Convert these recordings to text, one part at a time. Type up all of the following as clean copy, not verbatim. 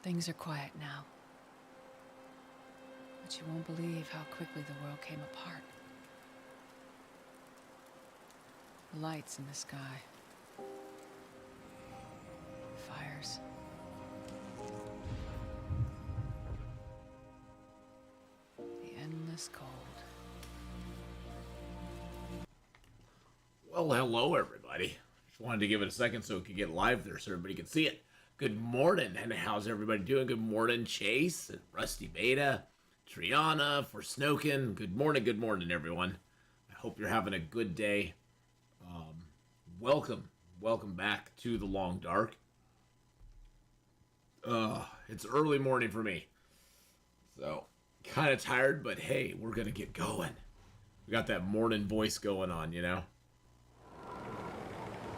Things are quiet now. But you won't believe how quickly the world came apart. The lights in the sky. Fires. The endless cold. Well, hello everybody. Just wanted to give it a second so it could get live there so everybody can see it. Good morning, and how's everybody doing? Good morning, Chase, and Rusty Beta, Triana, Forsnoken. Good morning, everyone. I hope you're having a good day. Welcome back to the Long Dark. It's early morning for me, so kind of tired, but hey, we're gonna get going. We got that morning voice going on, you know?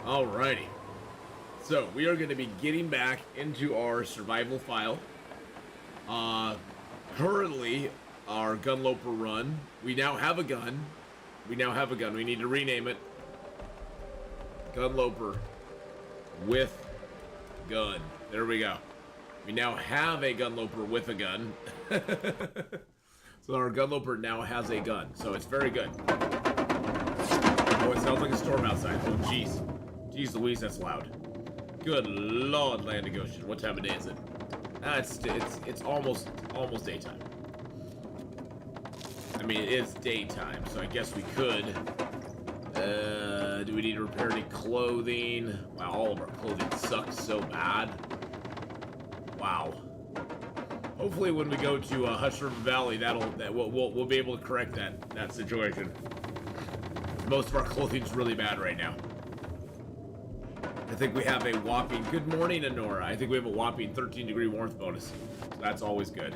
Alrighty. So, we are going to be getting back into our survival file. Currently, our Gunloper run, we now have a gun. We need to rename it. Gunloper with gun. There we go. We now have a Gunloper with a gun. So our Gunloper now has a gun. So it's very good. Oh, it sounds like a storm outside. Oh, jeez. Jeez Louise, that's loud. Good Lord, Land Ocean. What time of day is it? It's almost daytime. I mean, it is daytime, so I guess we could. Do we need to repair any clothing? Wow, all of our clothing sucks so bad. Wow. Hopefully, when we go to Hush River Valley, we'll be able to correct that situation. Most of our clothing's really bad right now. I think we have a whopping, good morning, Honora. I think we have a whopping 13-degree warmth bonus. So that's always good.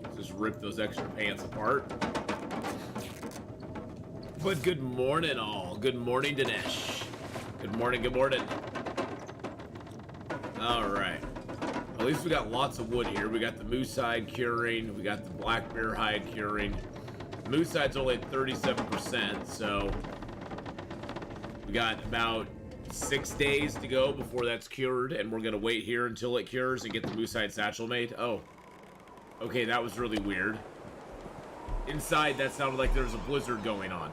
Let's just rip those extra pants apart. But good morning, all. Good morning, Dinesh. Good morning. Alright. At least we got lots of wood here. We got the moose hide curing. We got the black bear hide curing. Moose hide's only at 37%, so we got about 6 days to go before that's cured, and we're gonna wait here until it cures and get the moose hide satchel made. Oh. Okay, that was really weird. Inside, that sounded like there was a blizzard going on.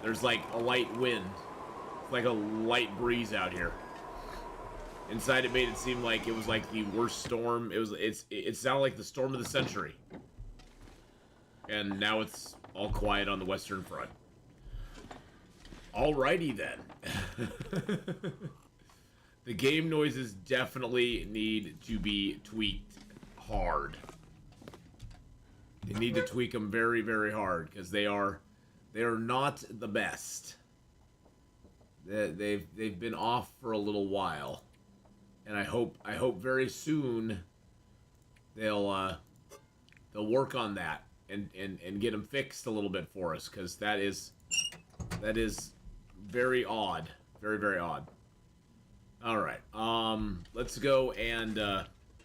There's like a light wind. It's like a light breeze out here. Inside, it made it seem like it was like the worst storm. It sounded like the storm of the century. And now it's all quiet on the Western Front. Alrighty then. The game noises definitely need to be tweaked hard. They need to tweak them very, very hard because they are not the best. They've been off for a little while, and I hope very soon they'll work on that and get them fixed a little bit for us, because that is very odd. Very, very odd. Alright, let's go and,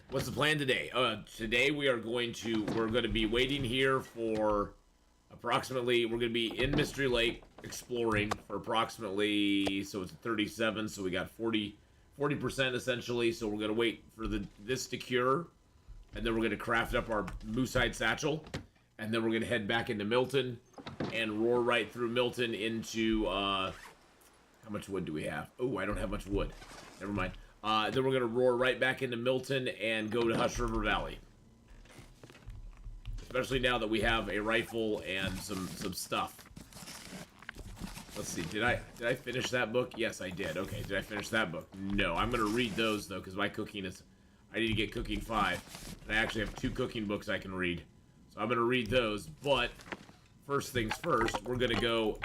what's the plan today? Today we're going to be waiting here for approximately, we're going to be in Mystery Lake exploring for approximately, so it's 37, so we got 40% essentially, so we're going to wait for this to cure, and then we're going to craft up our moose hide satchel, and then we're going to head back into Milton and roar right through Milton into, how much wood do we have? Oh, I don't have much wood. Never mind. Then we're going to roar right back into Milton and go to Hush River Valley. Especially now that we have a rifle and some stuff. Let's see. Did I finish that book? Yes, I did. Okay, did I finish that book? No. I'm going to read those, though, because my cooking is... I need to get cooking 5. And I actually have 2 cooking books I can read. So I'm going to read those, but first things first, we're going to go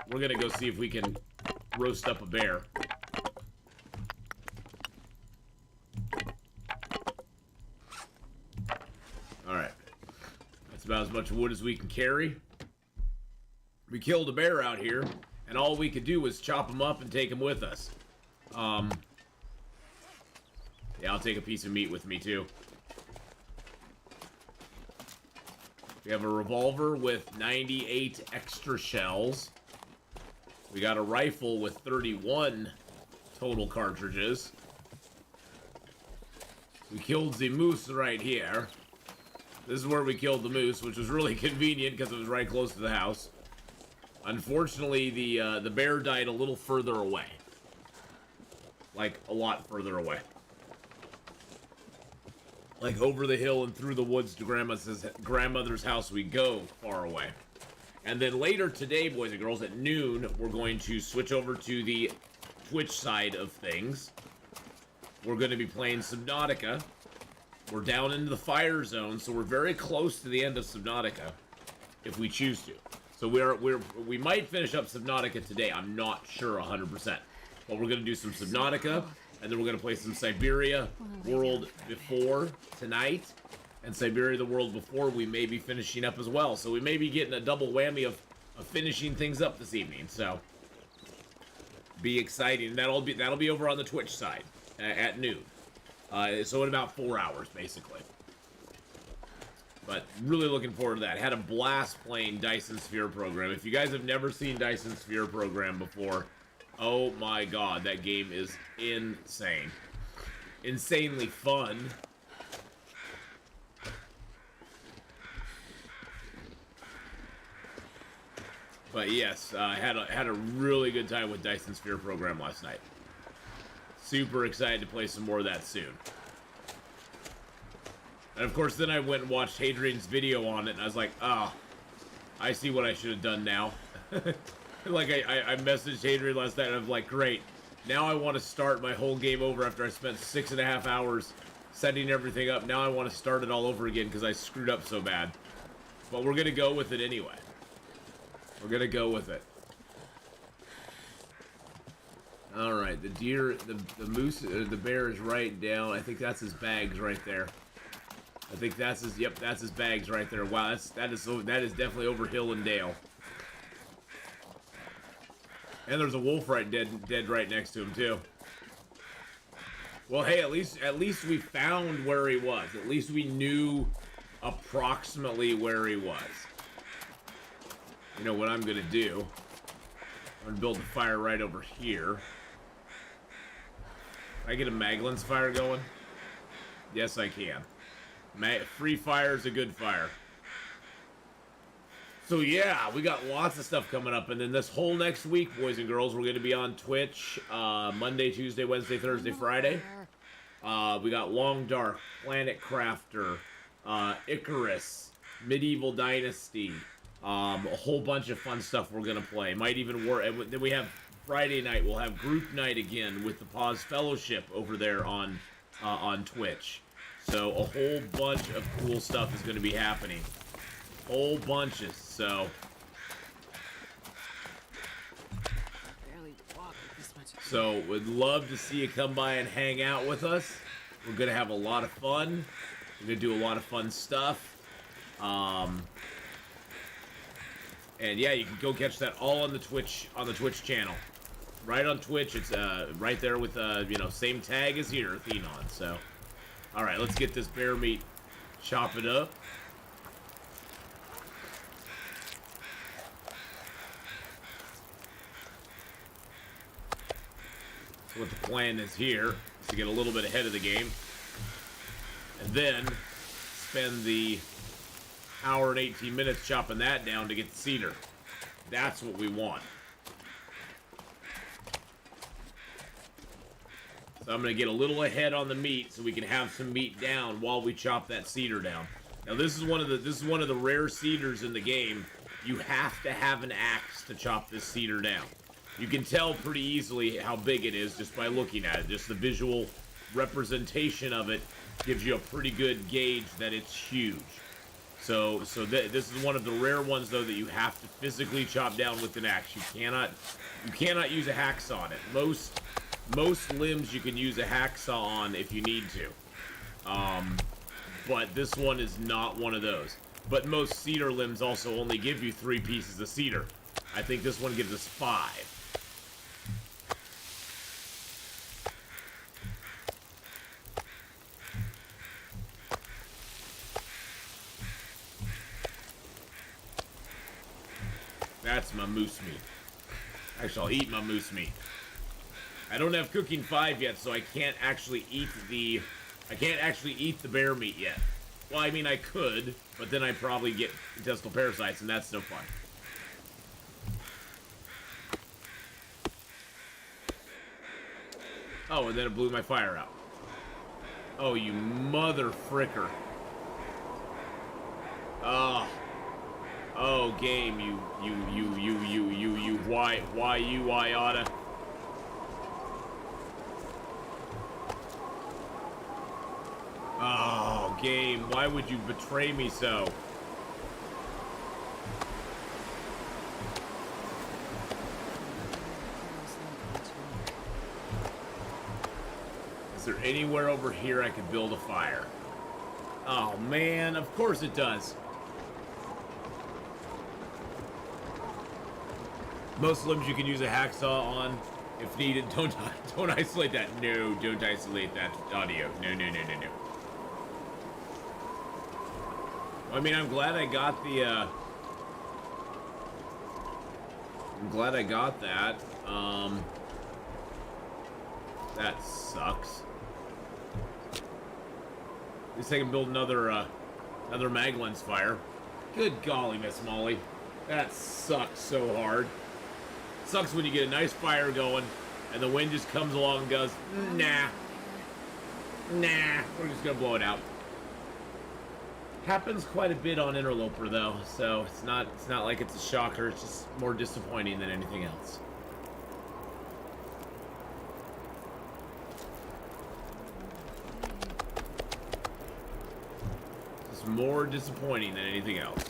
see if we can roast up a bear. Alright. That's about as much wood as we can carry. We killed a bear out here, and all we could do was chop him up and take him with us. Yeah, I'll take a piece of meat with me, too. We have a revolver with 98 extra shells. We got a rifle with 31 total cartridges. We killed the moose right here. This is where we killed the moose, which was really convenient because it was right close to the house. Unfortunately, the bear died a little further away. Like, a lot further away. Like, over the hill and through the woods to grandmother's house we go, far away. And then later today, boys and girls, at noon, we're going to switch over to the Twitch side of things. We're going to be playing Subnautica. We're down into the fire zone, so we're very close to the end of Subnautica, if we choose to. So we might finish up Subnautica today. I'm not sure 100%. But we're going to do some Subnautica, and then we're going to play some Siberia World Before tonight. And Siberia the World Before we may be finishing up as well. So we may be getting a double whammy of finishing things up this evening. So be exciting. That'll be over on the Twitch side at noon. So in about 4 hours, basically. But really looking forward to that. Had a blast playing Dyson Sphere Program. If you guys have never seen Dyson Sphere Program before, oh my god, that game is insane. Insanely fun. But yes, had a really good time with Dyson Sphere Program last night. Super excited to play some more of that soon. And of course, then I went and watched Hadrian's video on it, and I was like, oh, I see what I should have done now. Like, I messaged Hadrian last night, and I was like, great. Now I want to start my whole game over after I spent 6.5 hours setting everything up. Now I want to start it all over again because I screwed up so bad. But we're going to go with it anyway. We're going to go with it. Alright, the deer, the moose, the bear is right down. I think that's his bags right there. I think that's his, yep, that's his bags right there. Wow, that is definitely over hill and dale. And there's a wolf dead right next to him too. Well, hey, at least we found where he was. At least we knew approximately where he was. You know what I'm gonna do? I'm gonna build a fire right over here. Can I get a Maglins fire going? Yes, I can. Free fire is a good fire. So yeah, we got lots of stuff coming up, and then this whole next week, boys and girls, we're going to be on Twitch Monday, Tuesday, Wednesday, Thursday, Friday. We got Long Dark, Planet Crafter, Icarus, Medieval Dynasty, a whole bunch of fun stuff we're going to play. Might even work. And then we have Friday night. We'll have group night again with the Pause Fellowship over there on Twitch. So a whole bunch of cool stuff is going to be happening. Whole bunches, so. So would love to see you come by and hang out with us. We're going to have a lot of fun. We're going to do a lot of fun stuff. And yeah, you can go catch that all on the Twitch channel. Right on Twitch, it's right there with you know, same tag as here, Atheenon. So, all right, let's get this bear meat, chop it up. So what the plan is here is to get a little bit ahead of the game, and then spend the hour and 18 minutes chopping that down to get the cedar. That's what we want. So I'm going to get a little ahead on the meat so we can have some meat down while we chop that cedar down. Now this is one of the rare cedars in the game. You have to have an axe to chop this cedar down. You can tell pretty easily how big it is just by looking at it. Just the visual representation of it gives you a pretty good gauge that it's huge. So this is one of the rare ones though that you have to physically chop down with an axe. You cannot use a hacksaw on it. Most limbs you can use a hacksaw on if you need to. But this one is not one of those. But most cedar limbs also only give you 3 pieces of cedar. I think this one gives us 5. That's my moose meat. Actually, I'll eat my moose meat. I don't have cooking 5 yet, so I can't actually eat the bear meat yet. Well, I mean, I could, but then I'd probably get intestinal parasites, and that's no fun. Oh, and then it blew my fire out. Oh, you mother fricker. Oh. Oh, game, you, why you, oughta. Oh, game, why would you betray me so? Is there anywhere over here I could build a fire? Oh, man, of course it does. Most limbs you can use a hacksaw on if needed. Don't isolate that. No, don't isolate that audio. No. I mean, I'm glad I got the, I'm glad I got that. That sucks. At least I can build another mag lens fire. Good golly, Miss Molly. That sucks so hard. Sucks when you get a nice fire going and the wind just comes along and goes, nah, we're just gonna blow it out. Happens quite a bit on Interloper though, so it's not like it's a shocker. It's just more disappointing than anything else. It's more disappointing than anything else.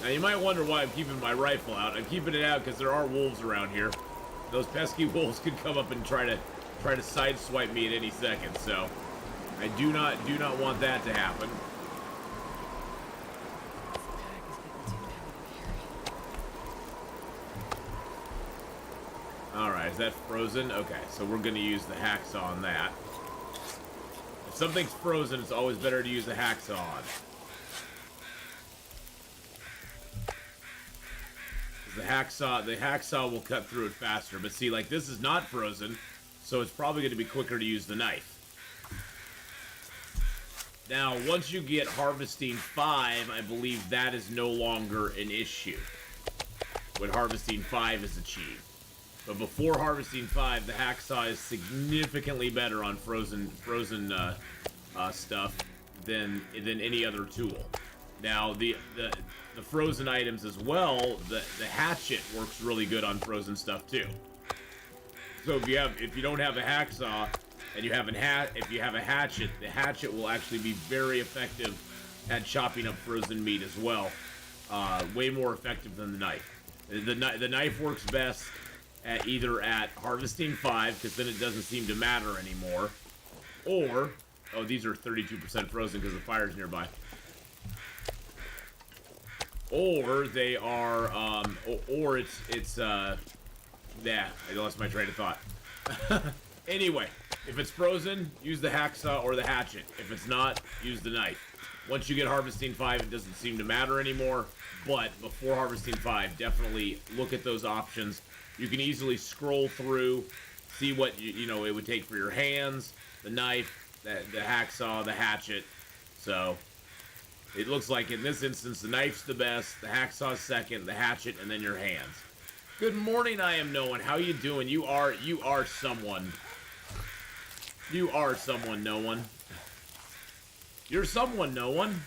Now you might wonder why I'm keeping my rifle out. I'm keeping it out because there are wolves around here. Those pesky wolves could come up and try to sideswipe me at any second. So I do not want that to happen. All right, is that frozen? Okay, so we're gonna use the hacksaw on that. If something's frozen, it's always better to use the hacksaw on it. The hacksaw will cut through it faster. But see, like, this is not frozen, so it's probably going to be quicker to use the knife. Now, once you get Harvesting 5, I believe that is no longer an issue when Harvesting 5 is achieved. But before Harvesting 5, the hacksaw is significantly better on frozen stuff than any other tool. Now, the frozen items as well, the hatchet works really good on frozen stuff too. So if you don't have a hacksaw and you have if you have a hatchet, the hatchet will actually be very effective at chopping up frozen meat as well. Way more effective than the knife. The knife works best at either at Harvesting 5, because then it doesn't seem to matter anymore, or these are 32% frozen because the fire's nearby. Or they are, or it's I lost my train of thought. Anyway, if it's frozen, use the hacksaw or the hatchet. If it's not, use the knife. Once you get Harvesting 5, it doesn't seem to matter anymore, but before Harvesting 5, definitely look at those options. You can easily scroll through, see what, it would take for your hands, the knife, the hacksaw, the hatchet, so... It looks like in this instance, the knife's the best, the hacksaw's second, the hatchet, and then your hands. Good morning, I am no one. How you doing? You are someone. You are someone, no one. You're someone, no one.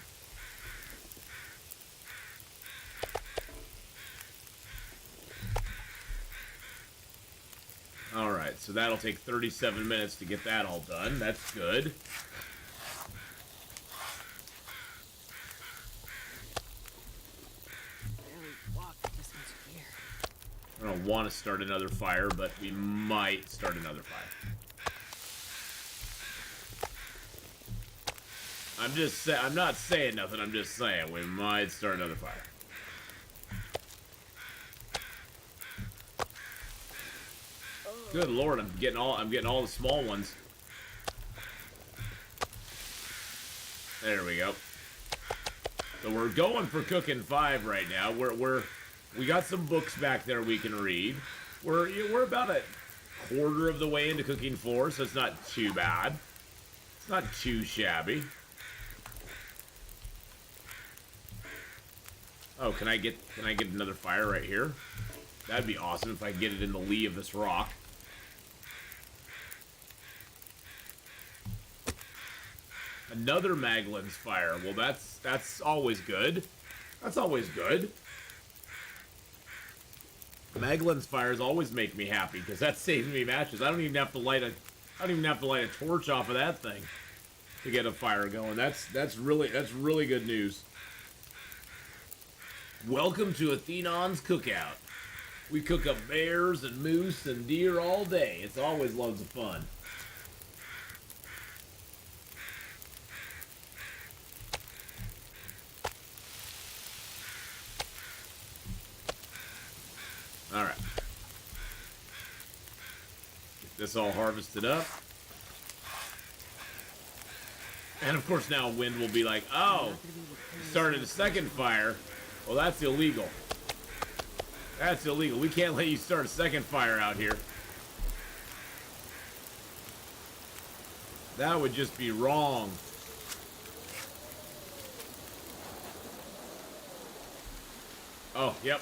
Alright, so that'll take 37 minutes to get that all done. That's good. I don't want to start another fire, but we might start another fire. I'm not saying nothing, I'm just saying we might start another fire. Good lord, I'm getting all the small ones. There we go. So we're going for cooking 5 right now. We got some books back there we can read. We're about a quarter of the way into cooking 4, so it's not too bad. It's not too shabby. Oh, can I get another fire right here? That'd be awesome if I get it in the lee of this rock. Another Maglin's fire. Well, that's always good. That's always good. Maglin's fires always make me happy because that saves me matches. I don't even have to light a torch off of that thing to get a fire going. That's really good news. Welcome to Atheenon's cookout. We cook up bears and moose and deer all day. It's always loads of fun. All right. Get this all harvested up. And of course now wind will be like, oh, started a second fire. Well, that's illegal. That's illegal. We can't let you start a second fire out here. That would just be wrong. Oh, yep.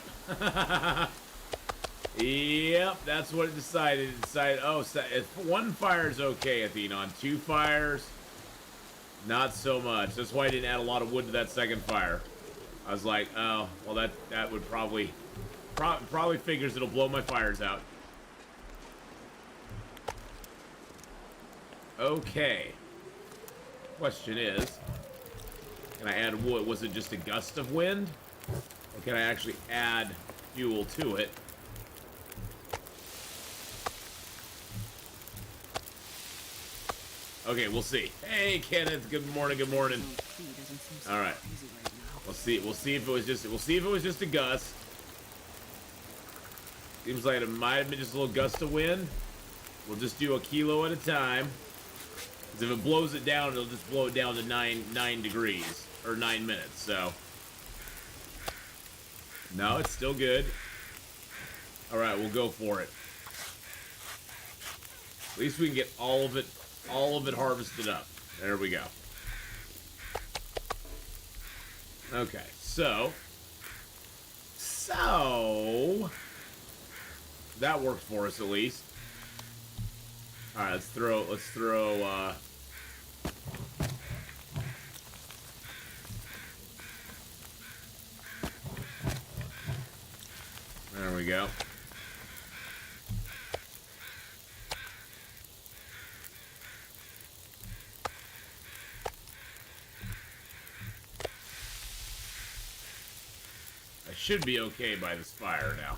Yep, that's what it decided. It decided, oh, if 1 fire is okay, Atheenon. 2 fires, not so much. That's why I didn't add a lot of wood to that second fire. I was like, oh, well, that would probably figures it'll blow my fires out. Okay. Question is, can I add wood? Was it just a gust of wind? Or can I actually add fuel to it? Okay, we'll see. Hey, Kenneth, good morning, good morning. All right. We'll see if it was just a gust. Seems like it might have been just a little gust of wind. We'll just do a kilo at a time. Because if it blows it down, it'll just blow it down to 9 degrees. Or 9 minutes, so. No, it's still good. Alright, we'll go for it. At least we can get all of it harvested up. There we go. Okay, so that worked for us at least. All right, let's throw. There we go. I should be okay by this fire now.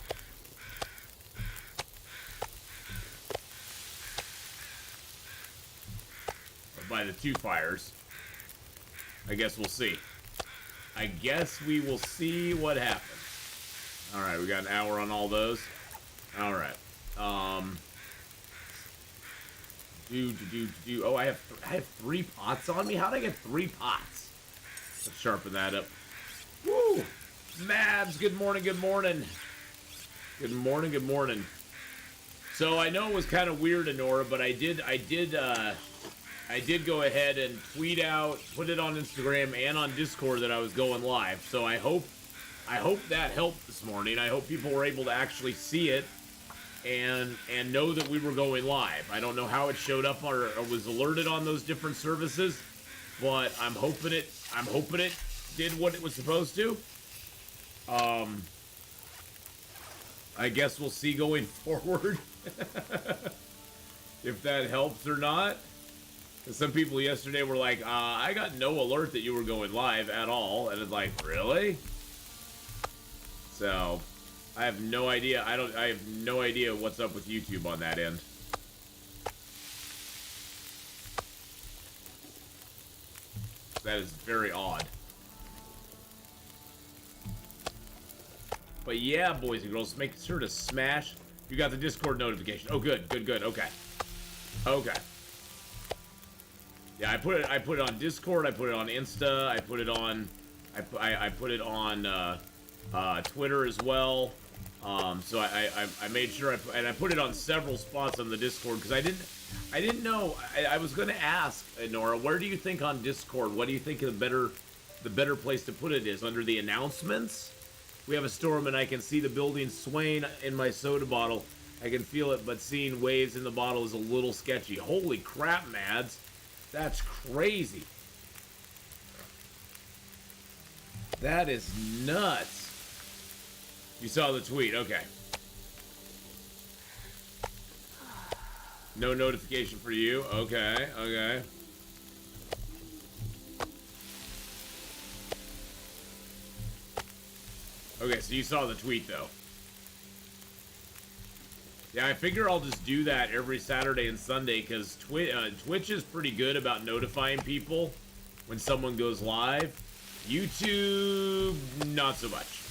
Or by the 2 fires. I guess we'll see. I guess we will see what happens. Alright, we got an hour on all those. Alright. Oh, I have 3 pots on me? How did I get 3 pots? Let's sharpen that up. Woo! Mabs, good morning, good morning. Good morning, good morning. So I know it was kind of weird, Honora, but I did go ahead and tweet out, put it on Instagram and on Discord that I was going live. So I hope that helped this morning. I hope people were able to actually see it and know that we were going live. I don't know how it showed up or was alerted on those different services, but I'm hoping it did what it was supposed to. I guess we'll see going forward if that helps or not. Because some people yesterday were like, I got no alert that you were going live at all. And it's like, really? So, I have no idea. I have no idea what's up with YouTube on that end. That is very odd. But yeah, boys and girls, make sure to smash. You got the Discord notification. Oh, good, good, good. Okay. Okay. Yeah, I put it on Discord. I put it on Insta. I put it on Twitter as well. So I made sure I put it on several spots on the Discord because I didn't know. I was going to ask Nora, where do you think on Discord? What do you think the better place to put it is? Under the announcements? We have a storm and I can see the building swaying in my soda bottle. I can feel it, but seeing waves in the bottle is a little sketchy. Holy crap, Mads. That's crazy. That is nuts. You saw the tweet, okay. No notification for you, okay, okay. Okay, so you saw the tweet, though. Yeah, I figure I'll just do that every Saturday and Sunday, because Twitch is pretty good about notifying people when someone goes live. YouTube, not so much.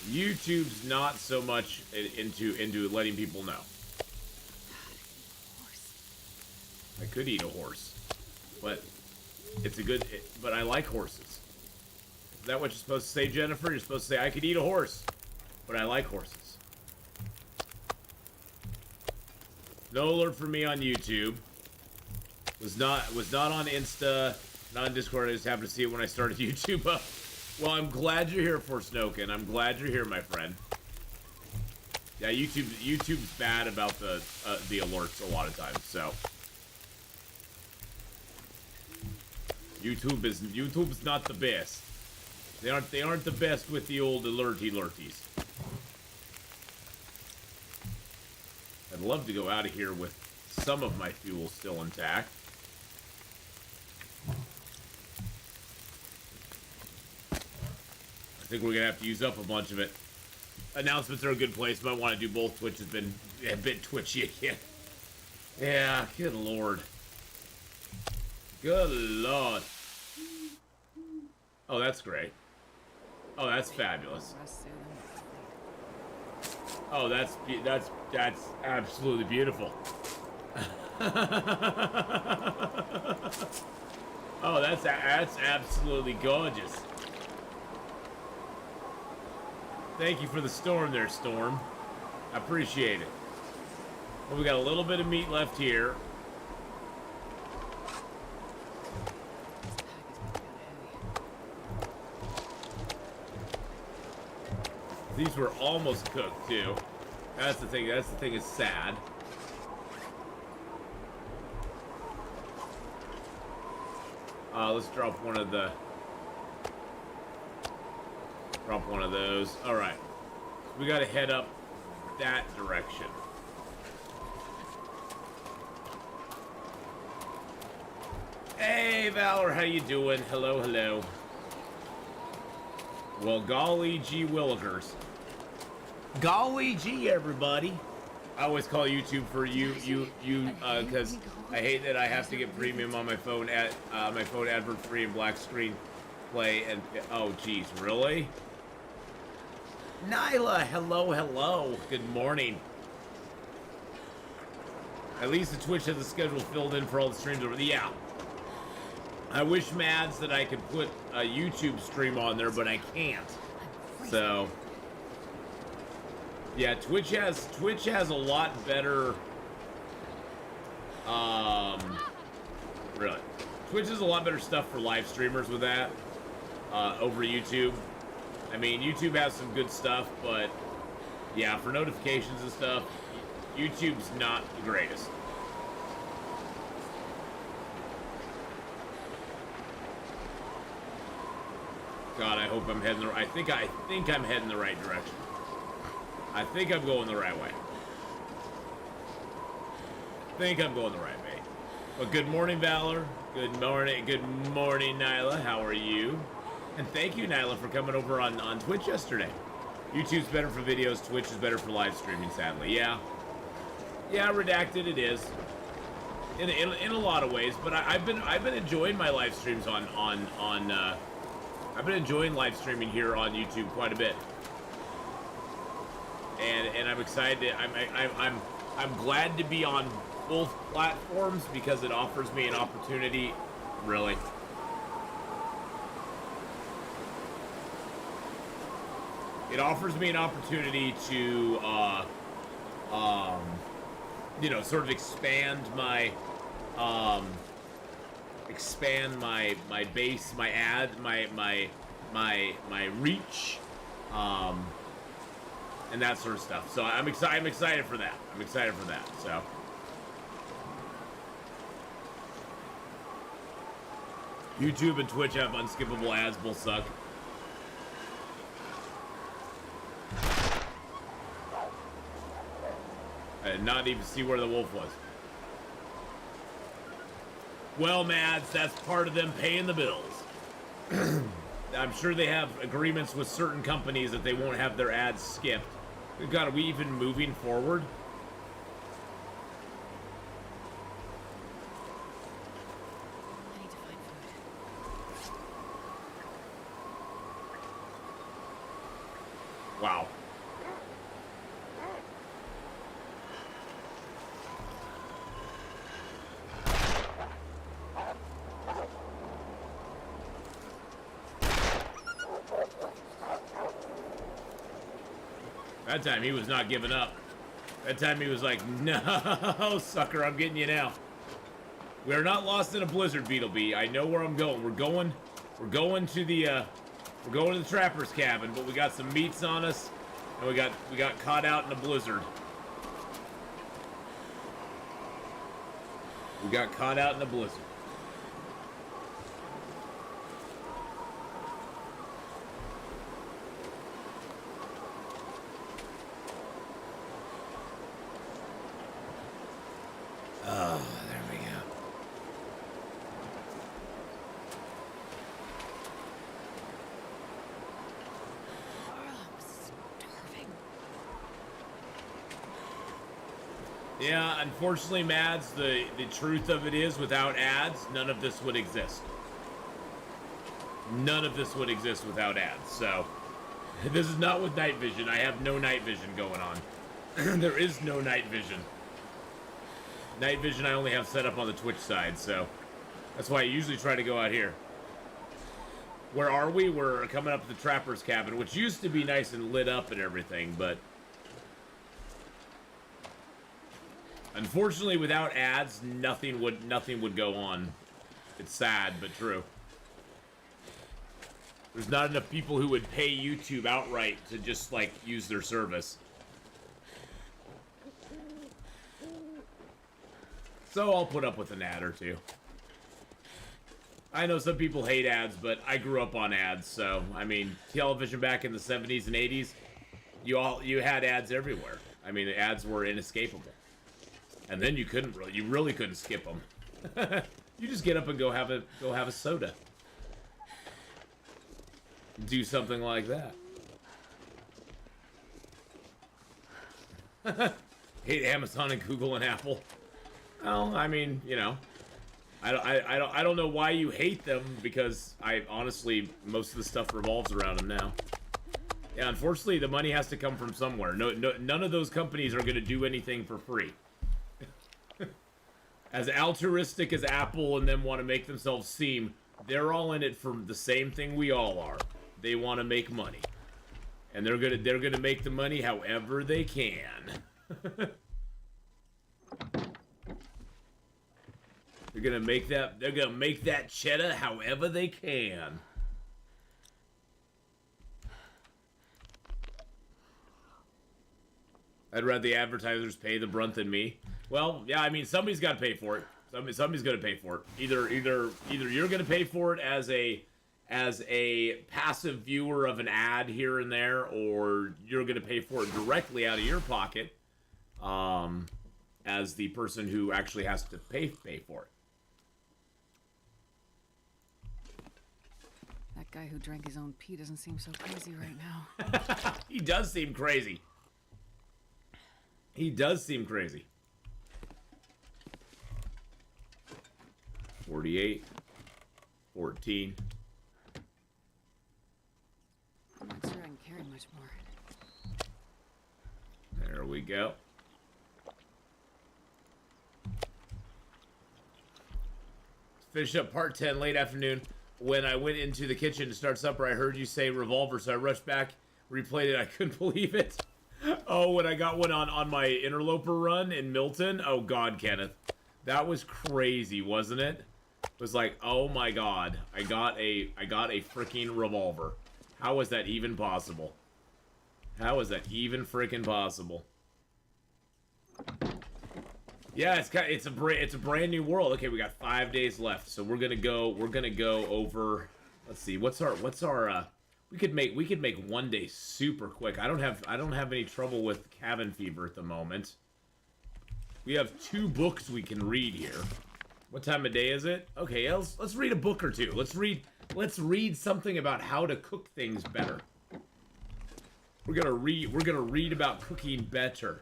YouTube's not so much into letting people know. I could eat a horse, but it's a good. But I like horses. Is that what you're supposed to say, Jennifer? You're supposed to say I could eat a horse, but I like horses. No alert for me on YouTube. Was not on Insta, not on Discord. I just happened to see it when I started YouTube up. Well, I'm glad you're here, Forsnoken. I'm glad you're here, my friend. Yeah, YouTube's bad about the alerts a lot of times. So YouTube's not the best. They aren't the best with the old alerties. I'd love to go out of here with some of my fuel still intact. I think we're gonna have to use up a bunch of it. Announcements are a good place. Might want to do both. Twitch has been a bit twitchy again. Yeah, good lord. Good lord. Oh, that's great. Oh, that's fabulous. Oh, that's absolutely beautiful. Oh, that's absolutely gorgeous. Thank you for the storm there, Storm. I appreciate it. Well, we got a little bit of meat left here. These were almost cooked, too. That's the thing. That's the thing is sad. Let's drop one of those. All right. We got to head up that direction. Hey, Valor, how you doing? Hello, hello. Well, golly gee willikers. Golly gee, everybody. I always call YouTube for you, because I hate that I have to get premium on my phone advert free and black screen play and oh geez, really? Nyla, hello, hello. Good morning. At least the Twitch has the schedule filled in for all the streams over. Yeah. I wish, Mads, that I could put a YouTube stream on there, but I can't. So, yeah, Twitch has a lot better. Really, Twitch has a lot better stuff for live streamers with that over YouTube. I mean, YouTube has some good stuff, but yeah, for notifications and stuff, YouTube's not the greatest. God, I hope I'm heading the. I think I'm heading the right direction. I think I'm going the right way. I think I'm going the right way. Well, good morning, Valor. Good morning, Nyla. How are you? And thank you, Nyla, for coming over on Twitch yesterday. YouTube's better for videos. Twitch is better for live streaming. Sadly, yeah. Redacted. It is. In a lot of ways, but I've been enjoying my live streams on I've been enjoying live streaming here on YouTube quite a bit. and I'm excited. I'm glad to be on both platforms because it offers me an opportunity. Really, it offers me an opportunity to, you know, sort of expand my my base, my my reach, and that sort of stuff. So I'm excited for that. I'm excited for that. So. YouTube and Twitch have unskippable ads, both suck. I did not even see where the wolf was. Well, Mads, that's part of them paying the bills. I'm sure they have agreements with certain companies that they won't have their ads skipped. God, are we even moving forward? I need to find food. Wow. That time he was not giving up. That time he was like, no, sucker, I'm getting you now. We are not lost in a blizzard, Beetlebee. I know where I'm going. We're going to the trapper's cabin, but we got some meats on us, and we got caught out in a blizzard. We got caught out in a blizzard. Oh, there we go. Yeah, unfortunately, Mads, the truth of it is, without ads, none of this would exist. None of this would exist without ads, so... This is not with night vision. I have no night vision going on. There is no night vision. Night vision I only have set up on the Twitch side, so... That's why I usually try to go out here. Where are we? We're coming up to the trapper's cabin, which used to be nice and lit up and everything, but... Unfortunately, without ads, nothing would go on. It's sad, but true. There's not enough people who would pay YouTube outright to just, like, use their service. So I'll put up with an ad or two. I know some people hate ads, but I grew up on ads, so, I mean, television back in the 70s and 80s, you had ads everywhere. I mean, the ads were inescapable. And then you really couldn't skip them. You just get up and go have a soda. Do something like that. Hate Amazon and Google and Apple. Well, I mean, you know, I don't know why you hate them, because honestly, most of the stuff revolves around them now. Yeah, unfortunately, the money has to come from somewhere. None of those companies are going to do anything for free. As altruistic as Apple and them want to make themselves seem, they're all in it for the same thing we all are. They want to make money, and they're gonna make the money however they can. They're gonna make that cheddar however they can. I'd rather the advertisers pay the brunt than me. Well, yeah, I mean, somebody's got to pay for it. Somebody's going to pay for it. Either you're going to pay for it as a passive viewer of an ad here and there, or you're going to pay for it directly out of your pocket, as the person who actually has to pay for it. That guy who drank his own pee doesn't seem so crazy right now. He does seem crazy. He does seem crazy. 48, 14. I'm not sure I can carry much more. There we go. Finish up part 10 late afternoon. When I went into the kitchen to start supper, I heard you say revolver, so I rushed back, replayed it. I couldn't believe it. Oh, when I got one on my interloper run in Milton. Oh God, Kenneth, that was crazy, wasn't it? It was like, oh my God, I got a freaking revolver. How is that even possible? How is that even freaking possible? Yeah, it's a brand new world. Okay, we got 5 days left, so we're gonna go over. Let's see, what's our we could make 1 day super quick. I don't have any trouble with cabin fever at the moment. We have 2 books we can read here. What time of day is it? Okay, let's read a book or two. Let's read something about how to cook things better. We're gonna read about cooking better.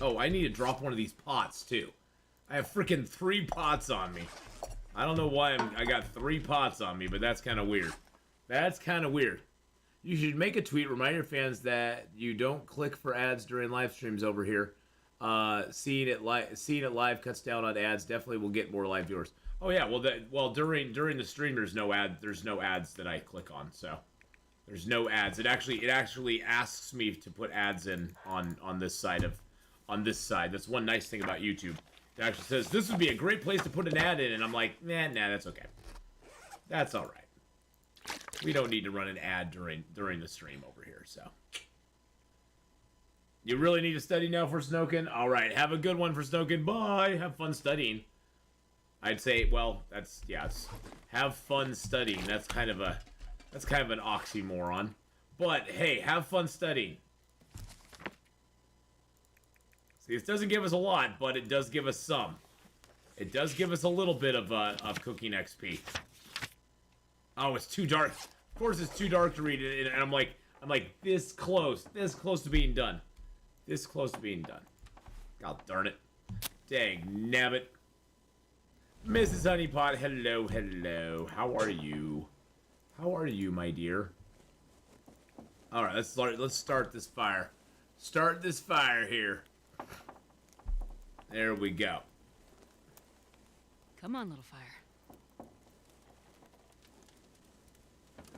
Oh, I need to drop one of these pots too. I have freaking 3 pots on me. I don't know why I got 3 pots on me, but that's kind of weird. That's kind of weird. You should make a tweet, remind your fans that you don't click for ads during live streams over here. Seeing it live cuts down on ads. Definitely will get more live viewers. Oh yeah, well during the stream there's no ads that I click on, so there's no ads. It actually asks me to put ads in on this side. That's one nice thing about YouTube. It actually says this would be a great place to put an ad in, and I'm like, nah, that's okay. That's all right. We don't need to run an ad during the stream over here, so. You really need to study now for Snoken? All right, have a good one for Snoken. Bye. Have fun studying. I'd say, well, have fun studying. That's kind of an oxymoron. But hey, have fun studying. See, this doesn't give us a lot, but it does give us some. It does give us a little bit of cooking XP. Oh, it's too dark. Of course, it's too dark to read it, and I'm like this close to being done. This close to being done. God darn it. Dang nabbit. Mrs. Honeypot, hello, hello. How are you? How are you, my dear? All right, let's start this fire. Start this fire here. There we go. Come on, little fire.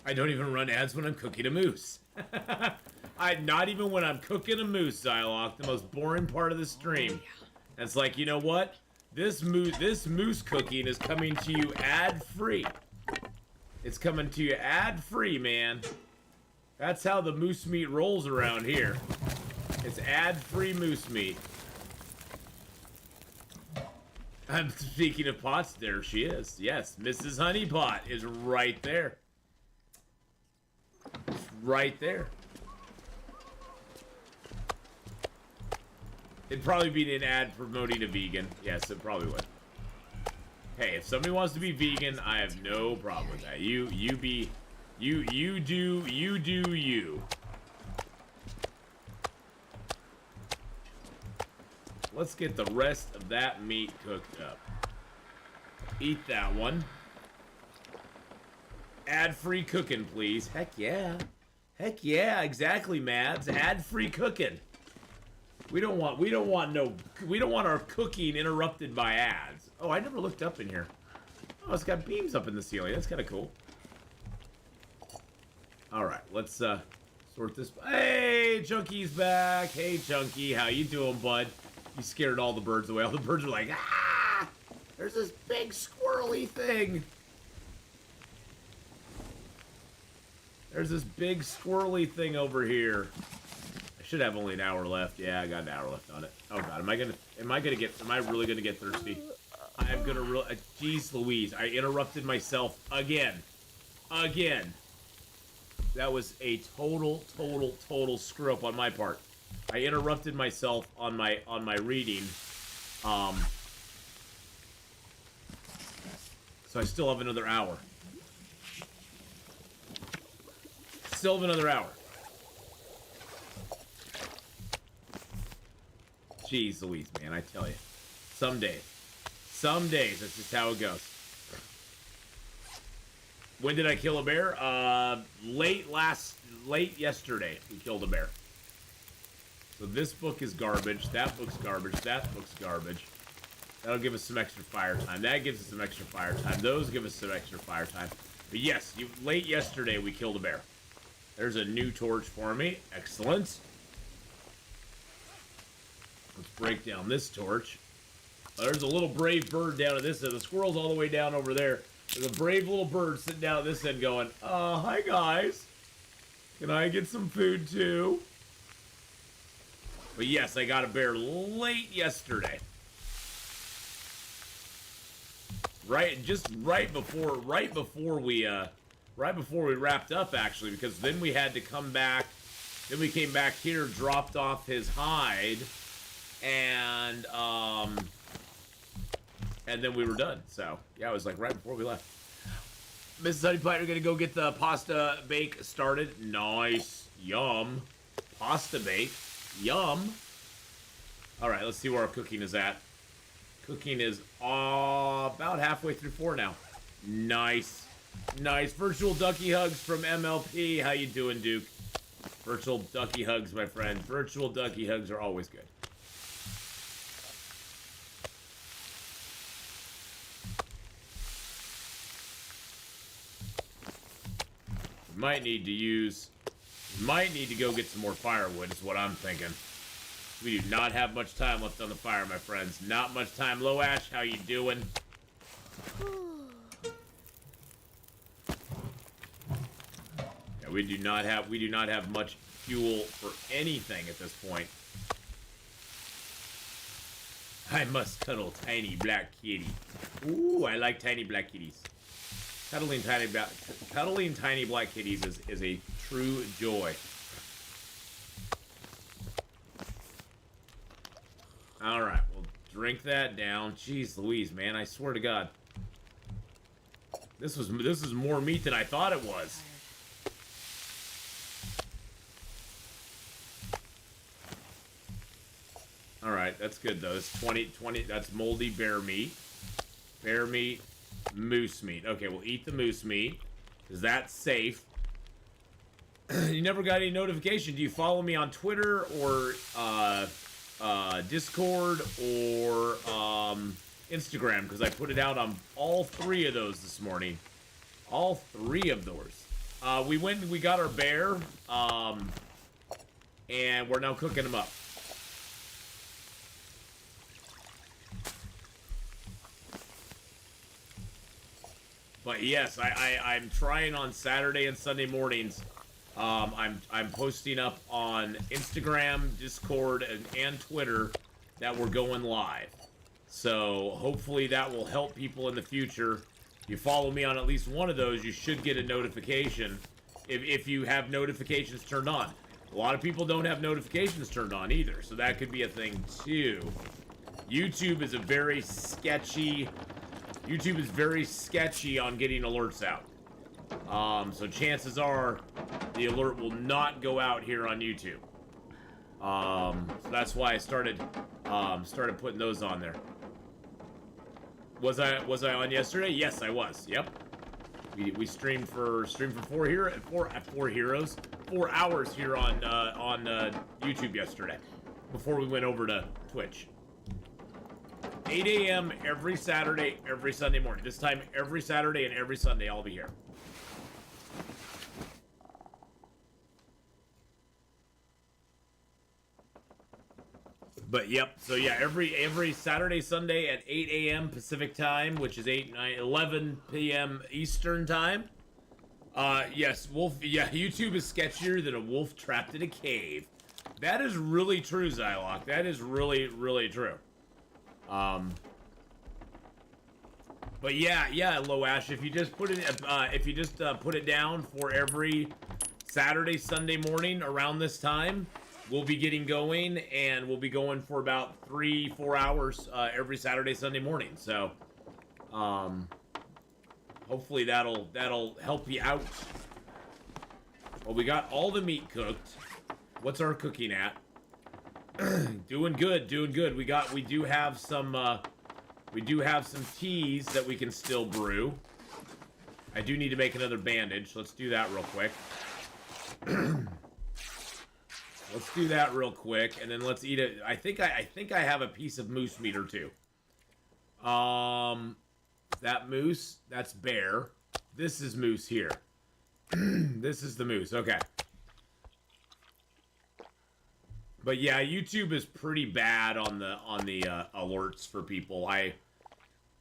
I don't even run ads when I'm cooking a moose. Not even when I'm cooking a moose, Zylock, the most boring part of the stream. And it's like, you know what? This moose cooking is coming to you ad-free. It's coming to you ad-free, man. That's how the moose meat rolls around here. It's ad-free moose meat. I'm speaking of pots, there she is. Yes, Mrs. Honeypot is right there. Right there. It'd probably be an ad promoting a vegan. Yes, it probably would. Hey, if somebody wants to be vegan, I have no problem with that. You do you. Let's get the rest of that meat cooked up. Eat that one. Ad-free cooking, please. Heck yeah. Heck yeah, exactly, Mads. Ad-free cooking. We don't want our cooking interrupted by ads. Oh, I never looked up in here. Oh, it's got beams up in the ceiling. That's kind of cool. All right, let's sort this. Hey, Chunky's back. Hey, Chunky, how you doing, bud? You scared all the birds away. All the birds are like, ah! There's this big squirrely thing. There's this big squirrely thing over here. I should have only an hour left. Yeah, I got an hour left on it. Oh god, am I really gonna get thirsty? I'm gonna jeez Louise, I interrupted myself again. Again. That was a total screw up on my part. I interrupted myself on my reading. So I still have another hour. Still have another hour. Jeez Louise, man, I tell you. Some days, that's just how it goes. When did I kill a bear? Late yesterday, we killed a bear. So this book is garbage. That book's garbage. That book's garbage. That'll give us some extra fire time. That gives us some extra fire time. Those give us some extra fire time. But yes, late yesterday, we killed a bear. There's a new torch for me. Excellent. Let's break down this torch. There's a little brave bird down at this end. The squirrel's all the way down over there. There's a brave little bird sitting down at this end going, hi guys. Can I get some food too? But yes, I got a bear late yesterday. Right before we wrapped up, actually, because then we had to come back. Then we came back here, dropped off his hide, and then we were done. So yeah, it was like right before we left. Mrs. Honeypot, you're gonna go get the pasta bake started. Nice, yum, pasta bake, yum. All right, let's see where our cooking is at. Cooking is about halfway through 4 now. Nice. Nice. Virtual ducky hugs from MLP. How you doing, Duke? Virtual ducky hugs, my friend. Virtual ducky hugs are always good. Might need to go get some more firewood is what I'm thinking. We do not have much time left on the fire, my friends. Not much time. Low Ash, how you doing? Yeah, we do not have much fuel for anything at this point. I must cuddle tiny black kitty. Ooh, I like tiny black kitties. Cuddling tiny black kitties is a true joy. All right, we'll drink that down. Jeez Louise, man, I swear to God. This is more meat than I thought it was. All right, that's good though. It's 20, that's moldy bear meat. Bear meat, moose meat. Okay, we'll eat the moose meat because that's safe. You never got any notification. Do you follow me on Twitter or Discord or Instagram? Because I put it out on all 3 of those this morning. All 3 of those. We went and we got our bear, and we're now cooking them up. But yes, I'm trying on Saturday and Sunday mornings. I'm posting up on Instagram, Discord, and Twitter that we're going live. So hopefully that will help people in the future. If you follow me on at least one of those, you should get a notification if you have notifications turned on. A lot of people don't have notifications turned on either, so that could be a thing too. YouTube is very sketchy on getting alerts out. So chances are the alert will not go out here on YouTube. So that's why I started putting those on there. Was I on yesterday? Yes, I was. Yep. We streamed for 4 hours here on YouTube yesterday before we went over to Twitch. 8 a.m. every Saturday, every Sunday morning. This time every Saturday and every Sunday I'll be here. But yep, so yeah, every Saturday, Sunday at 8 a.m. Pacific time, which is 11 p.m. Eastern time. Yes, wolf. Yeah, YouTube is sketchier than a wolf trapped in a cave. That is really true, Zylock. That is really, really true. But yeah, Low Ash. If you just put it down for every Saturday, Sunday morning around this time, we'll be getting going, and we'll be going for about 3-4 hours every Saturday, Sunday morning. So, hopefully that'll help you out. Well, we got all the meat cooked. What's our cooking at? Doing good. We do have some teas that we can still brew. I do need to make another bandage. Let's do that real quick. Let's do that real quick, and then let's eat it. I think I have a piece of moose meat or two. That moose, that's bear. This is moose here. This is the moose. Okay. But yeah, YouTube is pretty bad on the alerts for people.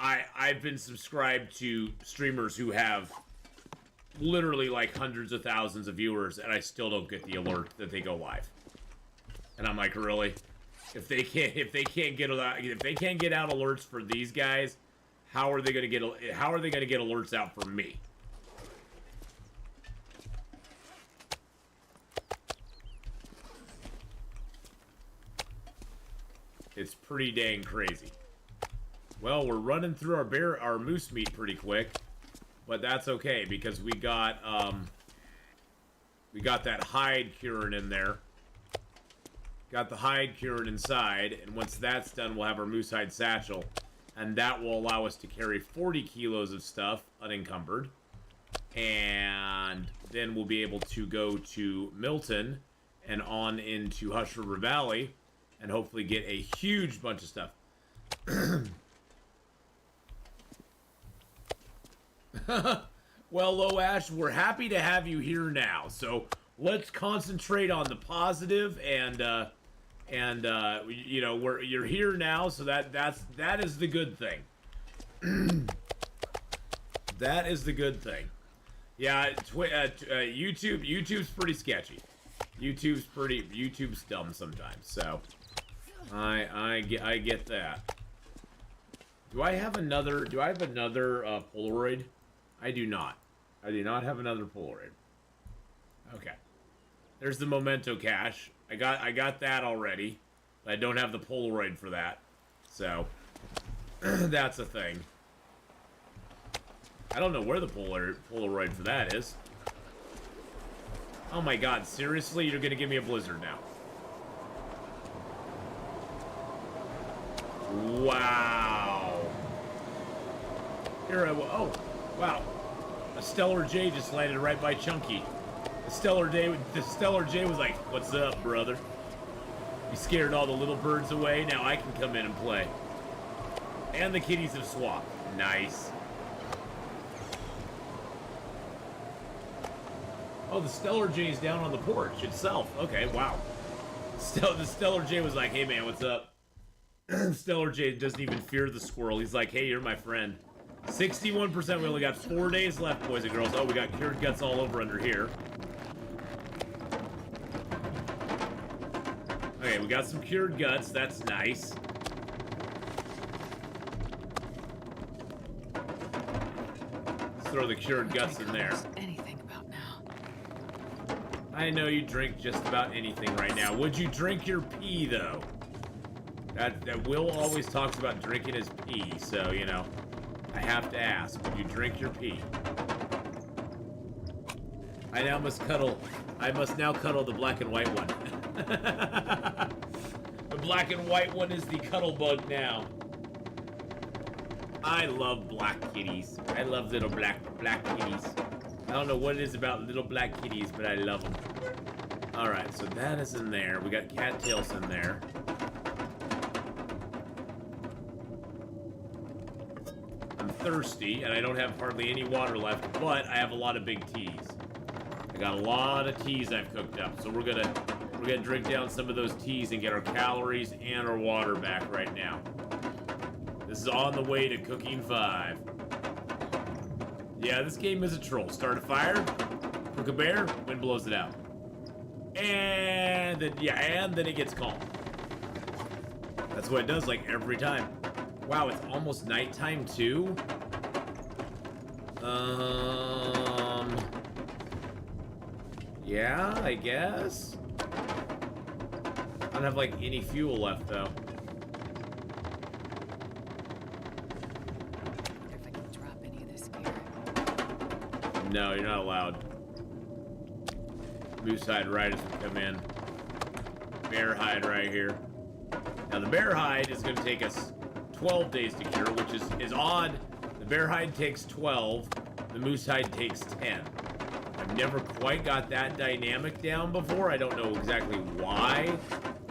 I've been subscribed to streamers who have literally like hundreds of thousands of viewers, and I still don't get the alert that they go live. And I'm like, really? If they can't get out alerts for these guys, how are they gonna get alerts out for me? It's pretty dang crazy. Well, we're running through our moose meat pretty quick, but that's okay because we got that hide curing in there. Got the hide curing inside, and once that's done, we'll have our moose hide satchel, and that will allow us to carry 40 kilos of stuff unencumbered, and then we'll be able to go to Milton and on into Hush River Valley, and hopefully get a huge bunch of stuff. Well, Low Ash, we're happy to have you here now. So let's concentrate on the positive, and you know, you're here now, so that is the good thing. That is the good thing. Yeah, YouTube's pretty sketchy. YouTube's dumb sometimes. So I get that. Do I have another Polaroid? I do not. I do not have another Polaroid. Okay. There's the memento cache. I got that already. But I don't have the Polaroid for that. So that's a thing. I don't know where the Polaroid for that is. Oh my god, seriously? You're gonna give me a blizzard now. Wow. Here I will. Oh, wow. A Stellar J just landed right by Chunky. The Stellar J was like, "What's up, brother? You scared all the little birds away. Now I can come in and play." And the kitties have swapped. Nice. Oh, the Stellar J's down on the porch itself. Okay, wow. The Stellar J was like, "Hey man, what's up?" Stellar J doesn't even fear the squirrel. He's like, "Hey, you're my friend." 61%. We only got 4 days left, boys and girls. Oh, we got cured guts all over under here. Okay, we got some cured guts. That's nice. Let's throw the cured guts in there. Anything about now. I know you drink just about anything right now. Would you drink your pee, though? That Will always talks about drinking his pee, so, you know, I have to ask, would you drink your pee? I must now cuddle the black and white one. The black and white one is the cuddle bug now. I love black kitties. I love little black kitties. I don't know what it is about little black kitties, but I love them. Alright, so that is in there. We got cattails in there. I'm thirsty, and I don't have hardly any water left, but I have a lot of big teas. I got a lot of teas I've cooked up, so we're gonna drink down some of those teas and get our calories and our water back right now. This is on the way to cooking 5. Yeah, this game is a troll. Start a fire, cook a bear, wind blows it out. And then it gets calm. That's what it does like every time. Wow, it's almost nighttime too? Yeah, I guess. I don't have like any fuel left though. Wonder if I can drop any of this gear. No, you're not allowed. Moose hide right as we come in. Bear hide right here. Now the bear hide is going to take us 12 days to cure, which is odd. The bear hide takes 12, The moose hide takes 10. I've never quite got that dynamic down before. I don't know exactly why.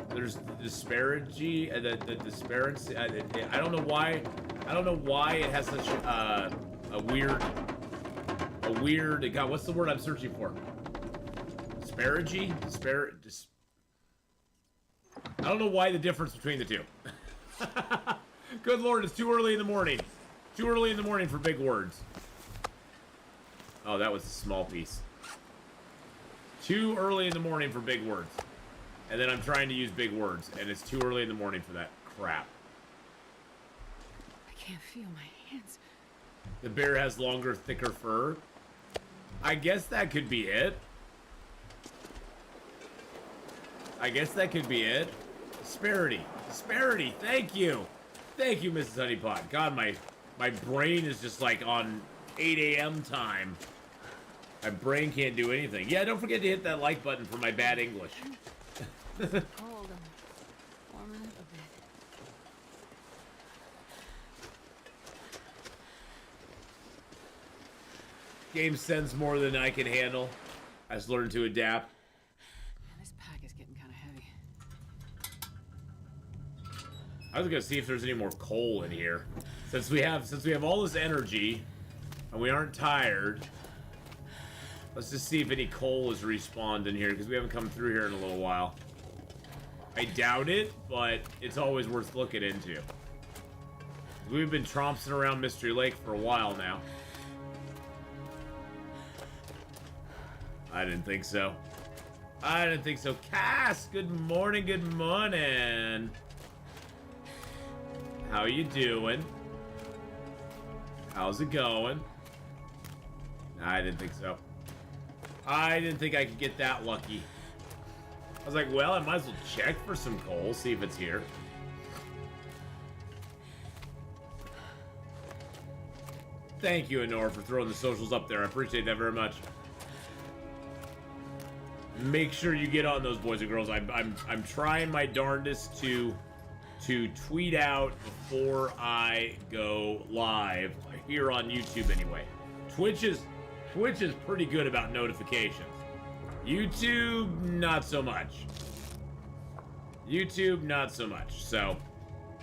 There's the disparity, the disparity. I don't know why. I don't know why it has such a weird. God, what's the word I'm searching for? Disparity? I don't know why the difference between the two. Good Lord, it's too early in the morning. Too early in the morning for big words. Oh, that was a small piece. Too early in the morning for big words. And then I'm trying to use big words, and it's too early in the morning for that crap. I can't feel my hands. The bear has longer, thicker fur. I guess that could be it. I guess that could be it. Disparity. Disparity. Thank you. Thank you, Mrs. Honeypot. God, my brain is just like on 8 a.m. time. My brain can't do anything. Yeah, don't forget to hit that like button for my bad English. Cold. I'm warming up a bit. Game sends more than I can handle. I just learned to adapt. Man, this pack is getting kind of heavy. I was gonna see if there's any more coal in here. Since we have all this energy and we aren't tired, let's just see if any coal has respawned in here, because we haven't come through here in a little while. I doubt it, but it's always worth looking into. We've been trompsing around Mystery Lake for a while now. I didn't think so. I didn't think so. Cass, good morning, good morning. How you doing? How's it going? I didn't think so. I didn't think I could get that lucky. I was like, well, I might as well check for some coal, see if it's here. Thank you, Honor, for throwing the socials up there. I appreciate that very much. Make sure you get on those, boys and girls. I'm trying my darndest to tweet out before I go live here on YouTube anyway. Twitch is pretty good about notifications. YouTube, not so much. YouTube, not so much. So,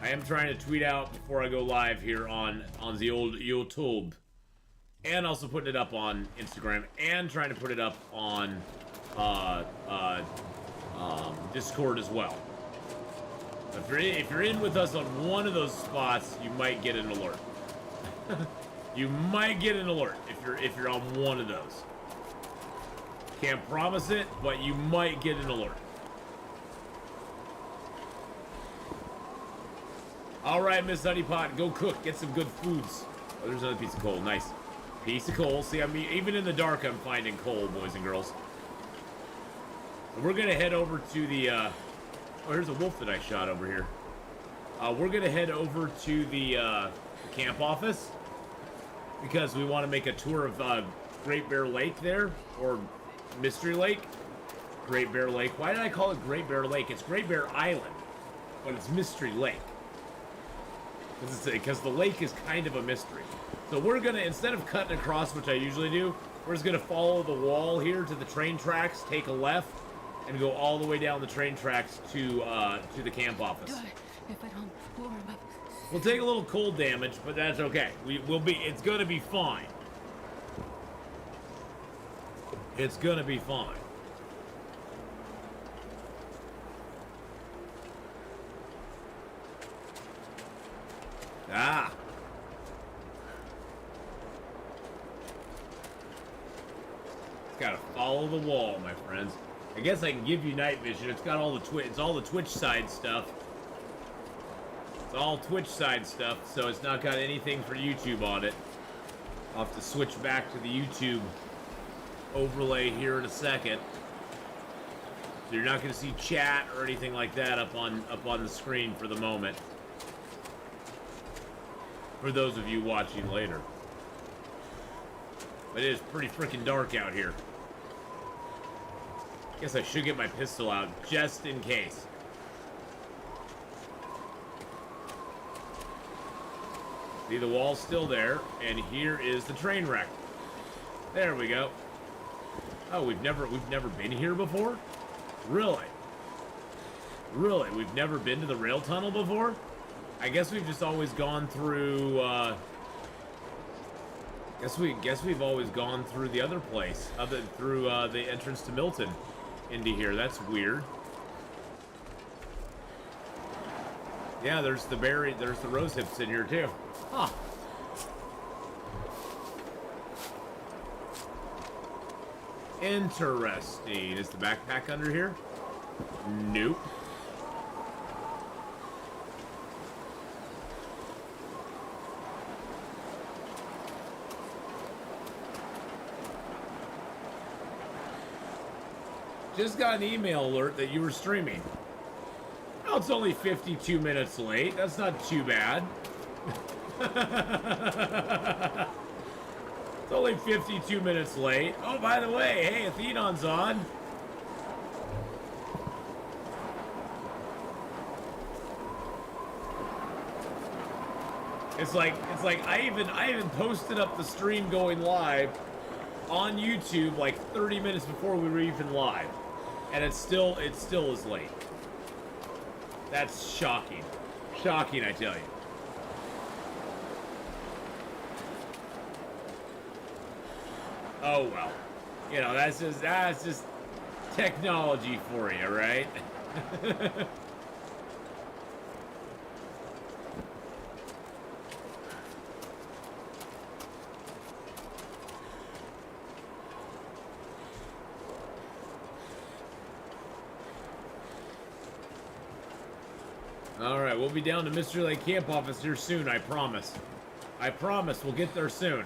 I am trying to tweet out before I go live here on the old YouTube. And also putting it up on Instagram. And trying to put it up on Discord as well. If you're in with us on one of those spots, you might get an alert. You might get an alert if you're on one of those. Can't promise it, but you might get an alert. All right, Miss Honeypot, go cook. Get some good foods. Oh, there's another piece of coal. Nice. Piece of coal. See, I mean, even in the dark, I'm finding coal, boys and girls. And we're going to head over to the... Oh, here's a wolf that I shot over here. We're going to head over to the camp office, because we want to make a tour of Great Bear Lake there, or Mystery Lake. Great Bear Lake. Why did I call it Great Bear Lake? It's Great Bear Island, but it's Mystery Lake. Because the lake is kind of a mystery. So we're going to, instead of cutting across, which I usually do, we're just going to follow the wall here to the train tracks, take a left, and go all the way down the train tracks to the camp office. If I don't warm up. We'll take a little cold damage, but that's okay. It's gonna be fine. It's gonna be fine. Ah. It's gotta follow the wall, my friends. I guess I can give you night vision. It's got all the Twitch side stuff. It's all Twitch side stuff, so it's not got anything for YouTube on it. I'll have to switch back to the YouTube overlay here in a second. So you're not going to see chat or anything like that up on the screen for the moment. For those of you watching later. But it is pretty freaking dark out here. Guess I should get my pistol out just in case. See, the wall's still there, and here is the train wreck. There we go. Oh, we've never been here before? Really? Really? We've never been to the rail tunnel before? I guess we've just always gone through, guess we've always gone through the other place, through, the entrance to Milton into here. That's weird. Yeah, there's the rose hips in here, too. Huh. Interesting. Is the backpack under here? Nope. Just got an email alert that you were streaming. Oh, it's only 52 minutes late. That's not too bad. It's only 52 minutes late. Oh, by the way, hey, Atheenon's on. It's like I even posted up the stream going live on YouTube like 30 minutes before we were even live. And it still is late. That's shocking. Shocking, I tell you. Oh well. You know, that's just technology for you, right? Alright, we'll be down to Mystery Lake Camp Office here soon, I promise. I promise we'll get there soon.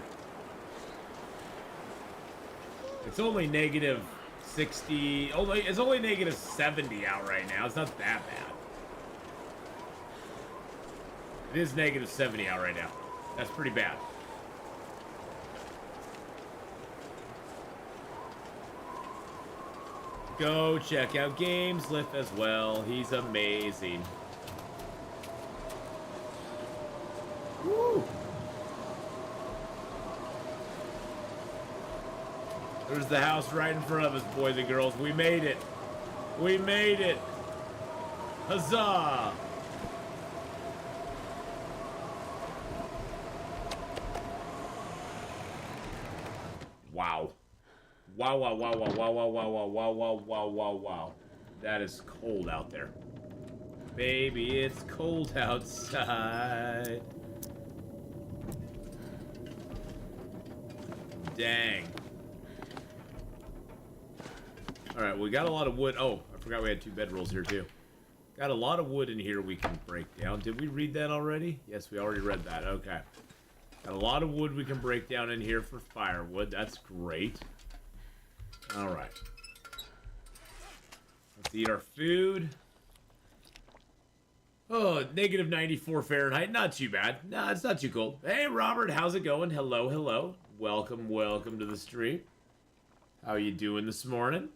It's only negative 60... It's only negative 70 out right now. It's not that bad. It is negative 70 out right now. That's pretty bad. Go check out Gameslift as well. He's amazing. Woo! There's the house right in front of us, boys and girls. We made it. We made it. Huzzah! Wow. Wow, wow, wow, wow, wow, wow, wow, wow, wow, wow, wow, wow, wow. That is cold out there. Baby, it's cold outside. Dang. Alright, we got a lot of wood. Oh, I forgot we had 2 bedrolls here, too. Got a lot of wood in here we can break down. Did we read that already? Yes, we already read that. Okay. Got a lot of wood we can break down in here for firewood. That's great. Alright. Let's eat our food. Oh, negative 94 Fahrenheit. Not too bad. No, it's not too cold. Hey, Robert, how's it going? Hello, hello. Welcome, welcome to the stream. How you doing this morning?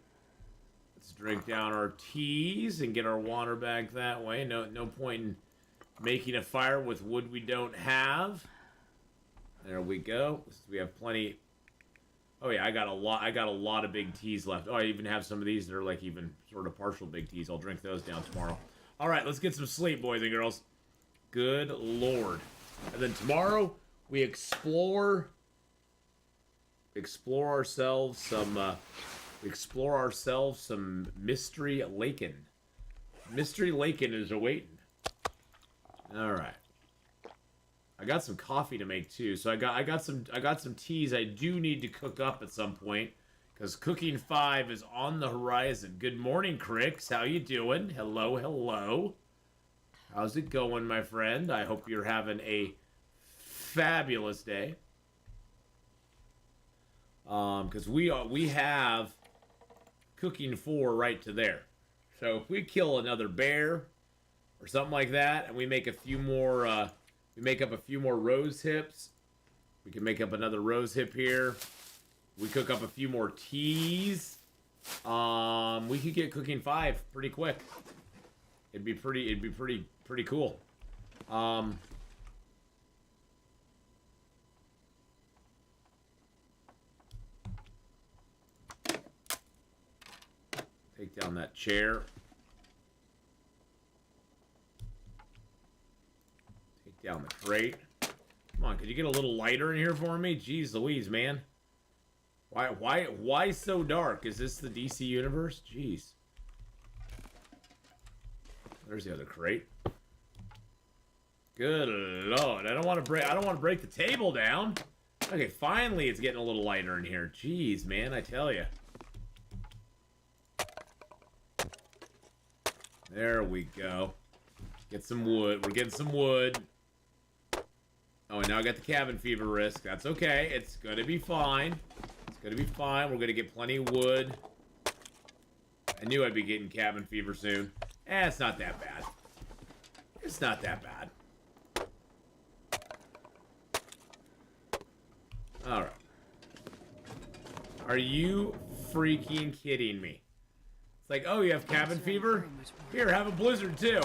Let's drink down our teas and get our water back that way. No point in making a fire with wood we don't have. There we go. We have plenty. Oh yeah, I got a lot of big teas left. Oh, I even have some of these that are like even sort of partial big teas. I'll drink those down tomorrow. All right, let's get some sleep, boys and girls. Good Lord. And then tomorrow we explore ourselves some Mystery Laken. Mystery Laken is awaiting. All right. I got some coffee to make too, so I got some teas I do need to cook up at some point, because cooking 5 is on the horizon. Good morning, Crix. How you doing? Hello, hello. How's it going, my friend? I hope you're having a fabulous day. Because we have cooking 4 right to there. So if we kill another bear or something like that, and we make a few more. We make up a few more rose hips. We can make up another rose hip here. We cook up a few more teas. We could get cooking 5 pretty quick. It'd be pretty cool. All Take down that chair. Take down the crate. Come on, could you get a little lighter in here for me? Jeez Louise, man. Why so dark? Is this the DC universe? Jeez. There's the other crate. Good Lord. I don't want to break the table down. Okay, finally it's getting a little lighter in here. Jeez, man, I tell you. There we go. Get some wood. We're getting some wood. Oh, and now I got the cabin fever risk. That's okay. It's gonna be fine. It's gonna be fine. We're gonna get plenty of wood. I knew I'd be getting cabin fever soon. It's not that bad. It's not that bad. Alright. Are you freaking kidding me? It's like, oh, you have cabin fever? Here, have a blizzard too.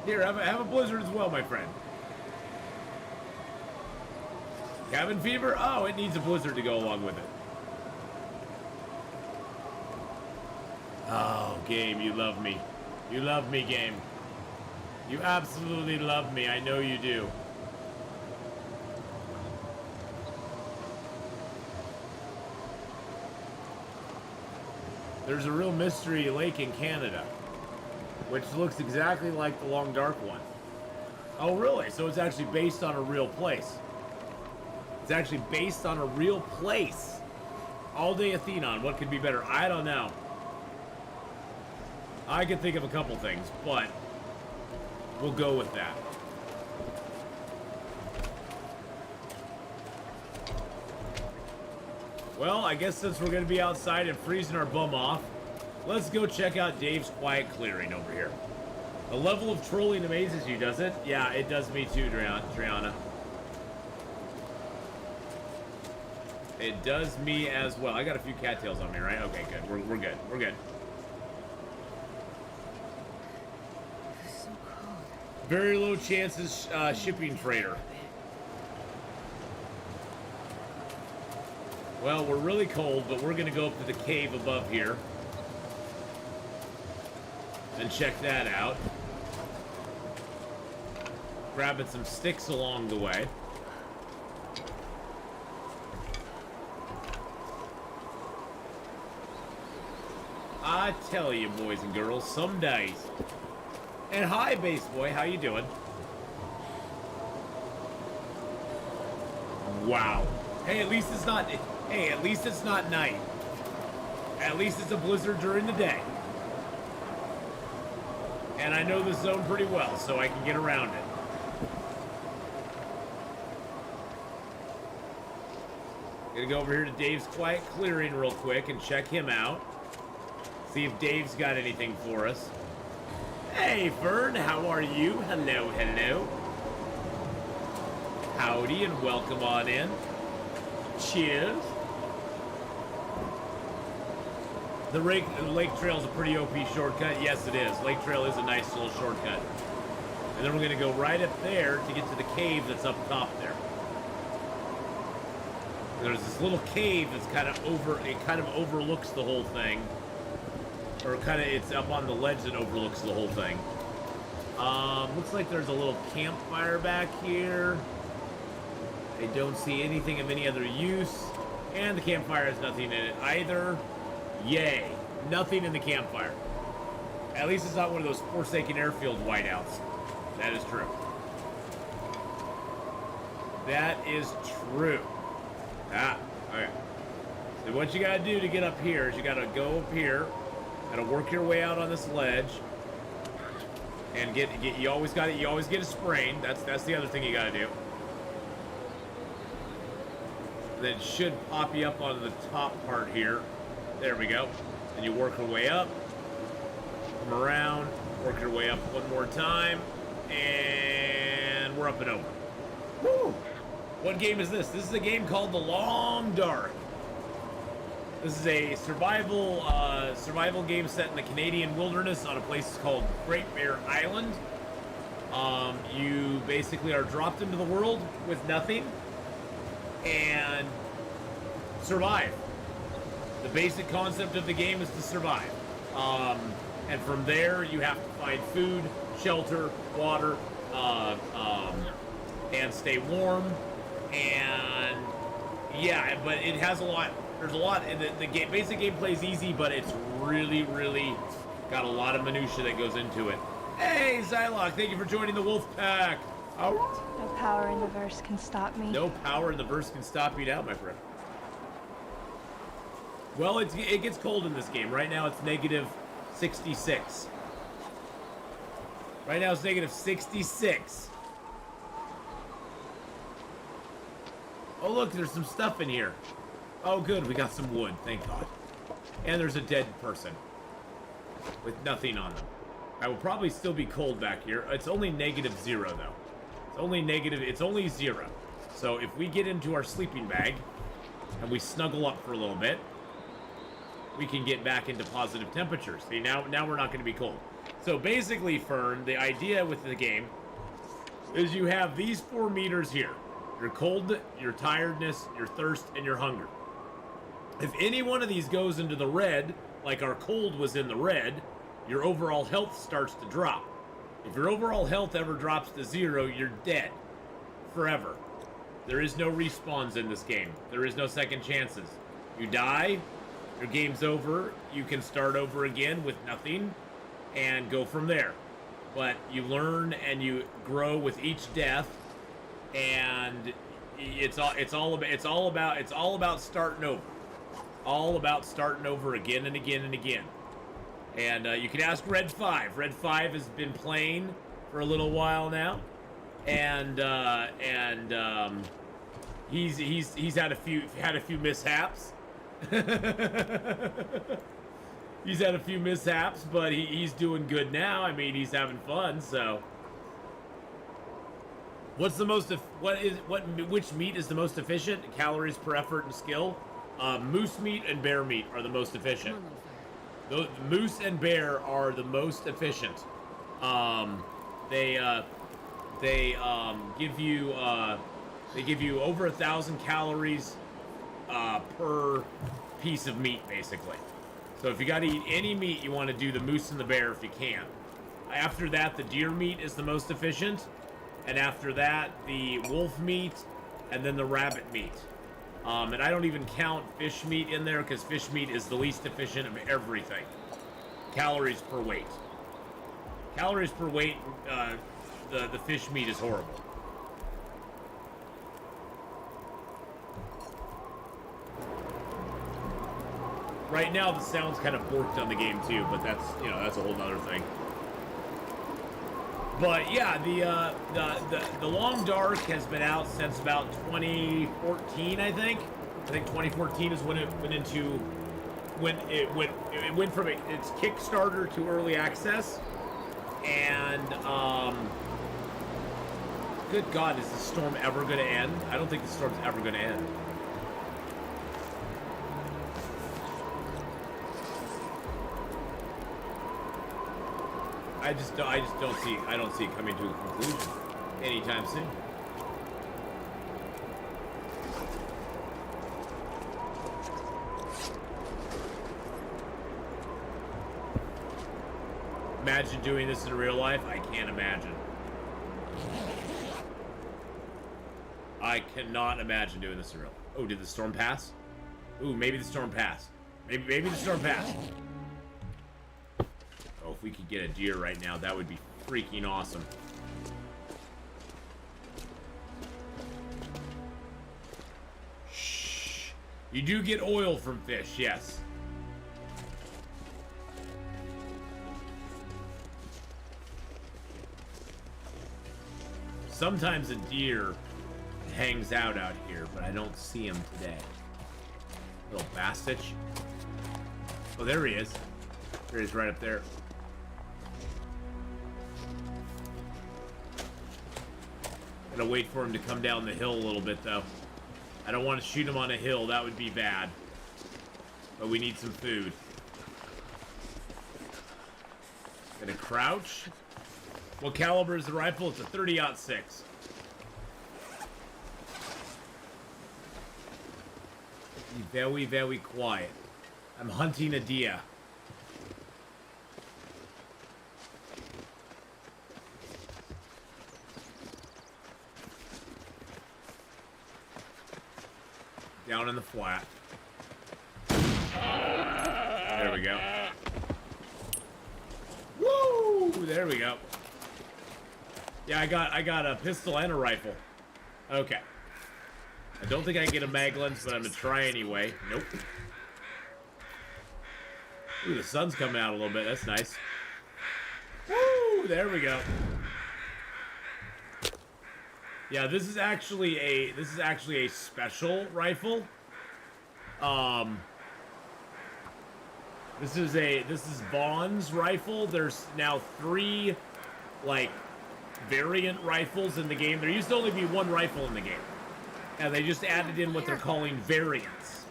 Here, have a blizzard as well, my friend. Cabin fever? Oh, it needs a blizzard to go along with it. Oh, game, you love me. You love me, game. You absolutely love me. I know you do. There's a real mystery lake in Canada, which looks exactly like the Long Dark one. Oh, really? So it's actually based on a real place. It's actually based on a real place. All day Atheenon. What could be better? I don't know. I could think of a couple things, but we'll go with that. Well, I guess since we're going to be outside and freezing our bum off, let's go check out Dave's quiet clearing over here. The level of trolling amazes you, does it? Yeah, it does me too, Triana. It does me as well. I got a few cattails on me, right? Okay, good. We're good. We're good. So cold. Very low chances shipping freighter. Well, we're really cold, but we're going to go up to the cave above here and check that out. Grabbing some sticks along the way. I tell you, boys and girls, some days. And hi, base boy, how you doing? Wow. Hey, at least it's not. Hey, at least it's not night. At least it's a blizzard during the day. And I know the zone pretty well, so I can get around it. Gonna go over here to Dave's quiet clearing real quick and check him out. See if Dave's got anything for us. Hey, Fern, how are you? Hello, hello. Howdy and welcome on in. Cheers. The Lake Trail's a pretty OP shortcut. Yes, it is. Lake Trail is a nice little shortcut. And then we're going to go right up there to get to the cave that's up top there. There's this little cave that's kind of overlooks the whole thing. Or it's up on the ledge that overlooks the whole thing. Looks like there's a little campfire back here. I don't see anything of any other use. And the campfire has nothing in it either. Yay. Nothing in the campfire. At least it's not one of those Forsaken Airfield whiteouts. That is true. That is true. Ah, okay. So what you gotta do to get up here is you gotta go up here. Gotta work your way out on this ledge. And you always get a sprain. That's the other thing you gotta do. Then it should pop you up on the top part here. There we go. And you work your way up. Come around. Work your way up one more time. And we're up and over. Woo! What game is this? This is a game called The Long Dark. This is a survival game set in the Canadian wilderness on a place called Great Bear Island. You basically are dropped into the world with nothing and survive. The basic concept of the game is to survive. And from there, you have to find food, shelter, water, and stay warm. And yeah, but it has a lot. There's a lot. The game, basic gameplay is easy, but it's really, really got a lot of minutia that goes into it. Hey, Zylok, thank you for joining the Wolf Pack. Oh. No power in the verse can stop me. No power in the verse can stop you now, my friend. Well, it gets cold in this game. Right now, it's negative 66. Right now, it's negative 66. Oh, look, there's some stuff in here. Oh, good, we got some wood, thank God. And there's a dead person with nothing on them. I will probably still be cold back here. It's only -0, though. It's only negative, it's only 0. So if we get into our sleeping bag and we snuggle up for a little bit, we can get back into positive temperatures. See, now we're not going to be cold. So basically, Fern, the idea with the game is you have these 4 meters here. Your cold, your tiredness, your thirst, and your hunger. If any one of these goes into the red, like our cold was in the red, your overall health starts to drop. If your overall health ever drops to 0, you're dead. Forever. There is no respawns in this game. There is no second chances. You die, your game's over, you can start over again with nothing, and go from there. But you learn and you grow with each death, and it's all about starting over. All about starting over again and again and again. And you can ask Red 5. Red 5 has been playing for a little while now, and he's had a few mishaps. He's had a few mishaps, but he's doing good now. I mean, he's having fun. So, which meat is the most efficient? Calories per effort and skill. Moose meat and bear meat are the most efficient. The moose and bear are the most efficient. They give you over 1,000 calories per piece of meat, basically. So if you got to eat any meat, you want to do the moose and the bear if you can. After that, the deer meat is the most efficient, and after that, the wolf meat, and then the rabbit meat. And I don't even count fish meat in there because fish meat is the least efficient of everything. Calories per weight. Calories per weight, the fish meat is horrible. Right now, the sound's kind of borked on the game too, but that's a whole other thing. But yeah, the Long Dark has been out since about 2014, I think. I think 2014 is when it went from its Kickstarter to early access. And good God, is the storm ever going to end? I don't think the storm's ever going to end. I don't see it coming to a conclusion anytime soon. Imagine doing this in real life. I can't imagine. I cannot imagine doing this in real life. Oh, did the storm pass? Ooh, maybe the storm passed. Maybe the storm passed. Oh, if we could get a deer right now, that would be freaking awesome. Shh. You do get oil from fish, yes. Sometimes a deer hangs out here, but I don't see him today. Little bastard. Oh, there he is. There he is, right up there. Gotta wait for him to come down the hill a little bit, though. I don't want to shoot him on a hill. That would be bad. But we need some food. Gonna crouch. What caliber is the rifle? It's a 30-06. Be very, very quiet. I'm hunting a deer. Down in the flat. There we go. Woo! There we go. Yeah, I got a pistol and a rifle. Okay. I don't think I can get a mag lens, but I'm gonna try anyway. Nope. Ooh, the sun's coming out a little bit. That's nice. Woo! There we go. Yeah, this is actually a special rifle. This is Vaughn's rifle. There's now 3 like variant rifles in the game. There used to only be 1 rifle in the game. And they just added in what they're calling variants.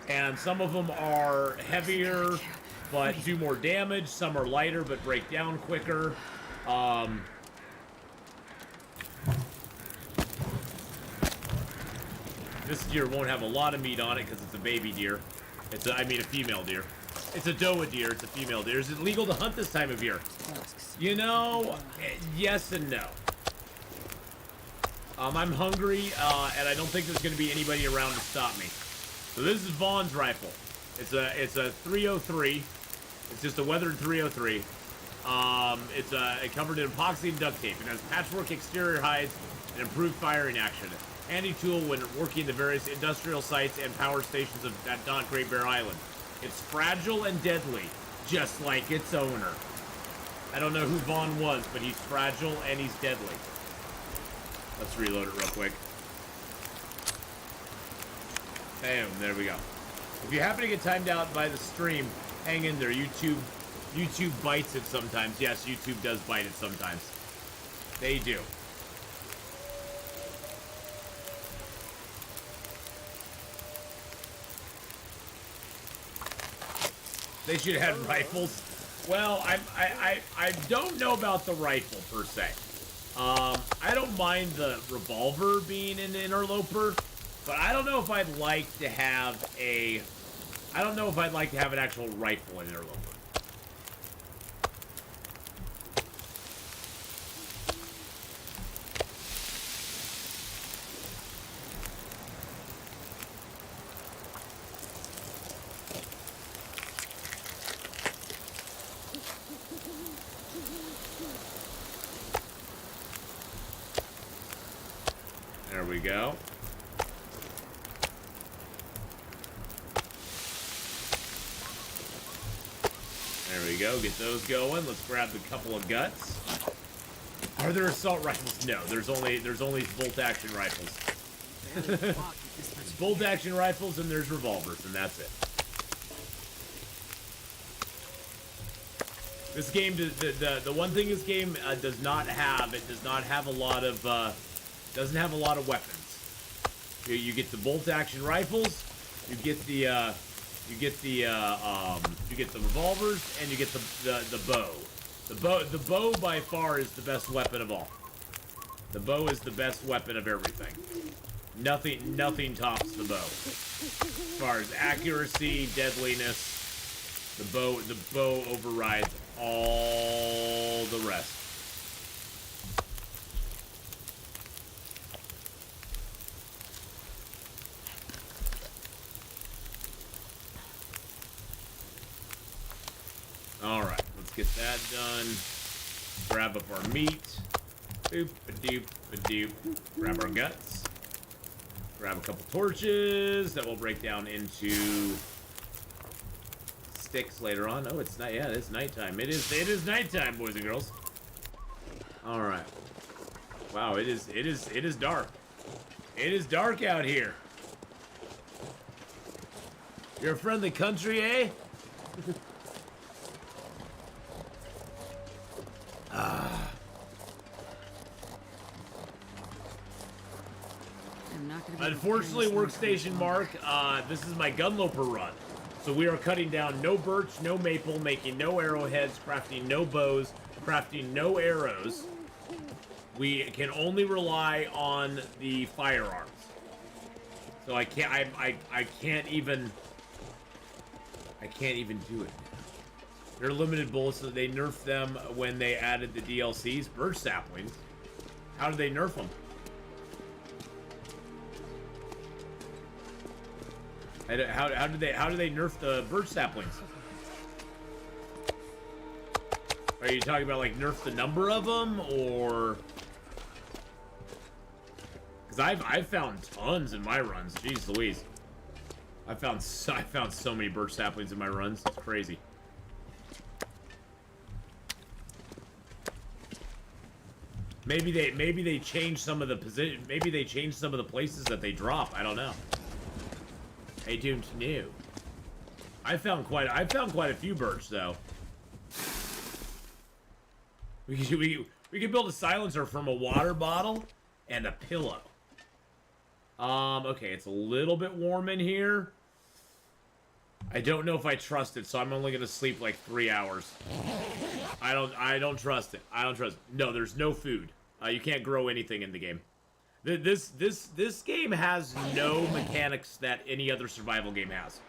And some of them are heavier but do more damage. Some are lighter but break down quicker. This deer won't have a lot of meat on it because it's a baby deer. I mean a female deer. It's a doe deer, it's a female deer. Is it legal to hunt this time of year? You know, yes and no. I'm hungry, and I don't think there's going to be anybody around to stop me. So this is Vaughn's rifle. It's a 303. It's just a weathered 303. It's covered in epoxy and duct tape. It has patchwork exterior hides and improved firing action. Handy tool when working the various industrial sites and power stations at Great Bear Island. It's fragile and deadly, just like its owner. I don't know who Vaughn was, but he's fragile and he's deadly. Let's reload it real quick. Bam, there we go. If you happen to get timed out by the stream, hang in there. YouTube bites it sometimes. Yes, YouTube does bite it sometimes. They do. They should have had rifles. Well, I don't know about the rifle per se. I don't mind the revolver being an interloper, but I don't know if I'd like to have an actual rifle in interloper. There we go. There we go. Get those going. Let's grab a couple of guts. Are there assault rifles? No. There's only bolt action rifles. There's bolt action rifles and there's revolvers, and that's it. This game, the one thing this game does not have a lot of doesn't have a lot of weapons. You get the bolt action rifles, you get the revolvers, and you get the bow. The bow by far is the best weapon of all. The bow is the best weapon of everything. Nothing tops the bow. As far as accuracy, deadliness, the bow overrides all the rest. Alright, let's get that done. Grab up our meat. Boop-a-doop-a-doop. Grab our guts. Grab a couple torches that will break down into sticks later on. Oh, it's night. Yeah, it's nighttime. It is nighttime, boys and girls. Alright. Wow, it is dark. It is dark out here. You're a friendly country, eh? Unfortunately, Workstation Mark, this is my Gunloper run. So we are cutting down no birch, no maple, making no arrowheads, crafting no bows, crafting no arrows. We can only rely on the firearms. So I can't even do it. They're limited bullets, so they nerfed them when they added the DLCs. Birch saplings. How did they nerf them? How did they nerf the birch saplings? Are you talking about like nerf the number of them, or? Because I've found tons in my runs. Jeez Louise, I found so many birch saplings in my runs. It's crazy. Maybe they changed some of the position. Maybe they changed some of the places that they drop. I don't know. I don't know. I found quite a few birch though. We could build a silencer from a water bottle and a pillow. Okay, it's a little bit warm in here. I don't know if I trust it, so I'm only gonna sleep like 3 hours. I don't trust it. I don't trust it. No, there's no food. You can't grow anything in the game. This game has no mechanics that any other survival game has.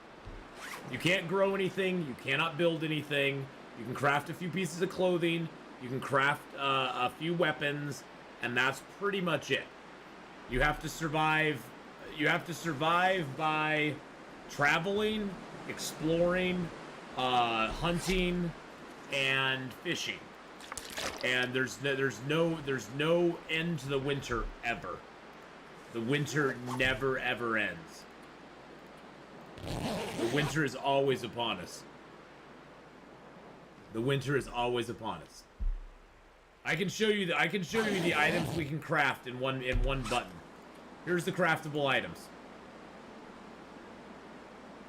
You can't grow anything. You cannot build anything. You can craft a few pieces of clothing. You can craft a few weapons, and that's pretty much it. You have to survive. You have to survive by traveling, exploring, hunting, and fishing. And there's no end to the winter ever. The winter never ever ends. The winter is always upon us. The winter is always upon us. I can show you the items we can craft in one button. Here's the craftable items.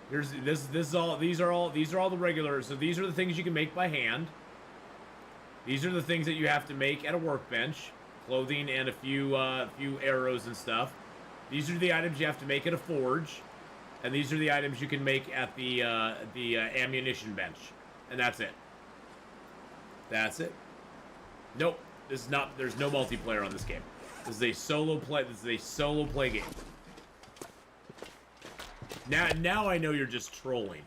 Here's these are all the regular. So these are the things you can make by hand. These are the things that you have to make at a workbench, clothing and a few arrows and stuff. These are the items you have to make at a forge, and these are the items you can make at the ammunition bench, and that's it. That's it. Nope, this is not. There's no multiplayer on this game. This is a solo play. This is a solo play game. Now I know you're just trolling.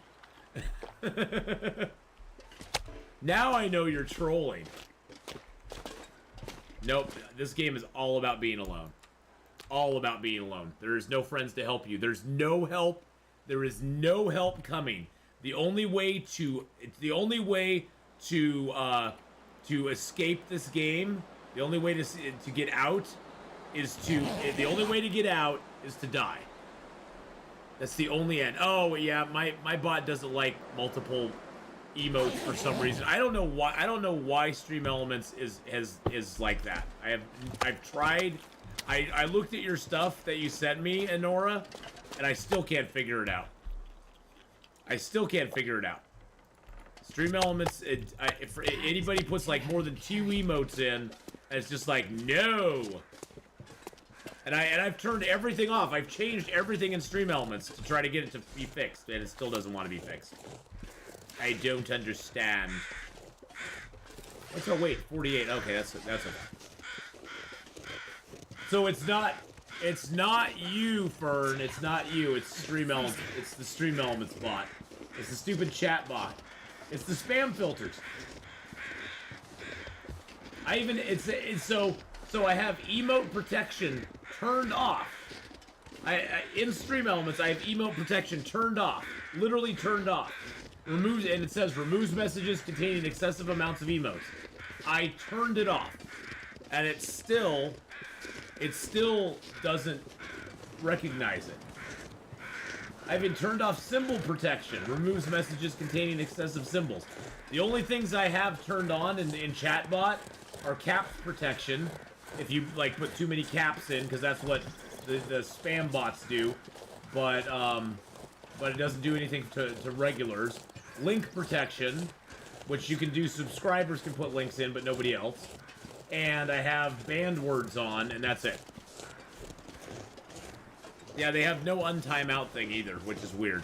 Now I know you're trolling. Nope, this game is all about being alone. All about being alone. There is no friends to help you. There's no help. There is no help coming. The only way to escape this game, the only way to get out is to die. That's the only end. Oh yeah, my bot doesn't like multiple emotes for some reason. I don't know why Stream Elements is like that. I've tried. I looked at your stuff that you sent me, Enora, and I still can't figure it out. Stream Elements, if anybody puts like more than 2 emotes in, it's just like no. And I've turned everything off. I've changed everything in Stream Elements to try to get it to be fixed, and it still doesn't want to be fixed. I don't understand. Oh wait, 48. Okay, that's okay. So it's not you, Fern. It's not you. It's Stream Elements. It's the Stream Elements bot. It's the stupid chat bot. It's the spam filters. So I have emote protection turned off. In Stream Elements, I have emote protection turned off. Literally turned off. And it says removes messages containing excessive amounts of emotes. I turned it off, and it still doesn't recognize it. I've been turned off symbol protection. Removes messages containing excessive symbols. The only things I have turned on in chatbot are caps protection. If you like put too many caps in, because that's what the spam bots do, but it doesn't do anything to regulars. Link protection, which you can do. Subscribers can put links in, but nobody else. And I have banned words on, and that's it. Yeah, they have no untimeout thing either, which is weird.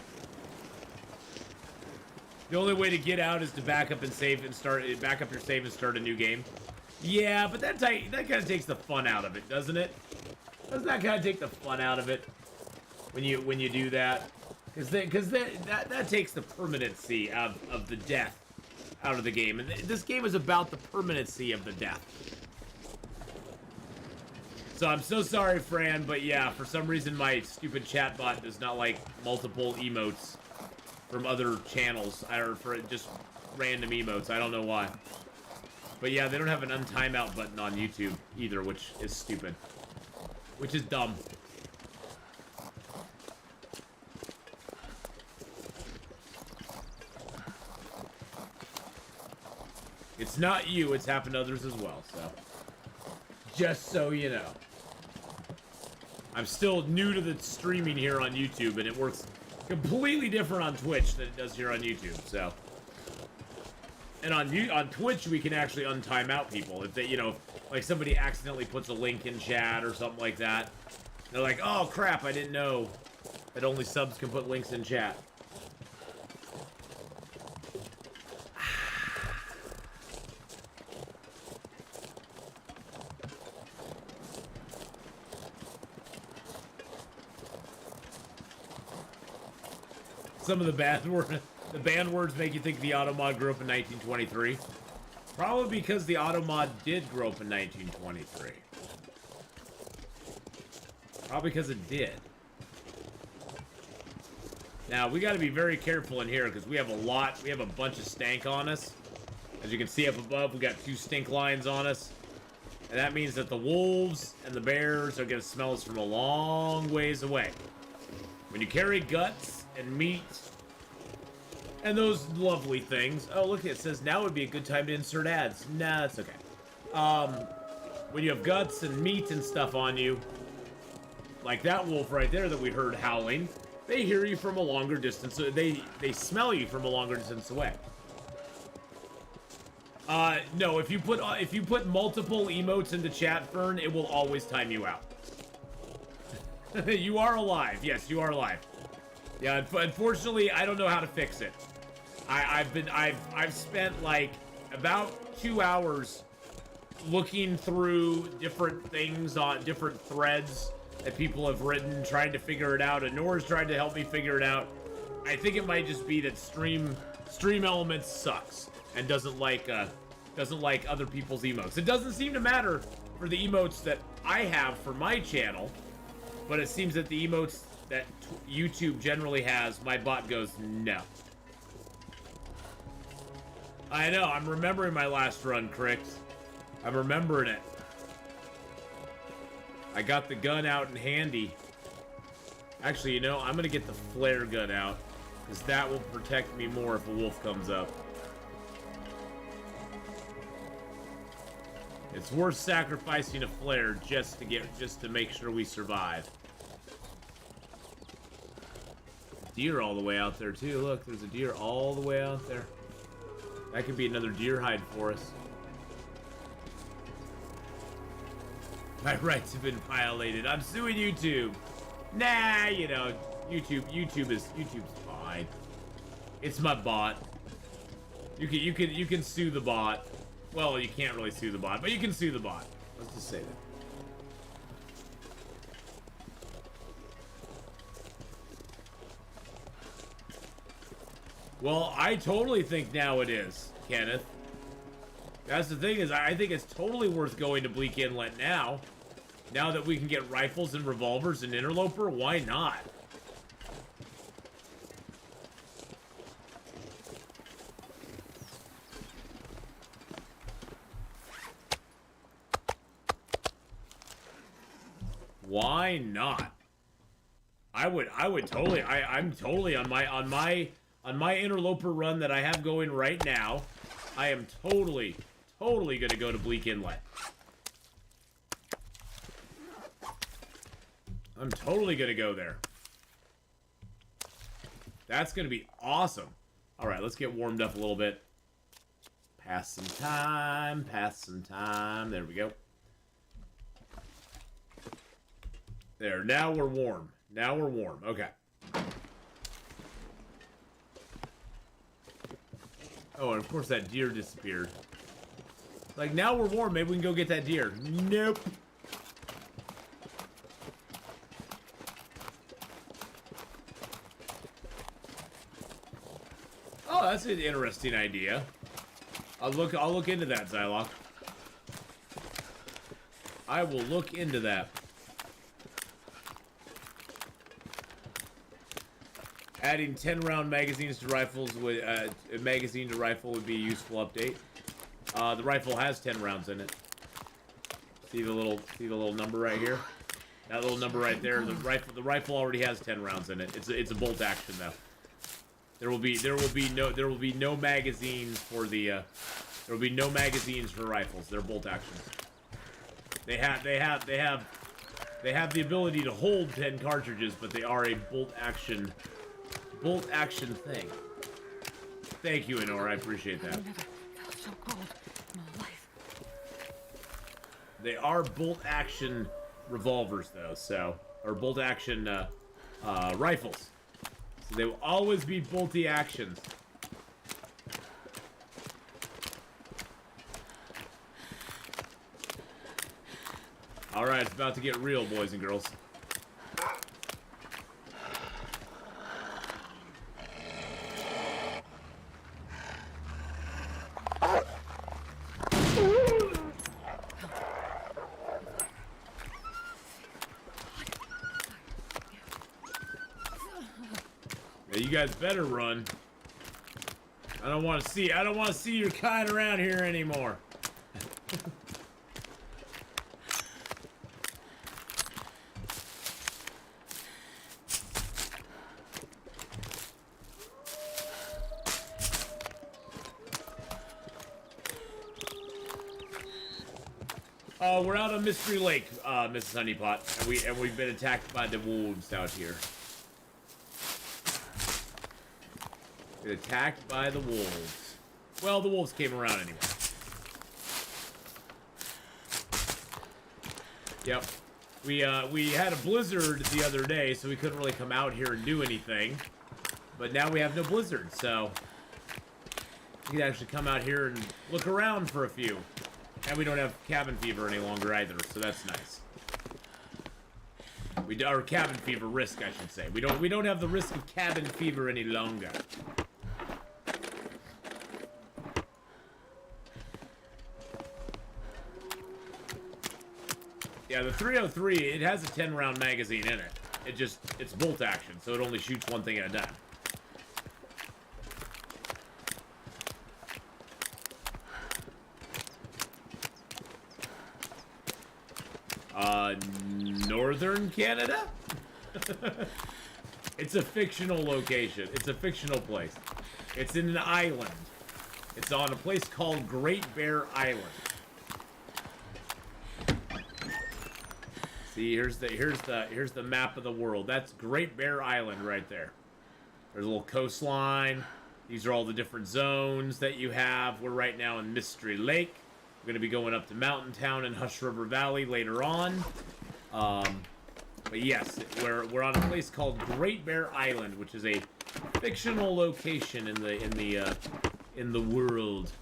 The only way to get out is to back up and save and back up your save and start a new game. Yeah, but that kind of takes the fun out of it, doesn't it? Doesn't that kind of take the fun out of it when you do that? Because that takes the permanency of the death out of the game, and this game is about the permanency of the death. So I'm so sorry, Fran, but yeah, for some reason my stupid chatbot does not like multiple emotes from other channels, or for just random emotes. I don't know why. But yeah, they don't have an untimeout button on YouTube either, which is stupid. Which is dumb. It's not you, it's happened to others as well, so. Just so you know. I'm still new to the streaming here on YouTube, and it works completely different on Twitch than it does here on YouTube, so. And on Twitch, we can actually untime out people. If they, you know, like somebody accidentally puts a link in chat or something like that. They're like, oh crap, I didn't know that only subs can put links in chat. Some of the banned words make you think the Automod grew up in 1923. Probably because the Automod did grow up in 1923. Probably because it did. Now, we got to be very careful in here because we have a bunch of stank on us. As you can see up above, we got 2 stink lines on us. And that means that the wolves and the bears are going to smell us from a long ways away. When you carry guts and meat and those lovely things. Oh, look, it says now would be a good time to insert ads. Nah, that's okay. When you have guts and meat and stuff on you, like that wolf right there that we heard howling, they hear you from a longer distance. They smell you from a longer distance away. No, if you put multiple emotes into chat, Fern, it will always time you out. You are alive. Yes, you are alive. Yeah, unfortunately, I don't know how to fix it. I've spent like about 2 hours looking through different things on different threads that people have written, trying to figure it out, and Nora's trying to help me figure it out. I think it might just be that Stream Elements sucks and doesn't like other people's emotes. It doesn't seem to matter for the emotes that I have for my channel, but it seems that the emotes that YouTube generally has, my bot goes, no. I know, I'm remembering my last run, Crix. I'm remembering it. I got the gun out in handy. Actually, you know, I'm gonna get the flare gun out, because that will protect me more if a wolf comes up. It's worth sacrificing a flare just to make sure we survive. Deer all the way out there too. Look, there's a deer all the way out there. That could be another deer hide for us. My rights have been violated. I'm suing YouTube. Nah, you know, YouTube's fine. It's my bot. You can sue the bot. Well, you can't really sue the bot, but you can sue the bot. Let's just say that. Well, I totally think now it is, Kenneth. That's the thing, is I think it's totally worth going to Bleak Inlet now. Now that we can get rifles and revolvers and Interloper, why not? Why not? I would totally, I'm totally on my Interloper run that I have going right now. I am totally gonna go to Bleak Inlet. I'm totally gonna go there. That's gonna be awesome. Alright, let's get warmed up a little bit. Pass some time. There we go. There, now we're warm. Oh, and of course that deer disappeared. Like, now we're warm. Maybe we can go get that deer. Nope. Oh, that's an interesting idea. I'll look into that, Zylock. I will look into that. Adding 10-round magazines to rifles with a magazine to rifle would be a useful update. The rifle has 10 rounds in it. See the little number right here? That little number right there. The rifle already has 10 rounds in it. It's a bolt action though. There will be no magazines for the rifles. They're bolt actions. They have the ability to hold 10 cartridges, but they are a bolt action thing. Thank you, Enor. I appreciate that. I've never felt so cold in my life. They are bolt action revolvers though, or bolt action rifles. So they will always be bolty actions. Alright, it's about to get real, boys and girls. You guys better run. I don't want to see your kind around here anymore. We're out on Mystery Lake, Mrs. Honeypot, and we've been attacked by the wolves out here. Been attacked by the wolves. Well, the wolves came around anyway. Yep. We had a blizzard the other day, so we couldn't really come out here and do anything. But now we have no blizzard, so we can actually come out here and look around for a few. And we don't have cabin fever any longer either, so that's nice. Or cabin fever risk, I should say. We don't have the risk of cabin fever any longer. Yeah, the 303, it has a 10-round magazine in it. It's bolt action, so it only shoots one thing at a time. Northern Canada? It's a fictional location. It's a fictional place. It's in an island. It's on a place called Great Bear Island. See, here's the map of the world. That's Great Bear Island right there. There's a little coastline. These are all the different zones that you have. We're right now in Mystery Lake. We're going to be going up to Mountain Town and Hush River Valley later on. But yes, we're on a place called Great Bear Island, which is a fictional location in the world.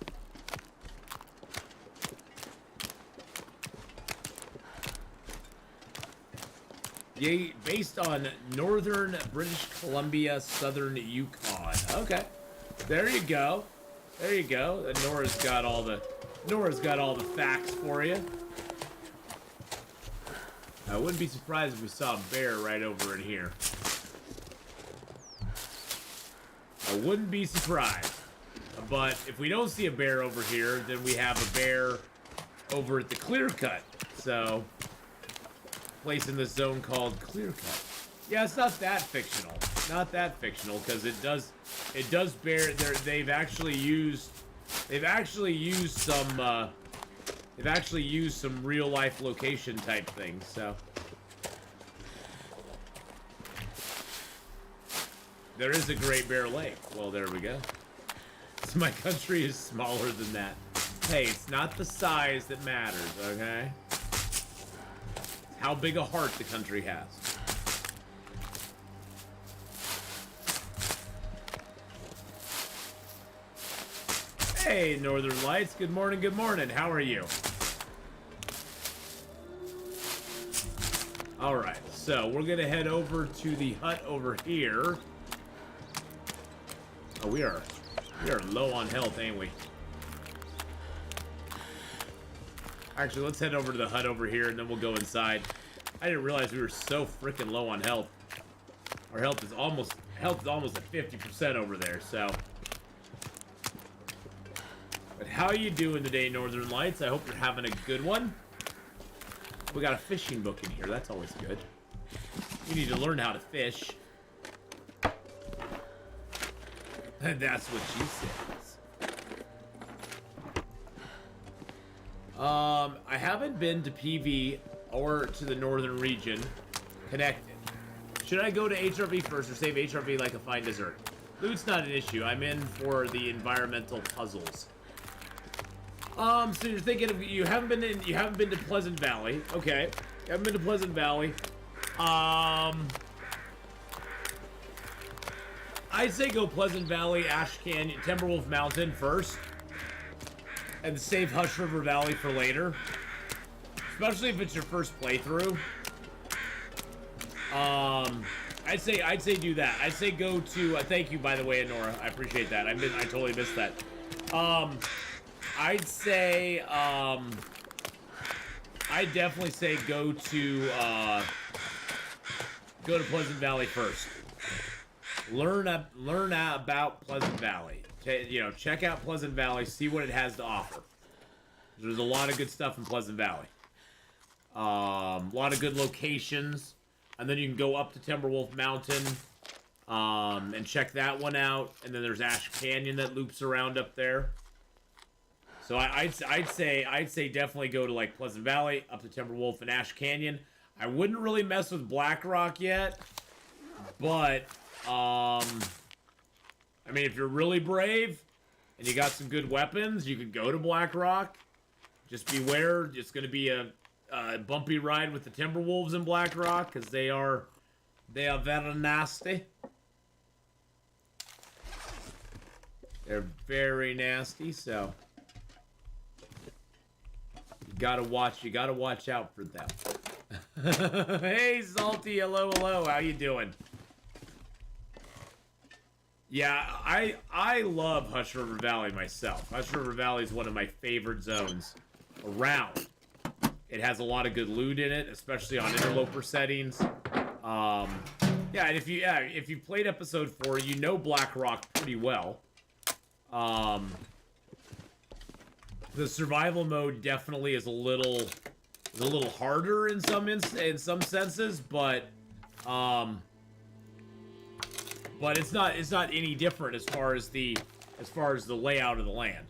Yay, based on northern British Columbia, southern Yukon. Okay, there you go. There you go. Nora's got all the facts for you. I wouldn't be surprised if we saw a bear right over in here. I wouldn't be surprised. But if we don't see a bear over here, then we have a bear over at the Clear Cut. So, place in this zone called Clear Cut. Yeah, it's not that fictional. Not that fictional, because it does bear. They've actually used some real life location type things. So there is a Great Bear Lake. Well, there we go. So my country is smaller than that. Hey, it's not the size that matters, okay? It's how big a heart the country has. Hey, Northern Lights. Good morning, good morning. How are you? Alright, so we're going to head over to the hut over here. Oh, we are low on health, ain't we? Actually, let's head over to the hut over here, and then we'll go inside. I didn't realize we were so freaking low on health. Our health is almost at 50% over there, so. But how you doing today, Northern Lights? I hope you're having a good one. We got a fishing book in here. That's always good. You need to learn how to fish. And that's what she says. I haven't been to PV or to the northern region connected. Should I go to HRV first or save HRV like a fine dessert? Loot's not an issue. I'm in for the environmental puzzles. So you're thinking of you haven't been to Pleasant Valley. Okay. You haven't been to Pleasant Valley. I'd say go Pleasant Valley, Ash Canyon, Timberwolf Mountain first. And save Hush River Valley for later. Especially if it's your first playthrough. I'd say do that. I'd say go to thank you, by the way, Nora. I appreciate that. I totally missed that. I'd definitely say go to Pleasant Valley first. Learn about Pleasant Valley. Check out Pleasant Valley, see what it has to offer. There's a lot of good stuff in Pleasant Valley. A lot of good locations. And then you can go up to Timberwolf Mountain and check that one out. And then there's Ash Canyon that loops around up there. So I'd say definitely go to like Pleasant Valley, up to Timberwolf and Ash Canyon. I wouldn't really mess with Black Rock yet, but I mean, if you're really brave and you got some good weapons, you could go to Black Rock. Just beware, it's going to be a bumpy ride with the Timberwolves in Black Rock because they are very nasty. They're very nasty, so you gotta watch out for them. Hey, Salty, hello, how you doing? Yeah, I love Hush River Valley myself. Hush River Valley is one of my favorite zones around. It has a lot of good loot in it, especially on interloper settings. Yeah, and if you played episode 4, you know Black Rock pretty well. The survival mode definitely is a little harder in some senses, but it's not any different as far as the layout of the land.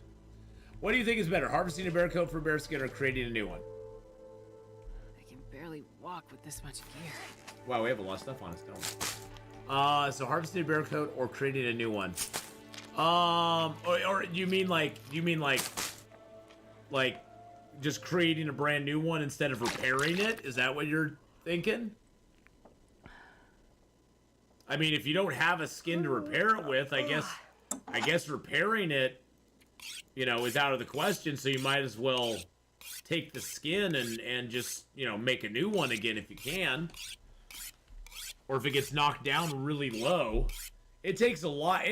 What do you think is better, harvesting a bear coat for bearskin or creating a new one? I can barely walk with this much gear. Wow, we have a lot of stuff on us, don't we? So harvesting a bear coat or creating a new one? Or you mean like just creating a brand new one instead of repairing it? Is that what you're thinking? I mean, if you don't have a skin to repair it with, I guess repairing it, is out of the question, so you might as well take the skin and just, make a new one again if you can. Or if it gets knocked down really low. It takes a lot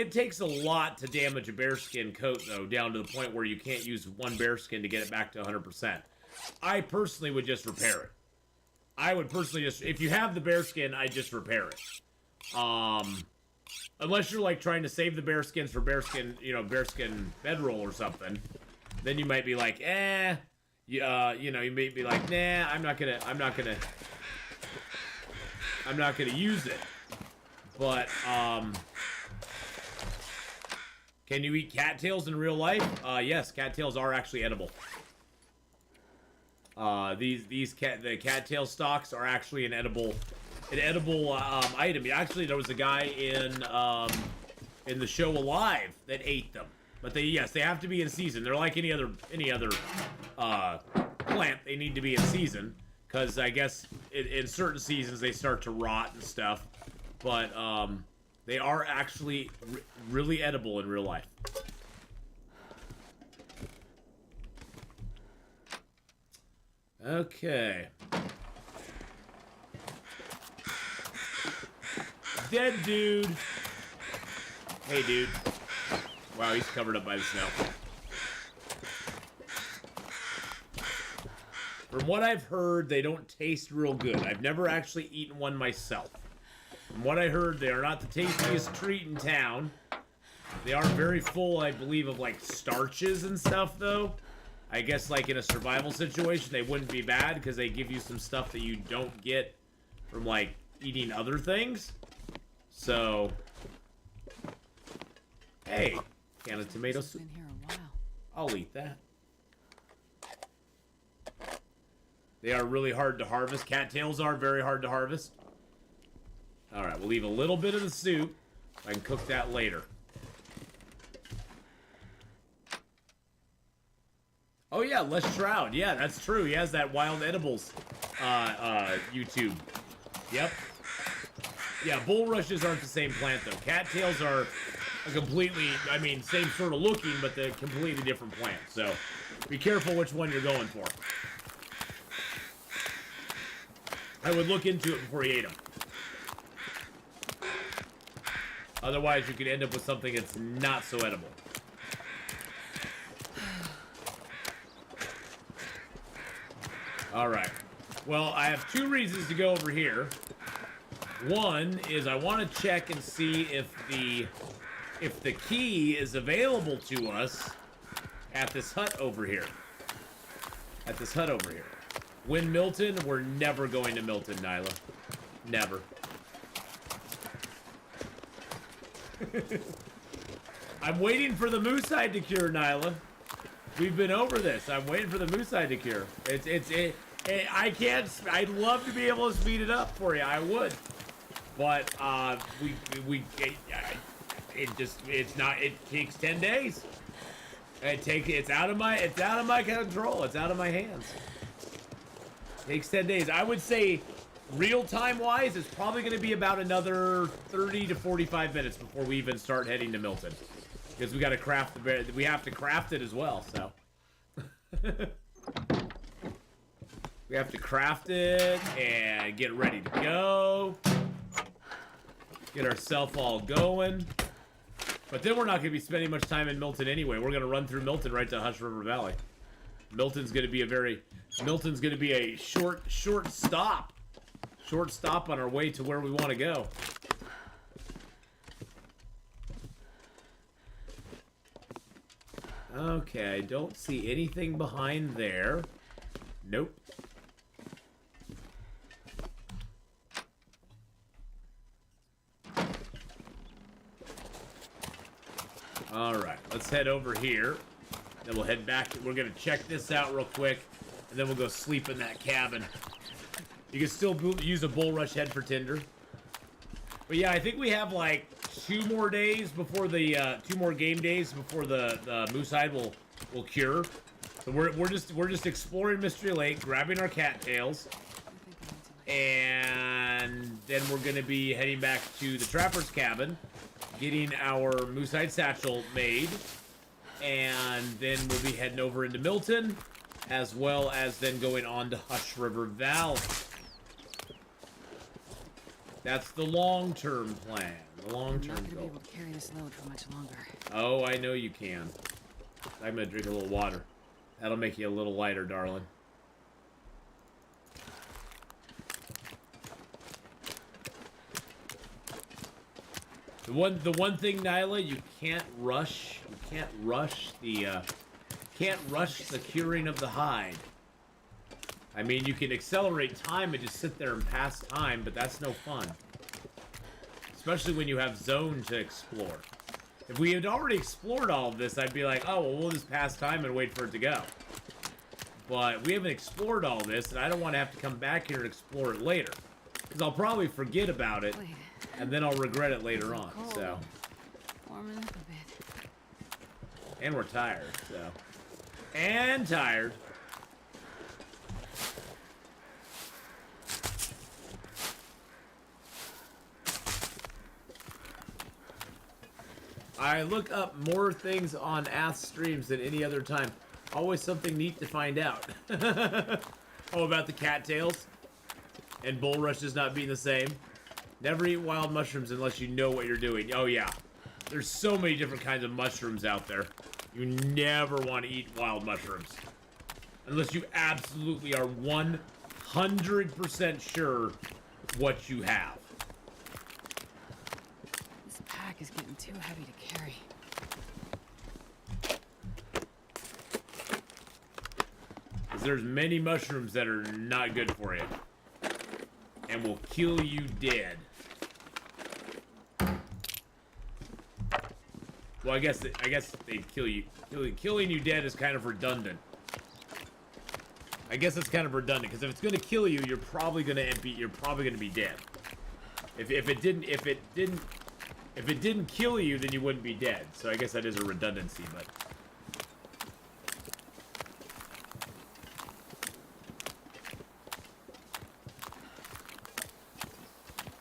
to damage a bearskin coat, though, down to the point where you can't use one bearskin to get it back to 100%. I personally would just repair it. I would personally if you have the bearskin, I'd just repair it. Unless you're like trying to save the bearskins for bearskin bedroll or something, then you might be like, you may be like, nah, I'm not gonna use it. But can you eat cattails in real life? Yes, cattails are actually edible. The cattail stalks are actually an edible item. Actually, there was a guy in the show Alive that ate them. But they have to be in season. They're like any other plant. They need to be in season because I guess in certain seasons they start to rot and stuff. But they are actually really edible in real life. Okay. Dead dude. Hey, dude. Wow, he's covered up by the snow. From what I've heard, they don't taste real good. I've never actually eaten one myself. From what I heard, they are not the tastiest treat in town. They are very full, I believe, of like starches and stuff, though. I guess like in a survival situation, they wouldn't be bad because they give you some stuff that you don't get from like eating other things. So, hey, can of tomato soup. Been here a while. I'll eat that. They are really hard to harvest. Cattails are very hard to harvest. Alright, we'll leave a little bit of the soup. I can cook that later. Oh yeah, Les Shroud. Yeah, that's true. He has that Wild Edibles YouTube. Yep. Yeah, bulrushes aren't the same plant though. Cattails are a completely, I mean, same sort of looking, but they're completely different plant. So be careful which one you're going for. I would look into it before you ate them. Otherwise, you could end up with something that's not so edible. All right. Well, I have two reasons to go over here. One is I want to check and see if the key is available to us at this hut over here. At this hut over here. When Milton, we're never going to Milton, Nyla. Never. I'm waiting for the moose-hide to cure, Nyla. We've been over this. I'm waiting for the moose-hide to cure. I can't. I'd love to be able to speed it up for you. I would, but it takes 10 days. It's out of my control. It's out of my hands. Takes 10 days. I would say real-time wise, it's probably going to be about another 30 to 45 minutes before we even start heading to Milton. Because we got to craft we have to craft it as well, so. We have to craft it and get ready to go. Get ourselves all going. But then we're not going to be spending much time in Milton anyway. We're going to run through Milton right to Hush River Valley. Milton's going to be a short stop. Short stop on our way to where we want to go. Okay, I don't see anything behind there. Nope. Alright, let's head over here. Then we'll head back. We're going to check this out real quick. And then we'll go sleep in that cabin. You can still use a bulrush head for tinder. But yeah, I think we have like 2 more days before the 2 more game days before the moose-hide will cure. So we're just exploring Mystery Lake, grabbing our cattails, and then we're gonna be heading back to the trapper's cabin, getting our moose-hide satchel made, and then we'll be heading over into Milton, as well as then going on to Hush River Valley. That's the long-term plan. The long-term goal. I'm not gonna be able to carry this load for much longer. Oh, I know you can. I'm gonna drink a little water. That'll make you a little lighter, darling. The one thing, Nyla, you can't rush. You can't rush the curing of the hide. I mean, you can accelerate time and just sit there and pass time, but that's no fun. Especially when you have zone to explore. If we had already explored all of this, I'd be like, oh, well, we'll just pass time and wait for it to go. But we haven't explored all this, and I don't want to have to come back here and explore it later. Because I'll probably forget about it, and then I'll regret it later on, so. Warming up a bit. And we're tired, so. And tired. I look up more things on Ath streams than any other time. Always something neat to find out. Oh, about the cattails? And bulrushes not being the same? Never eat wild mushrooms unless you know what you're doing. Oh, yeah. There's so many different kinds of mushrooms out there. You never want to eat wild mushrooms. Unless you absolutely are 100% sure what you have. This pack is getting too heavy to carry. Because there's many mushrooms that are not good for you. And will kill you dead. Well, I guess they kill you. Killing you dead is kind of redundant. I guess it's kind of redundant because if it's going to kill you, you're probably going to be dead. If it didn't kill you, then you wouldn't be dead. So I guess that is a redundancy, but.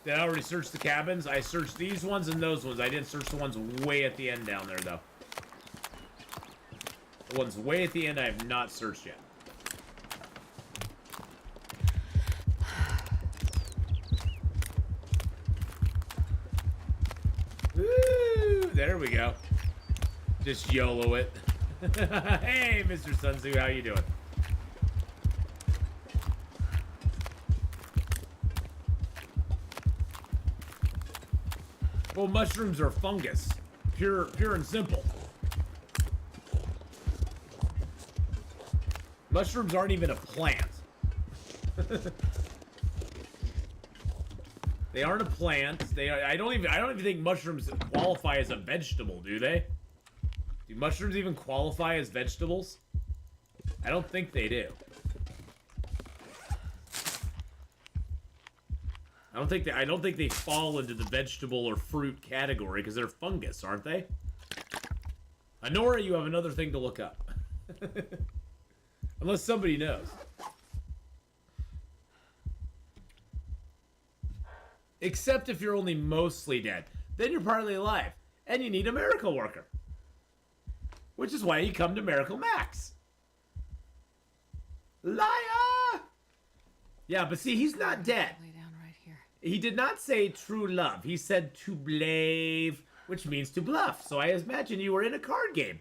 Did I already search the cabins? I searched these ones and those ones. I didn't search the ones way at the end down there, though. The ones way at the end I have not searched yet. Woo! There we go. Just YOLO it. Hey, Mr. Sunsu, how you doing? Well, mushrooms are fungus. Pure and simple. Mushrooms aren't even a plant. They aren't a plant. I don't even think mushrooms qualify as a vegetable, do they? Do mushrooms even qualify as vegetables? I don't think they do. I don't think they fall into the vegetable or fruit category because they're fungus, aren't they? Honora, you have another thing to look up. Unless somebody knows. Except if you're only mostly dead. Then you're partly alive. And you need a miracle worker. Which is why you come to Miracle Max. Liar! Yeah, but see, he's not dead. Lay down right here. He did not say true love. He said to blave, which means to bluff. So I imagine you were in a card game.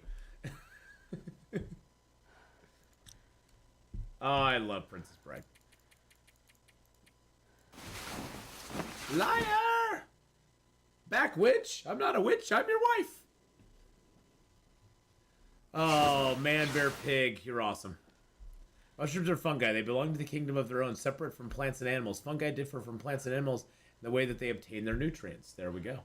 Oh, I love Princess Bride. Liar! Back witch? I'm not a witch, I'm your wife. Oh, man, bear, pig, you're awesome. Mushrooms are fungi. They belong to the kingdom of their own, separate from plants and animals. Fungi differ from plants and animals in the way that they obtain their nutrients. There we go.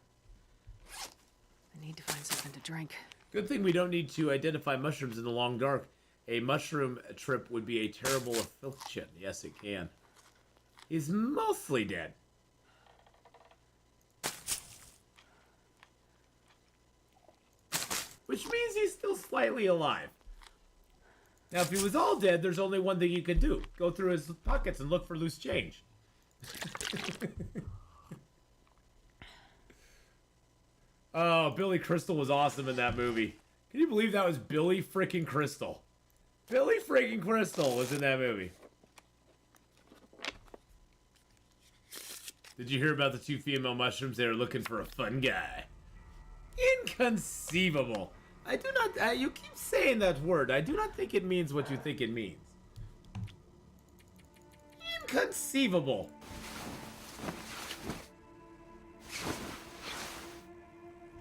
I need to find something to drink. Good thing we don't need to identify mushrooms in the long dark. A mushroom trip would be a terrible affliction. Yes, it can. He's mostly dead. Which means he's still slightly alive. Now, if he was all dead, there's only one thing you could do. Go through his pockets and look for loose change. Oh, Billy Crystal was awesome in that movie. Can you believe that was Billy freaking Crystal? Billy freaking Crystal was in that movie. Did you hear about the two female mushrooms? They were looking for a fun guy. Inconceivable. I do not... you keep saying that word. I do not think it means what you think it means. Inconceivable.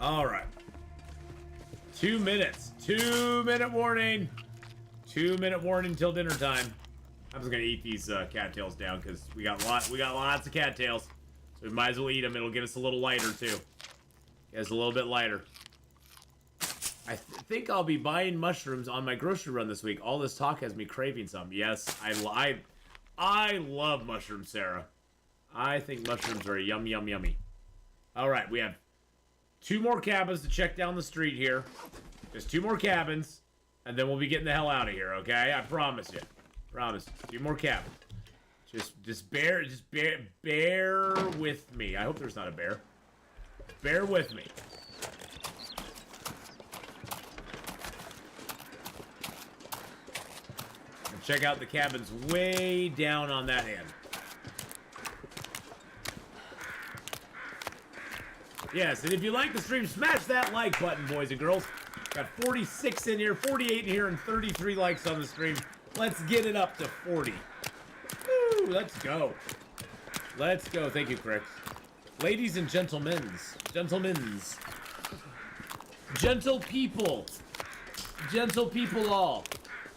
Alright. 2 minutes. 2-minute warning. 2-minute warning till dinner time. I'm just gonna eat these cattails down because we got lots of cattails. So we might as well eat them. It'll get us a little lighter too. Get us a little bit lighter. I think I'll be buying mushrooms on my grocery run this week. All this talk has me craving some. Yes, I love mushrooms, Sarah. I think mushrooms are yummy. All right, we have 2 more cabins to check down the street here. Just 2 more cabins, and then we'll be getting the hell out of here. Okay, I promise you. Promise. 2 more cabins. Just bear with me. I hope there's not a bear. Bear with me. check out the cabins way down on that end. Yes, and if you like the stream, smash that like button, boys and girls. Got 46 in here, 48 in here, and 33 likes on the stream. Let's get it up to 40. Woo, let's go. Let's go. Thank you, Crix. Ladies and gentlemen's. Gentle people. Gentle people all.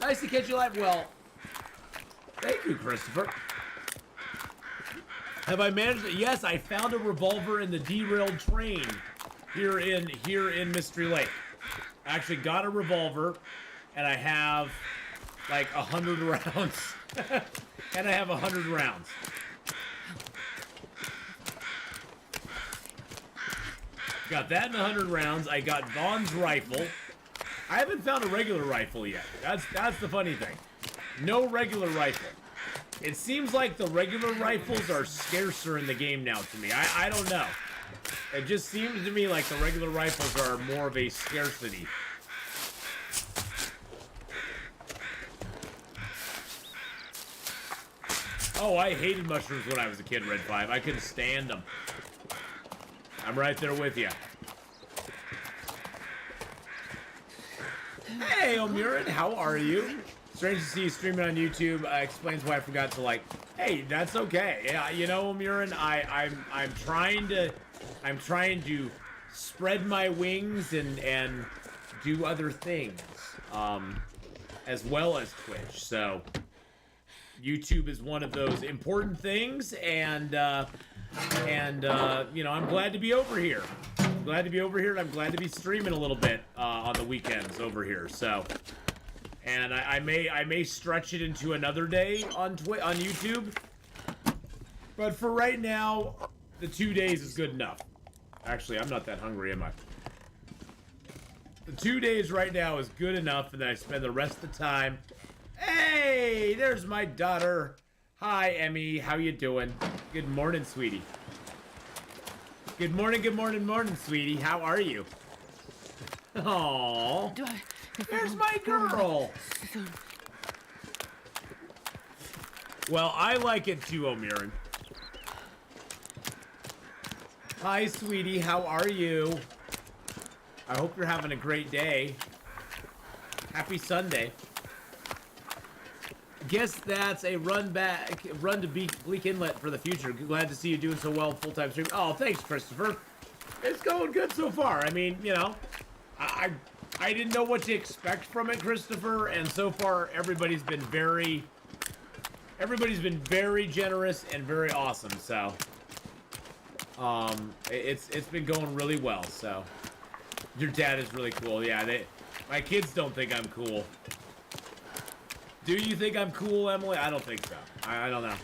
Nice to catch you live. Well, thank you, Christopher. Have I managed it? Yes, I found a revolver in the derailed train here in Mystery Lake. I actually got a revolver, and I have like 100 rounds. And I have 100 rounds. Got that in 100 rounds. I got Vaughn's rifle. I haven't found a regular rifle yet. That's the funny thing. No regular rifle. It seems like the regular rifles are scarcer in the game now to me. I don't know. It just seems to me like the regular rifles are more of a scarcity. Oh, I hated mushrooms when I was a kid, Red 5. I couldn't stand them. I'm right there with you. Hey, O'Murin, how are you? Strange to see you streaming on YouTube. Explains why I forgot to like. Hey, that's okay. Yeah, you know, O'Murin, I'm trying to spread my wings and do other things, as well as Twitch. So YouTube is one of those important things, and you know, I'm glad to be over here. I'm glad to be over here, and I'm glad to be streaming a little bit on the weekends over here. So, and I may stretch it into another day on YouTube, but for right now, the 2 days is good enough. Actually, I'm not that hungry, am I? The 2 days right now is good enough, and then I spend the rest of the time. Hey, there's my daughter. Hi, Emmy. How you doing? Good morning, sweetie. Good morning, sweetie. How are you? Aww. There's my girl. Well, I like it too, O'Murin. Hi, sweetie. How are you? I hope you're having a great day. Happy Sunday. Guess that's a run to Bleak Inlet for the future. Glad to see you doing so well full-time stream. Oh, thanks, Christopher. It's going good so far. I mean, you know, I didn't know what to expect from it, Christopher, and so far everybody's been very generous and very awesome. So, it's been going really well. So, your dad is really cool. Yeah, my kids don't think I'm cool. Do you think I'm cool, Emily? I don't think so. I don't know.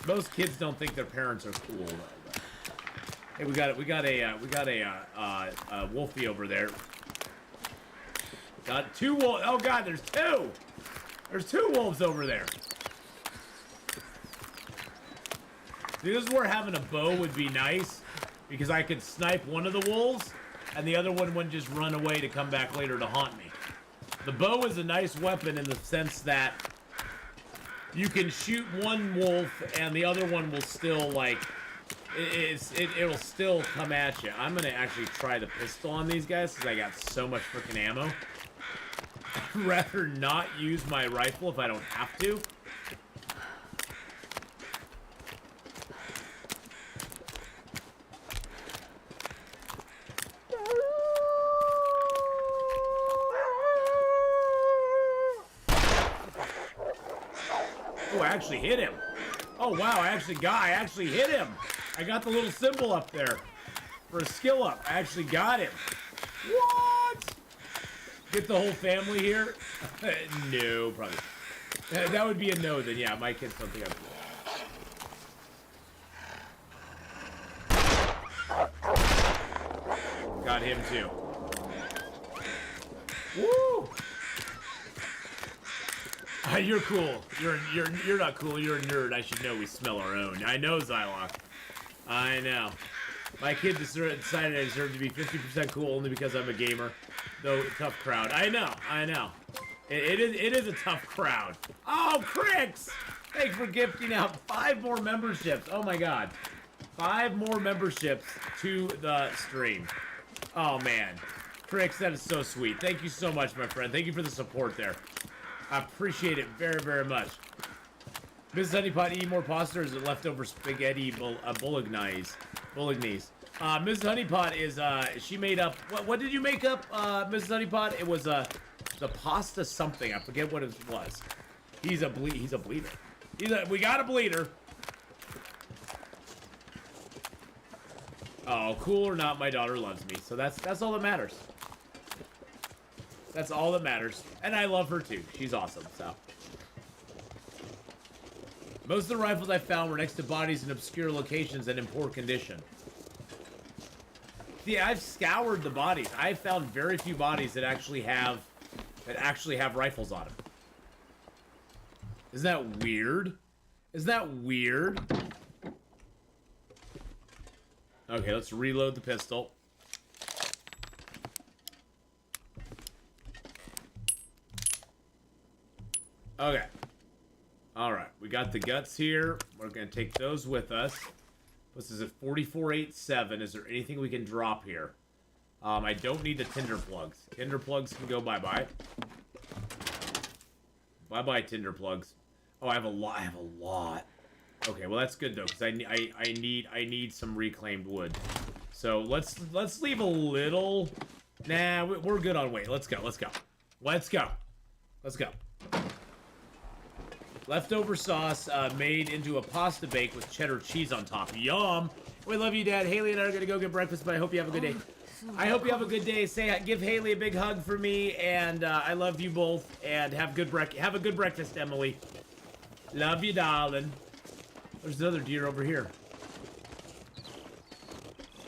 Most kids don't think their parents are cool. Though. Hey, we got a Wolfie over there. Got two wolves. Oh God, there's two. There's two wolves over there. See, this is where having a bow would be nice, because I could snipe one of the wolves, and the other one wouldn't just run away to come back later to haunt me. The bow is a nice weapon in the sense that you can shoot one wolf and the other one will still, like, it'll still come at you. I'm gonna actually try the pistol on these guys because I got so much freaking ammo. I'd rather not use my rifle if I don't have to. I actually hit him. Oh wow, I actually hit him. I got the little symbol up there for a skill up. I actually got him. What? Get the whole family here? No, probably. That would be a no then. Yeah, my kids don't think I'm cool. Got him too. Woo! You're cool. You're not cool. You're a nerd. I should know we smell our own. I know, Zylok. I know. My kid decided I deserve to be 50% cool only because I'm a gamer. Though, tough crowd. I know. It is a tough crowd. Oh, Crix! Thanks for gifting out 5 more memberships. Oh my god. 5 more memberships to the stream. Oh man. Crix, that is so sweet. Thank you so much, my friend. Thank you for the support there. I appreciate it very, very much. Mrs. Honeypot, eating more pasta, or is it leftover spaghetti bolognese? Mrs. Honeypot is, she made up, what did you make up, Mrs. Honeypot? It was, the pasta something. I forget what it was. He's a bleeder. We got a bleeder. Oh, cool or not, my daughter loves me. So that's all that matters. That's all that matters. And I love her too. She's awesome, so. Most of the rifles I found were next to bodies in obscure locations and in poor condition. Yeah, I've scoured the bodies. I've found very few bodies that actually have rifles on them. Isn't that weird? Isn't that weird? Okay, let's reload the pistol. Okay. Alright, we got the guts here. We're going to take those with us. This is a 4487. Is there anything we can drop here? I don't need the tinder plugs. Tinder plugs can go bye-bye. Bye-bye, tinder plugs. Oh, I have a lot. Okay, well that's good though, because I need some reclaimed wood. So let's leave a little. Nah, we're good on weight. Let's go. Leftover sauce made into a pasta bake with cheddar cheese on top. Yum! We love you, Dad. Haley and I are gonna go get breakfast, but I hope you have a good day. I hope you have a good day. Give Haley a big hug for me, and I love you both. And have a good breakfast, Emily. Love you, darling. There's another deer over here.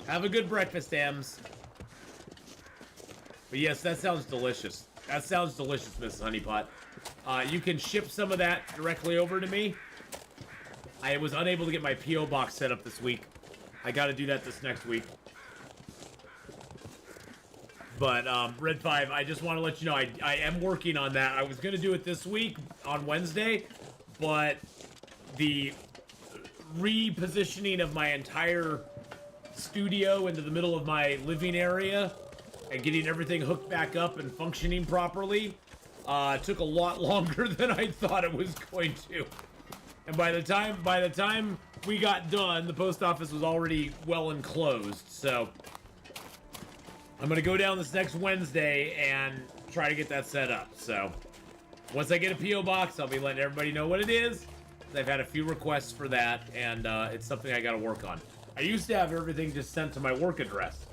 Have a good breakfast, Ems. But yes, that sounds delicious. That sounds delicious, Mrs. Honeypot. You can ship some of that directly over to me. I was unable to get my P.O. box set up this week. I gotta do that this next week. But, Red 5, I just want to let you know, I am working on that. I was gonna do it this week, on Wednesday, but the repositioning of my entire studio into the middle of my living area and getting everything hooked back up and functioning properly took a lot longer than I thought it was going to. And by the time we got done, the post office was already well enclosed. So I'm gonna go down this next Wednesday and try to get that set up. So once I get a P.O. box, I'll be letting everybody know what it is. I've had a few requests for that, and it's something I gotta work on. I used to have everything just sent to my work address.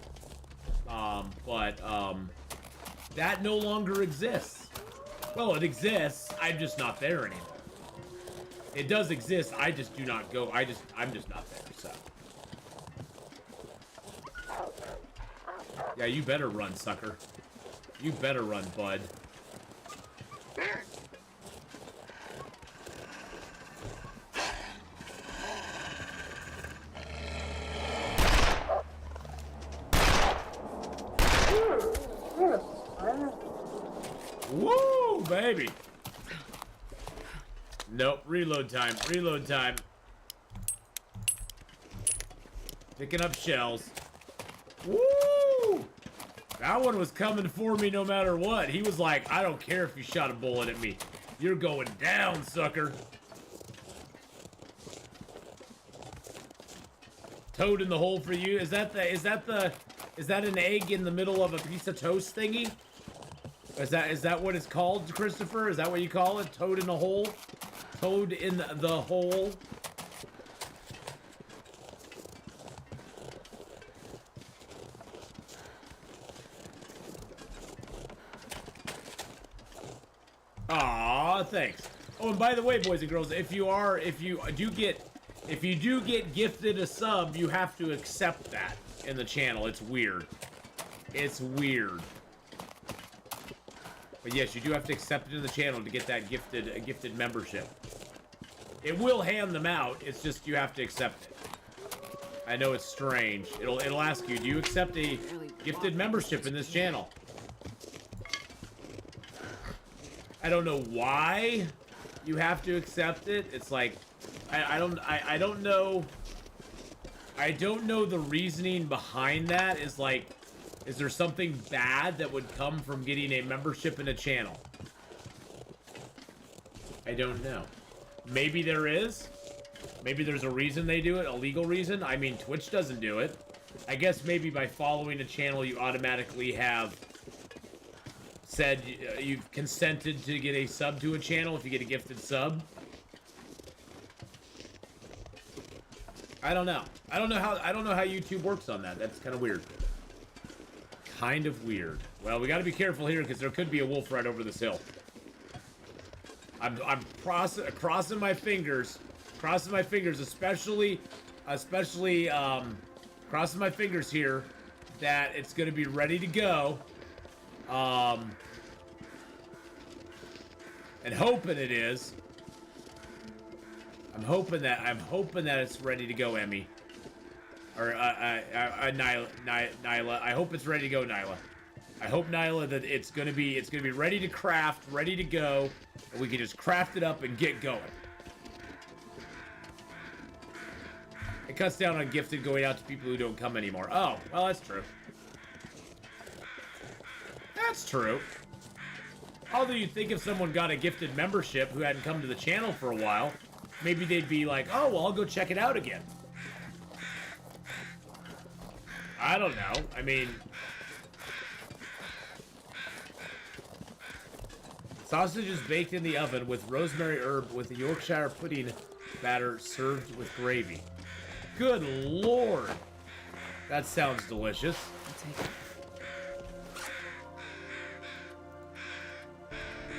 But that no longer exists. Well, it exists, I'm just not there anymore. It does exist, I just do not go, I'm just not there, so. Yeah, you better run, sucker. You better run, bud. Woo, baby. Nope, reload time, reload time. Picking up shells. Woo! That one was coming for me no matter what. He was like, I don't care if you shot a bullet at me. You're going down, sucker. Toad in the hole for you. Is that an egg in the middle of a piece of toast thingy? Is that what it's called, Christopher? Is that what you call it? Toad in the hole? Toad in the hole? Aw, thanks. Oh, and by the way, boys and girls, if you do get gifted a sub, you have to accept that in the channel. It's weird. It's weird. But yes, you do have to accept it in the channel to get that gifted membership. It will hand them out. It's just you have to accept it. I know it's strange. It'll ask you, do you accept a gifted membership in this channel? I don't know why you have to accept it. It's like, I don't know. I don't know the reasoning behind that. Is like, is there something bad that would come from getting a membership in a channel? I don't know. Maybe there is. Maybe there's a reason they do it, a legal reason. I mean, Twitch doesn't do it. I guess maybe by following a channel, you automatically have said you've consented to get a sub to a channel if you get a gifted sub. I don't know. I don't know how YouTube works on that. That's kind of weird. Kind of weird. Well, we got to be careful here because there could be a wolf right over this hill. I'm crossing my fingers. Crossing my fingers, especially crossing my fingers here that it's going to be ready to go. And hoping it is. I'm hoping that it's ready to go, Emmy. Or Nyla. I hope it's ready to go, Nyla. I hope, Nyla, that it's gonna be ready to craft, ready to go, and we can just craft it up and get going. It cuts down on gifted going out to people who don't come anymore. Oh, well, that's true. That's true. Although you'd think if someone got a gifted membership who hadn't come to the channel for a while, maybe they'd be like, oh, well, I'll go check it out again. I don't know. I mean, sausage is baked in the oven with rosemary herb with a Yorkshire pudding batter served with gravy. Good Lord. That sounds delicious. I'll take it.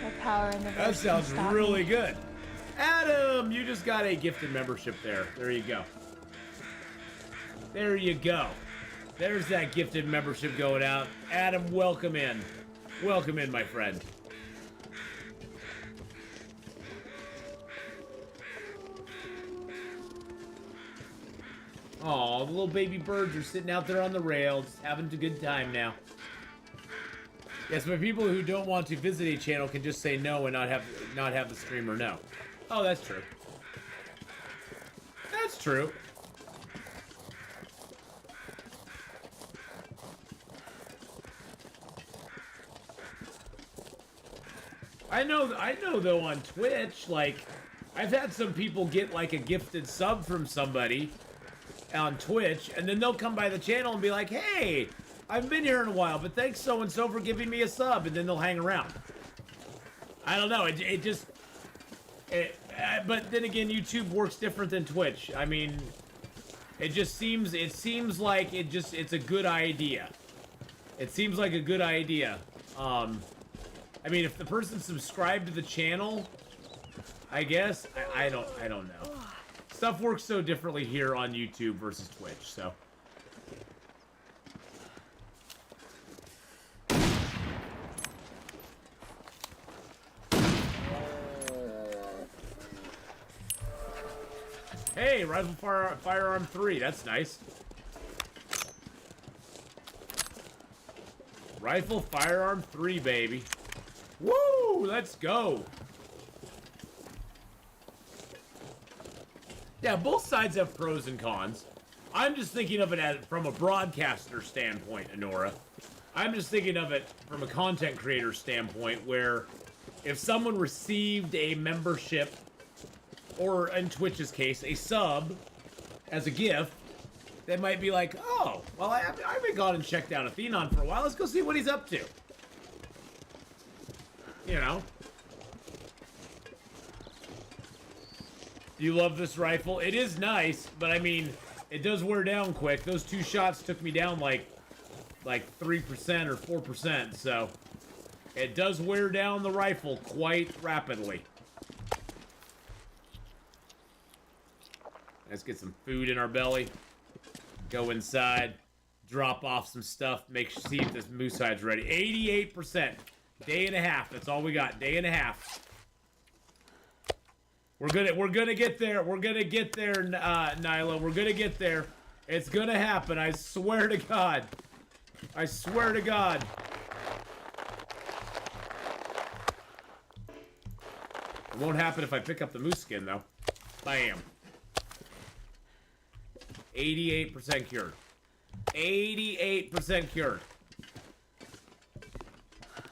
The power in the verse That sounds can stop really me. good. Adam, you just got a gifted membership there. There you go. There you go. There's that gifted membership going out. Adam, welcome in. Welcome in, my friend. Aw, the little baby birds are sitting out there on the rail, just having a good time now. Yes, but people who don't want to visit a channel can just say no and not have the streamer know. Oh, that's true. That's true. I know though on Twitch, like, I've had some people get like a gifted sub from somebody on Twitch, and then they'll come by the channel and be like, hey, I've been here in a while, but thanks so-and-so for giving me a sub, and then they'll hang around. I don't know, but then again, YouTube works different than Twitch. I mean, it seems like it's a good idea. It seems like a good idea. I mean, if the person subscribed to the channel, I guess, I don't know. Stuff works so differently here on YouTube versus Twitch, so. Hey, rifle firearm 3, that's nice. Rifle firearm 3, baby. Woo! Let's go. Yeah, both sides have pros and cons. I'm just thinking of it from a broadcaster standpoint, Honora. I'm just thinking of it from a content creator standpoint, where if someone received a membership, or in Twitch's case, a sub, as a gift, they might be like, oh, well, I haven't gone and checked out Atheenon for a while. Let's go see what he's up to. You know? You love this rifle? It is nice, but I mean, it does wear down quick. Those 2 shots took me down like 3% or 4%, so it does wear down the rifle quite rapidly. Let's get some food in our belly. Go inside, drop off some stuff, see if this moose hide's ready. 88%. Day and a half. That's all we got. Day and a half. We're gonna get there. We're gonna get there, Nyla. We're gonna get there. It's gonna happen. I swear to God. I swear to God. It won't happen if I pick up the moose skin, though. Bam. 88% cured. 88% cured.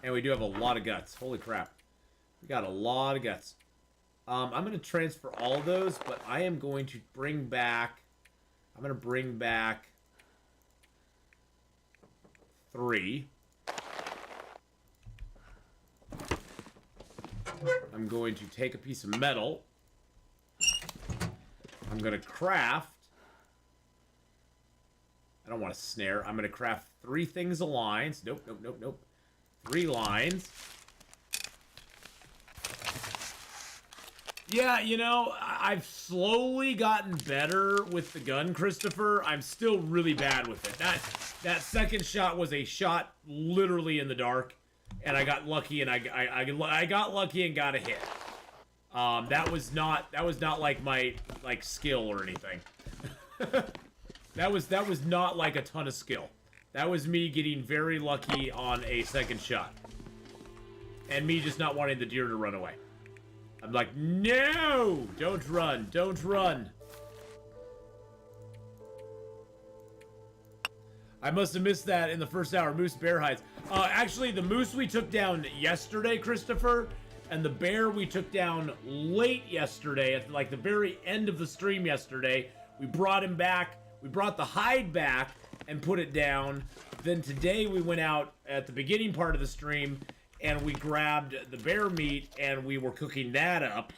And we do have a lot of guts. Holy crap. We got a lot of guts. I'm going to transfer all of those, but I am going to bring back... I'm going to bring back 3. I'm going to take a piece of metal. I'm going to craft... I don't want a snare. I'm going to craft 3 things of lines. Nope, nope, nope, nope. 3 lines. Yeah, you know, I've slowly gotten better with the gun, Christopher. I'm still really bad with it. That second shot was a shot literally in the dark, and I got lucky, and I got lucky and got a hit. That was not like my skill or anything. That was not like a ton of skill. That was me getting very lucky on a second shot. And me just not wanting the deer to run away. I'm like, no! Don't run. Don't run. I must have missed that in the first hour. Moose, bear hides. Actually, the moose we took down yesterday, Christopher, and the bear we took down late yesterday, at like the very end of the stream yesterday. We brought him back. We brought the hide back and put it down. Then today we went out at the beginning part of the stream and we grabbed the bear meat and we were cooking that up.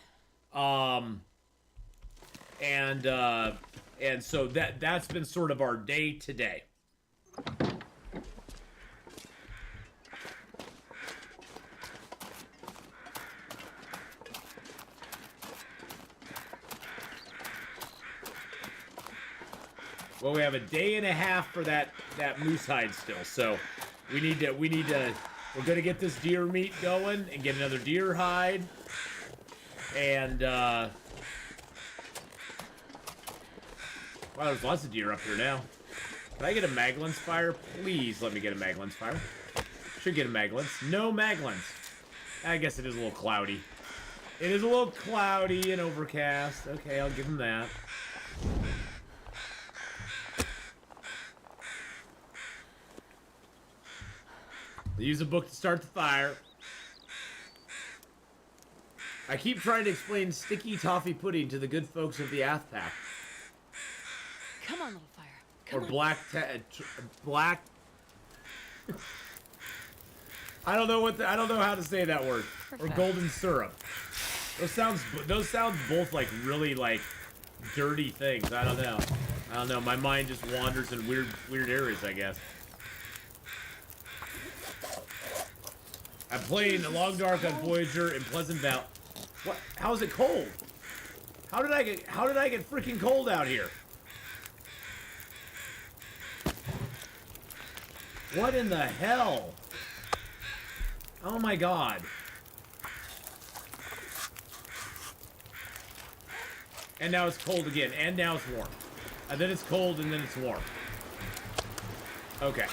And so that's been sort of our day today. Well, we have a day and a half for that moose hide still, so we need to, we're gonna get this deer meat going and get another deer hide, and, wow, there's lots of deer up here now. Can I get a mag-lens fire? Please let me get a mag-lens fire. Should get a mag-lens. No mag-lens. I guess it is a little cloudy. It is a little cloudy and overcast. Okay, I'll give him that. Use a book to start the fire. I keep trying to explain sticky toffee pudding to the good folks of the Ath Pack. Come on, little fire. Come or on. black. I don't know how to say that word. Or golden syrup. Those sounds both like really like dirty things. I don't know. My mind just wanders in weird areas, I guess. I'm playing Long Dark on Voyager in Pleasant Valley. What? How is it cold? How did I get freaking cold out here? What in the hell? Oh my god. And now it's cold again, and now it's warm. And then it's cold, and then it's warm. Okay.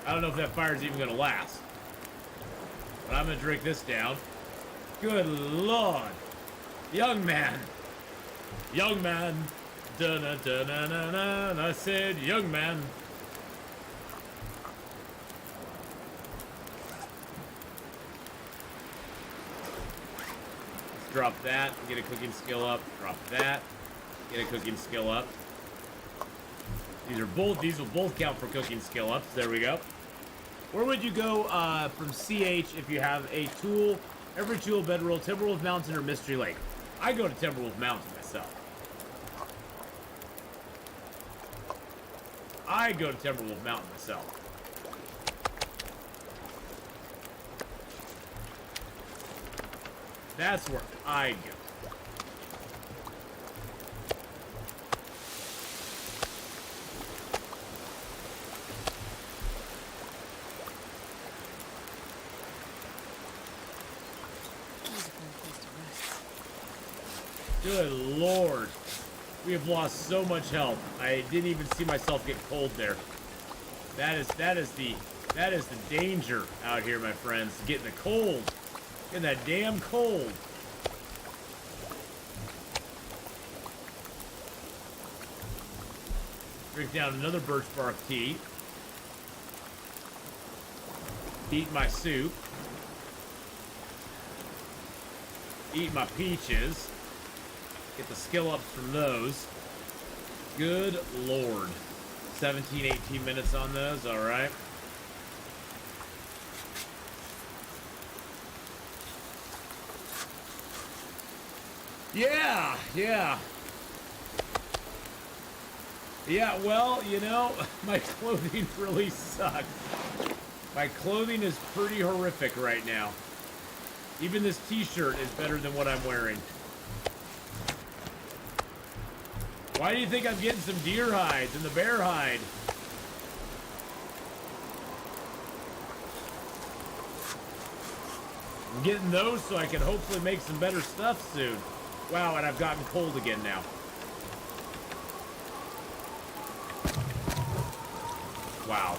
I don't know if that fire's even gonna last. But I'm gonna drink this down. Good lord. Young man. Young man. Da-na-da-na-na-na. I said, young man. Let's drop that. Get a cooking skill up. Drop that. Get a cooking skill up. These will both count for cooking skill ups. There we go. Where would you go from CH if you have a tool? Every tool, Bedroll, Timberwolf Mountain, or Mystery Lake? I go to Timberwolf Mountain myself. I go to Timberwolf Mountain myself. That's where I go. Good Lord. We have lost so much health. I didn't even see myself get cold there. That is the danger out here, my friends. Getting the cold. Getting that damn cold. Drink down another birch bark tea. Eat my soup. Eat my peaches. Get the skill ups from those. Good Lord. 17, 18 minutes on those, alright. Yeah, yeah. Yeah, well, you know, my clothing really sucks. My clothing is pretty horrific right now. Even this t-shirt is better than what I'm wearing. Why do you think I'm getting some deer hides and the bear hide? I'm getting those so I can hopefully make some better stuff soon. Wow, and I've gotten cold again now. Wow.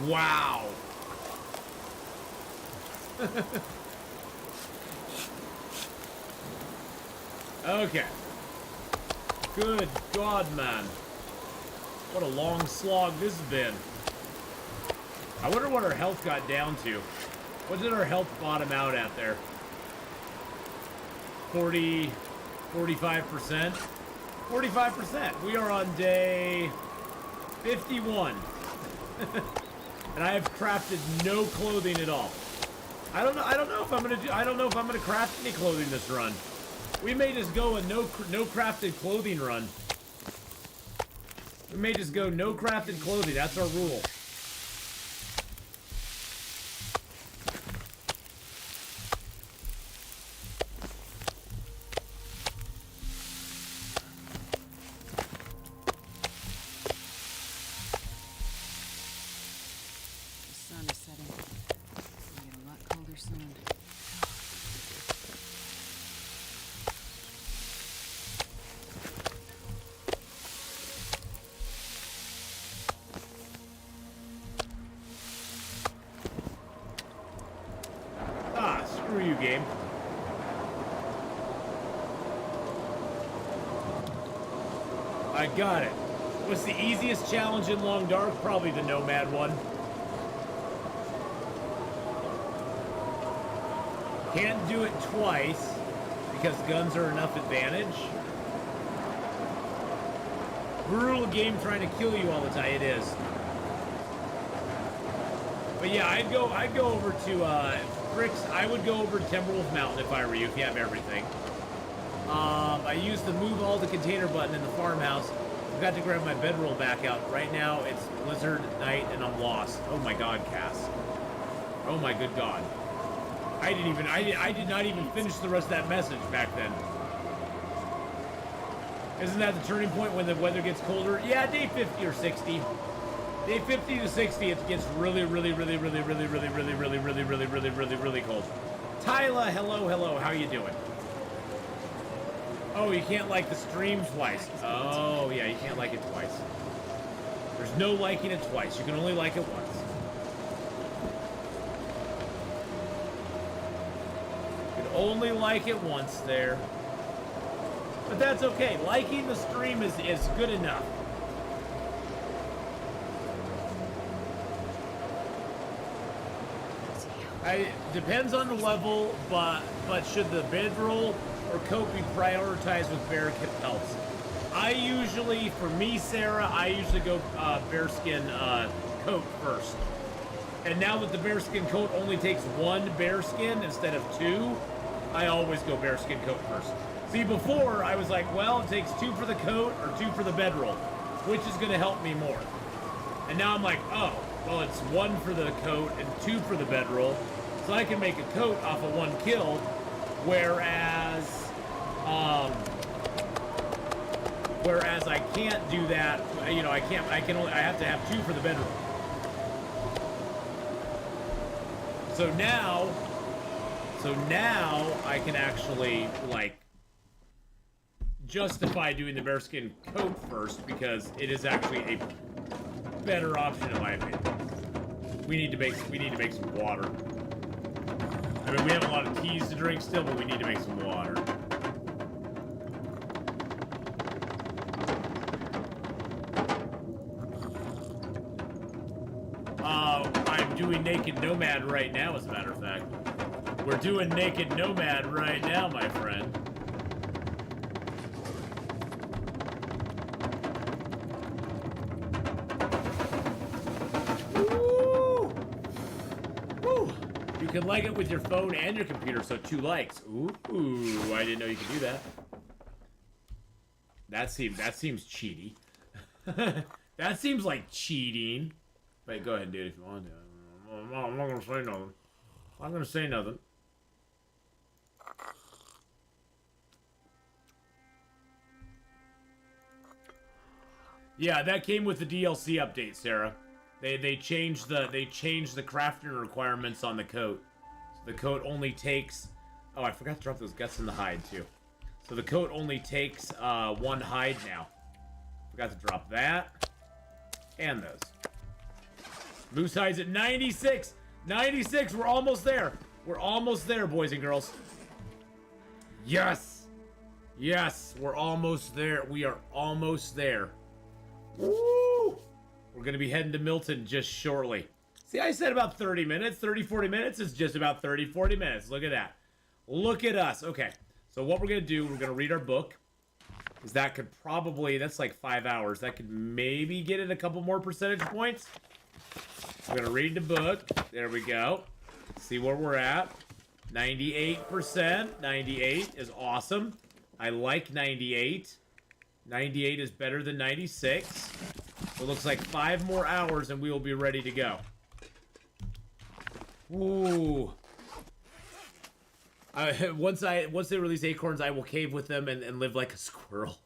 Wow. Okay. Good God, man. What a long slog this has been. I wonder what our health got down to. What did our health bottom out at there? 40, 45%? 45%. We are on day 51. And I have crafted no clothing at all. I don't know if I'm gonna craft any clothing this run. We may just go a no crafted clothing run. We may just go no crafted clothing. That's our rule. Screw you, game. I got it. What's the easiest challenge in Long Dark? Probably the Nomad one. Can't do it twice because guns are enough advantage. Brutal game trying to kill you all the time. It is. But yeah, I'd go over to Bricks. I would go over to Timberwolf Mountain if I were you, if you have everything. I used the move all the container button in the farmhouse. I've got to grab my bedroll back out. Right now it's blizzard night and I'm lost. Oh my God, Cass. Oh my good God. I did not even finish the rest of that message back then. Isn't that the turning point when the weather gets colder? Yeah, day 50 or 60. Day 50 to 60, it gets really cold. Tyla, hello, how you doing? Oh, you can't like the stream twice. Oh, yeah, you can't like it twice. There's no liking it twice. You can only like it once. You can only like it once there. But that's okay. Liking the stream is good enough. Depends on the level, but should the bedroll or coat be prioritized with bear pelts? I usually, for me, Sarah, I usually go bearskin coat first. And now that the bearskin coat only takes one bearskin instead of two, I always go bearskin coat first. See, before I was like, well, it takes two for the coat or two for the bedroll, which is going to help me more. And now I'm like, oh, well, it's one for the coat and two for the bedroll. So I can make a coat off of one kill, whereas I can't do that. You know, I have to have two for the bedroom. So now, So now I can actually, like, justify doing the bearskin coat first because it is actually a better option in my opinion. We need to make some water. I mean, we have a lot of teas to drink still, but we need to make some water. I'm doing Naked Nomad right now, as a matter of fact. We're doing Naked Nomad right now, my friend. Woo! Woo! You can like it with your phone and your computer, so 2 likes. Ooh, I didn't know you could do that. That seems cheaty. That seems like cheating. Wait, go ahead, dude, if you want to. I'm not gonna say nothing. I'm gonna say nothing. Yeah, that came with the DLC update, Sarah. They changed the crafting requirements on the coat. So the coat only takes. Oh, I forgot to drop those guts in the hide too. So the coat only takes 1 hide now. Forgot to drop that and those. Moose hides at 96. 96. We're almost there. We're almost there, boys and girls. Yes. Yes, we're almost there. We are almost there. Woo! We're going to be heading to Milton just shortly. See, I said about 30 minutes. 30, 40 minutes is just about 30, 40 minutes. Look at that. Look at us. Okay, so what we're going to do, we're going to read our book. Because that could probably, that's like 5 hours. That could maybe get it a couple more percentage points. We're going to read the book. There we go. See where we're at. 98%. 98 is awesome. I like 98. 98 is better than 96. It looks like 5 more hours and we will be ready to go. Ooh. Once they release acorns, I will cave with them and live like a squirrel.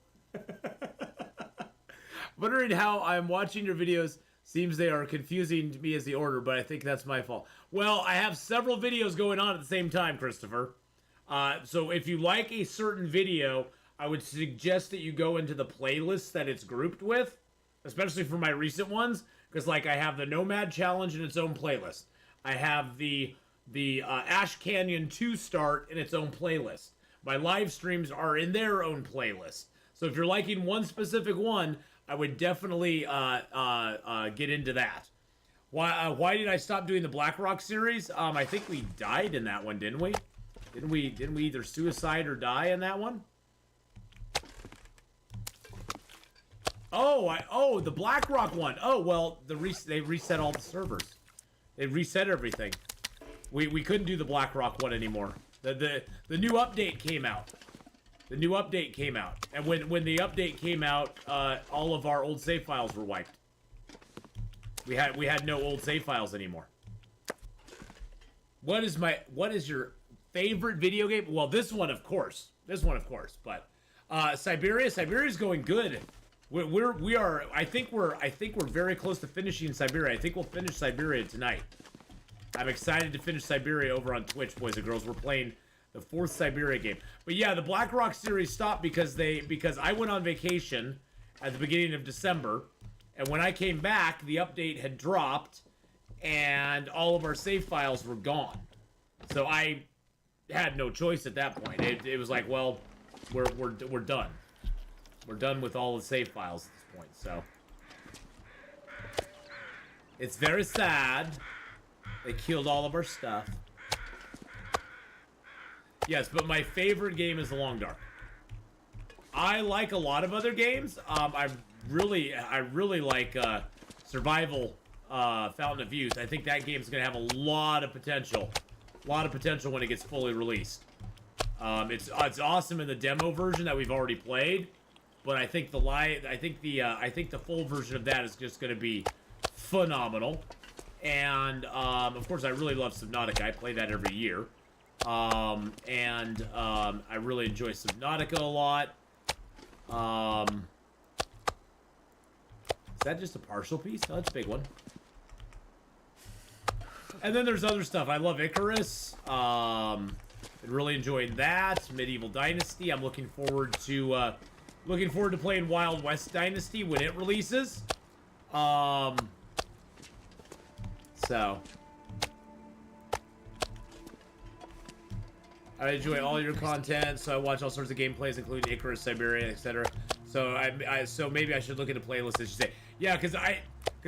Wondering how I'm watching your videos. Seems they are confusing to me as the order, but I think that's my fault. Well, I have several videos going on at the same time, Christopher. So if you like a certain video, I would suggest that you go into the playlist that it's grouped with, especially for my recent ones, because like I have the Nomad Challenge in its own playlist. I have the Ash Canyon 2 start in its own playlist. My live streams are in their own playlist. So if you're liking one specific one, I would definitely get into that. Why did I stop doing the BlackRock series? I think we died in that one, didn't we? Didn't we either suicide or die in that one? Oh, the BlackRock one. Oh, well, they reset all the servers. They reset everything. We couldn't do the BlackRock one anymore. The new update came out. The new update came out. And when the update came out, all of our old save files were wiped. We had no old save files anymore. What is your favorite video game? Well, this one of course. But Siberia's going good. I think we're very close to finishing Siberia. I think we'll finish Siberia tonight. I'm excited to finish Siberia over on Twitch, boys and girls. We're playing the 4th Siberia game. But yeah, the BlackRock series stopped because I went on vacation at the beginning of December, and when I came back, the update had dropped, and all of our save files were gone. So I had no choice at that point. It was like, well, we're done. We're done with all the save files at this point. So it's very sad. They killed all of our stuff. Yes, but my favorite game is The Long Dark. I like a lot of other games. I really like Survival Fountain of Youth. I think that game's gonna have a lot of potential. A lot of potential when it gets fully released. It's awesome in the demo version that we've already played, but I think the full version of that is just gonna be phenomenal. And of course, I really love Subnautica. I play that every year. I really enjoy Subnautica a lot. Is that just a partial piece? No, that's a big one. And then there's other stuff. I love Icarus. Been really enjoying that. Medieval Dynasty. I'm looking forward to playing Wild West Dynasty when it releases. So I enjoy all your content, so I watch all sorts of gameplays, including Icarus, Siberia, etc. So so maybe I should look at a playlist, as you say. Yeah, because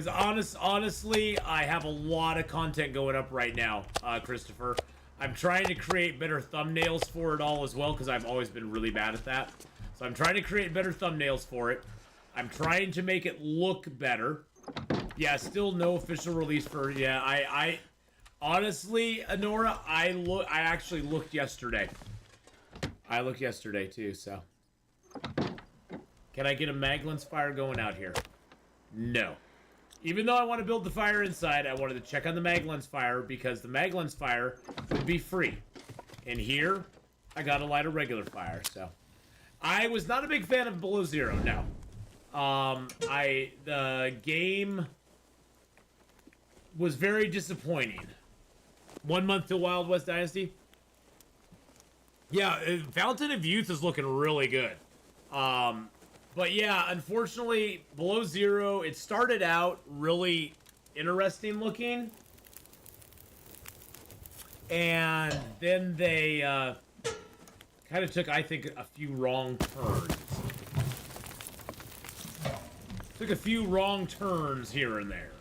honestly, I have a lot of content going up right now, Christopher. I'm trying to create better thumbnails for it all as well, because I've always been really bad at that. So I'm trying to create better thumbnails for it. I'm trying to make it look better. Yeah, still no official release for, yeah, I honestly, Honora, I actually looked yesterday. I looked yesterday too, so. Can I get a Maglins fire going out here? No. Even though I want to build the fire inside, I wanted to check on the Maglins fire because the Maglins fire would be free. And here, I got to light a regular fire, so. I was not a big fan of Below Zero, no. The game was very disappointing. 1 month till Wild West Dynasty. Yeah, Fountain of Youth is looking really good. But yeah, unfortunately, Below Zero, it started out really interesting looking. And then they kind of took, I think, a few wrong turns. Took a few wrong turns here and there.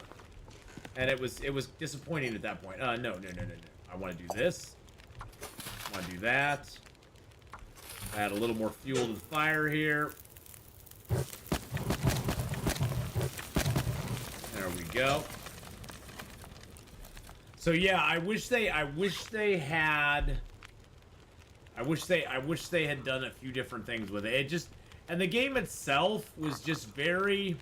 And it was disappointing at that point. No. I want to do this. I want to do that. Add a little more fuel to the fire here. There we go. So yeah, I wish they had done a few different things with it. And the game itself was just very.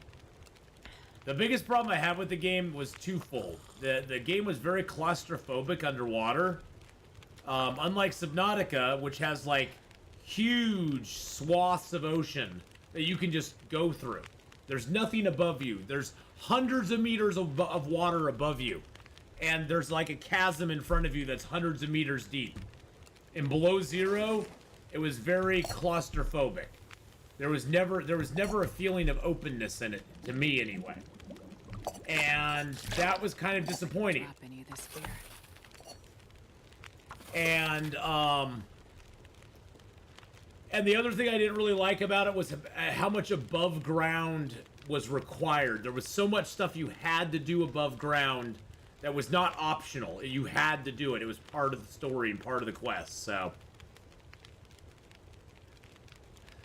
The biggest problem I have with the game was twofold. The game was very claustrophobic underwater. Unlike Subnautica, which has like huge swaths of ocean that you can just go through. There's nothing above you. There's hundreds of meters of water above you. And there's like a chasm in front of you that's hundreds of meters deep. In Below Zero, it was very claustrophobic. There was never a feeling of openness in it, to me anyway. And that was kind of disappointing. Drop any of this fear. And the other thing I didn't really like about it was how much above ground was required. There was so much stuff you had to do above ground that was not optional. You had to do it. It was part of the story and part of the quest, so.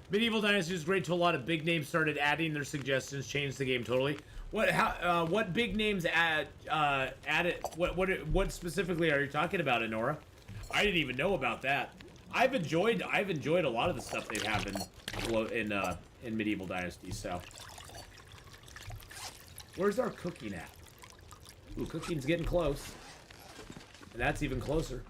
Medieval Dynasty was great till a lot of big names started adding their suggestions, changed the game totally. What big names added? What specifically are you talking about, Honora? I didn't even know about that. I've enjoyed a lot of the stuff they have in Medieval Dynasty. So, where's our cooking at? Ooh, cooking's getting close, and that's even closer.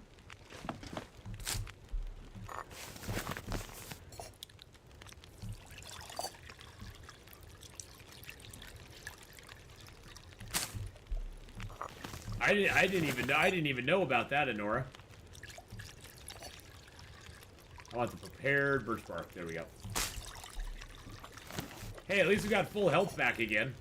I didn't even know about that, Honora. I want the prepared birch bark. There we go. Hey, at least we got full health back again.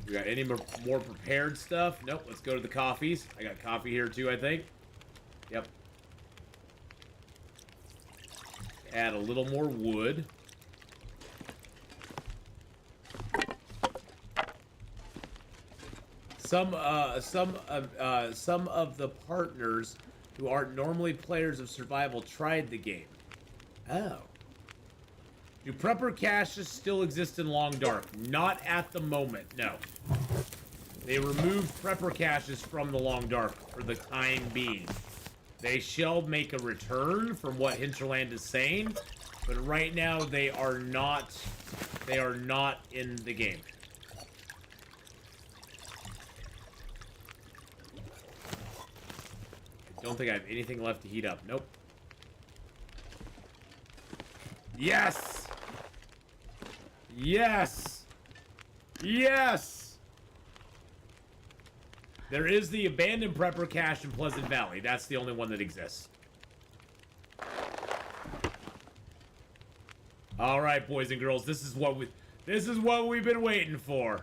We got any more prepared stuff? Nope, let's go to the coffees. I got coffee here too, I think. Yep. Add a little more wood. Some of the partners who aren't normally players of survival tried the game. Oh. Do prepper caches still exist in Long Dark? Not at the moment, no. They removed prepper caches from the Long Dark for the time being. They shall make a return from what Hinterland is saying, but right now they are not in the game. I don't think I have anything left to heat up. Nope. Yes! Yes! Yes! There is the abandoned prepper cache in Pleasant Valley. That's the only one that exists. All right, boys and girls, this is what we've been waiting for.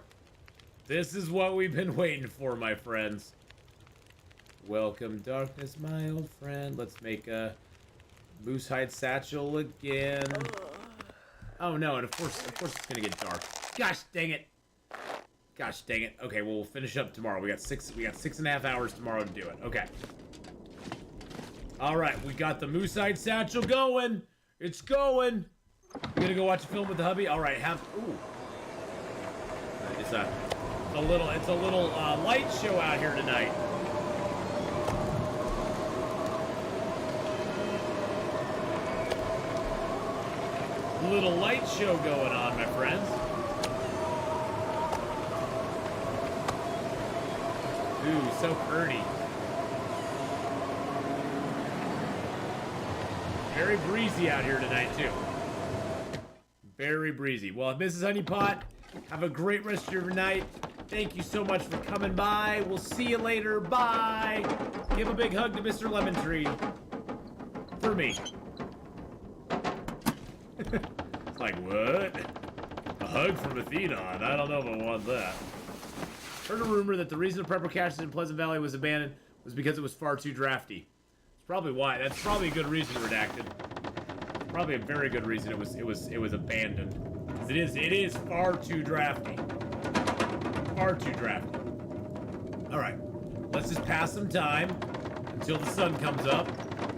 This is what we've been waiting for, my friends. Welcome, darkness, my old friend. Let's make a moose hide satchel again. Oh no, and of course it's gonna get dark. Gosh dang it. Gosh dang it. Okay, well, we'll finish up tomorrow. We got 6.5 hours tomorrow to do it. Okay. All right, we got the moose hide satchel going. It's going. You gonna go watch a film with the hubby? All right, ooh. It's a little light show out here tonight. A little light show going on, my friends. Ooh, so pretty. Very breezy out here tonight, too. Very breezy. Well, Mrs. Honeypot, have a great rest of your night. Thank you so much for coming by. We'll see you later. Bye. Give a big hug to Mr. Lemon Tree. For me. It's like, what? A hug from Atheenon. I don't know if I want that. Heard a rumor that the reason the prepper cache in Pleasant Valley was abandoned was because it was far too drafty. It's probably why. That's probably a good reason, Redacted. Probably a very good reason it was abandoned. It is far too drafty. Far too drafty. All right, let's just pass some time until the sun comes up.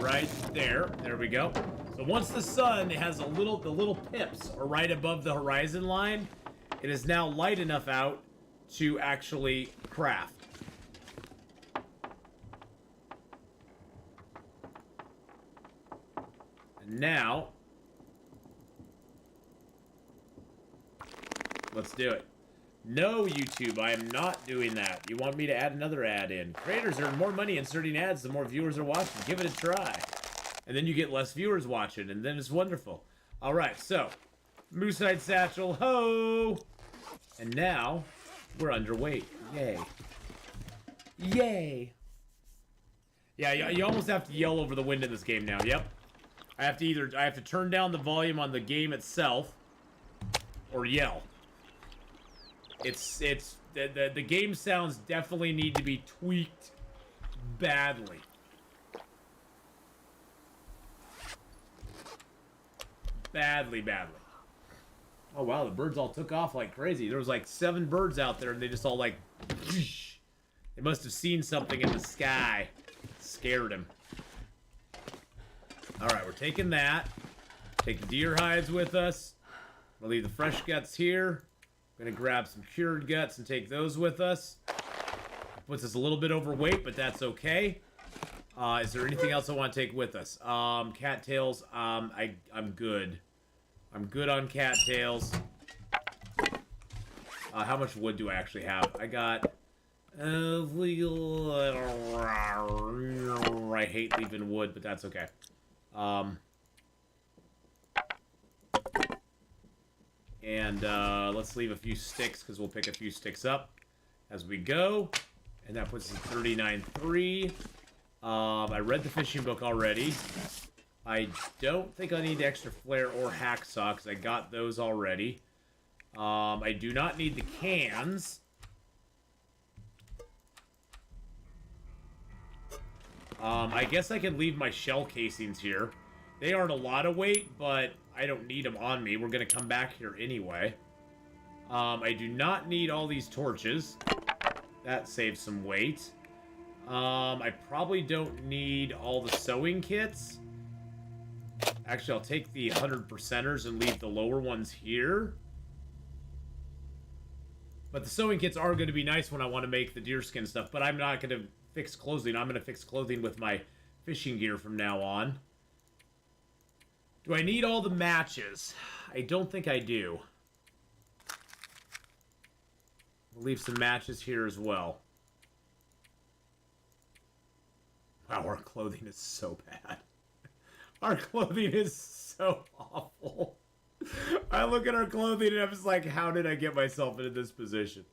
Right there. There we go. So once the sun has the little pips are right above the horizon line, it is now light enough out to actually craft. And now, let's do it. No, YouTube, I am not doing that. You want me to add another ad in. Creators earn more money inserting ads the more viewers are watching. Give it a try. And then you get less viewers watching, and then it's wonderful. All right, so, Moosehide Satchel, ho! And now, we're underweight. Yay. Yay! Yeah, you almost have to yell over the wind in this game now. Yep. I have to turn down the volume on the game itself, or yell. The game sounds definitely need to be tweaked badly. Badly. Oh wow, the birds all took off like crazy. There was like 7 birds out there and they just all like, they must have seen something in the sky. Scared him. All right, we're taking that. Take the deer hides with us. We'll leave the fresh guts here. I'm gonna grab some cured guts and take those with us. Puts us a little bit overweight, but that's okay. Is there anything else I want to take with us? Cattails. I'm good. I'm good on cattails. How much wood do I actually have? I got. I hate leaving wood, but that's okay. And let's leave a few sticks because we'll pick a few sticks up as we go. And that puts us at 39.3. I read the fishing book already. I don't think I need extra flare or hacksaw because I got those already. I do not need the cans. I guess I can leave my shell casings here. They aren't a lot of weight, but I don't need them on me. We're going to come back here anyway. I do not need all these torches. That saves some weight. I probably don't need all the sewing kits. Actually, I'll take the 100%ers and leave the lower ones here. But the sewing kits are going to be nice when I want to make the deerskin stuff. But I'm not going to fix clothing. I'm going to fix clothing with my fishing gear from now on. Do I need all the matches? I don't think I do. We'll leave some matches here as well. Wow, our clothing is so bad. Our clothing is so awful. I look at our clothing and I'm just like, how did I get myself into this position?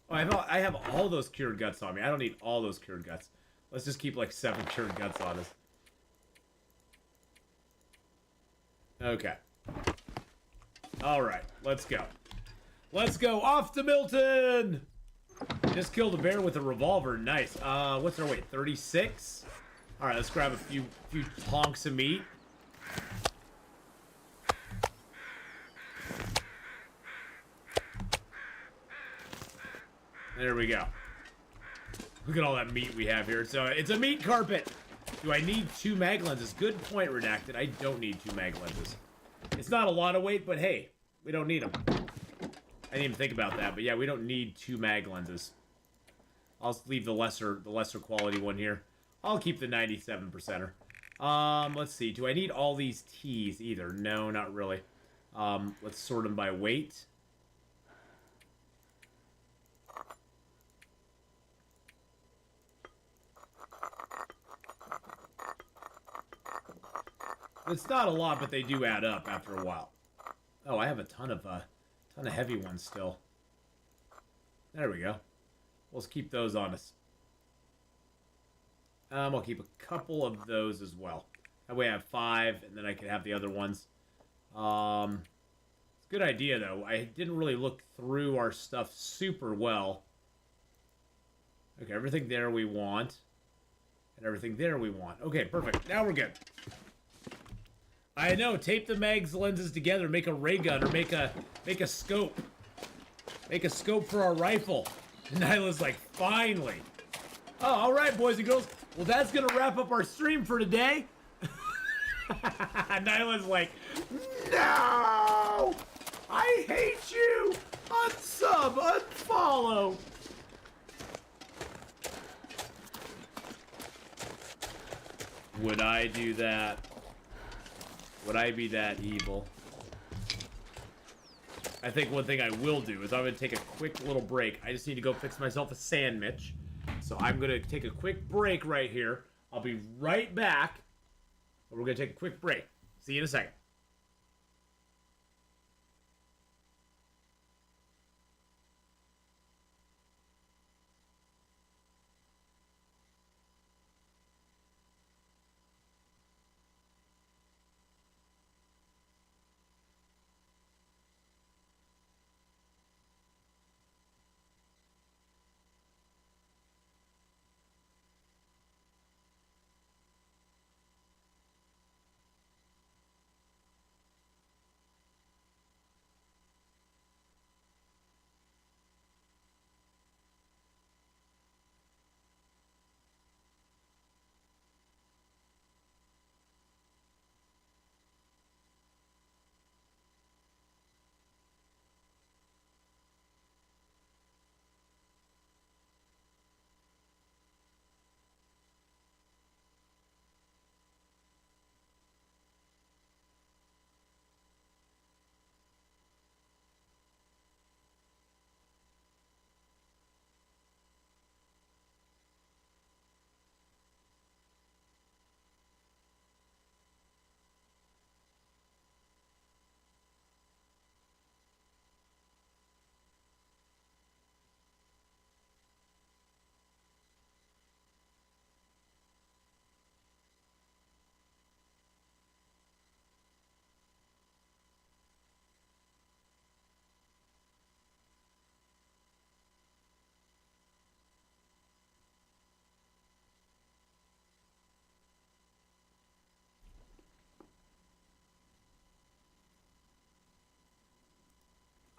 Oh, I have all those cured guts on me. I don't need all those cured guts. Let's just keep like 7 cured guts on us. Okay. Alright, let's go. Let's go off to Milton! Just killed a bear with a revolver. Nice. What's our weight? 36? Alright, let's grab a few honks of meat. There we go. Look at all that meat we have here. So it's a meat carpet. Do I need 2 mag lenses? Good point, Redacted. I don't need 2 mag lenses. It's not a lot of weight, but hey, we don't need them. I didn't even think about that, but yeah, we don't need 2 mag lenses. I'll leave the lesser quality one here. I'll keep the 97%er. Let's see. Do I need all these T's either? No, not really. Let's sort them by weight. It's not a lot, but they do add up after a while. Oh, I have a ton of heavy ones still. There we go. Let's keep those on us. I'll keep a couple of those as well. That way I have 5, and then I can have the other ones. It's a good idea, though. I didn't really look through our stuff super well. Okay, everything there we want. And everything there we want. Okay, perfect. Now we're good. I know, tape the mags lenses together, make a ray gun, or make a scope. Make a scope for our rifle. Nyla's like, finally. Oh, all right, boys and girls. Well, that's gonna wrap up our stream for today. Nyla's like, no! I hate you! Unsub, unfollow! Would I do that? Would I be that evil? I think one thing I will do is I'm going to take a quick little break. I just need to go fix myself a sandwich. So I'm going to take a quick break right here. I'll be right back. But we're going to take a quick break. See you in a second.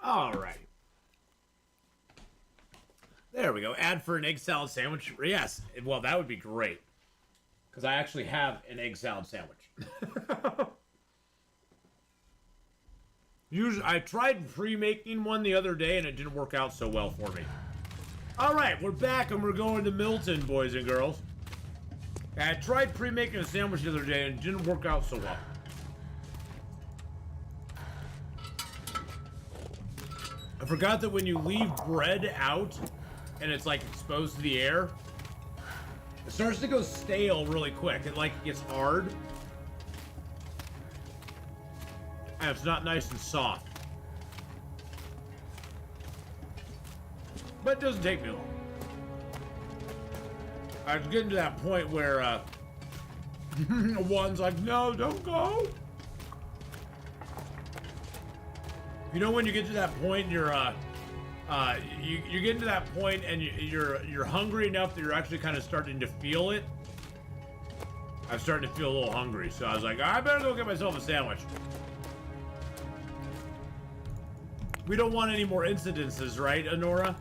All right. There we go. Add for an egg salad sandwich. Yes. Well, that would be great. Because I actually have an egg salad sandwich. Usually, I tried pre-making one the other day, and it didn't work out so well for me. All right, we're back, and we're going to Milton, boys and girls. I tried pre-making a sandwich the other day, and it didn't work out so well. I forgot that when you leave bread out, and it's, like, exposed to the air, it starts to go stale really quick. It, like, gets hard. And it's not nice and soft. But it doesn't take me long. I was getting to that point where one's like, no, don't go. You know when you get to that point, you're getting to that point and you're hungry enough that you're actually kind of starting to feel it. I'm starting to feel a little hungry, so I was like, I better go get myself a sandwich. We don't want any more incidences, right, Honora?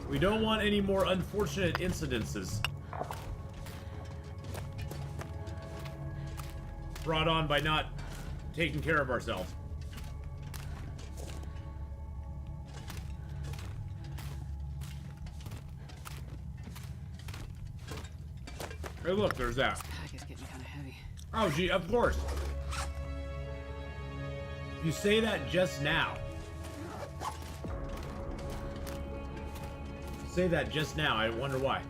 We don't want any more unfortunate incidences brought on by not taking care of ourselves. Hey, look, there's that. This pack is getting kind of heavy. Oh, gee, of course. You say that just now. Say that just now. I wonder why.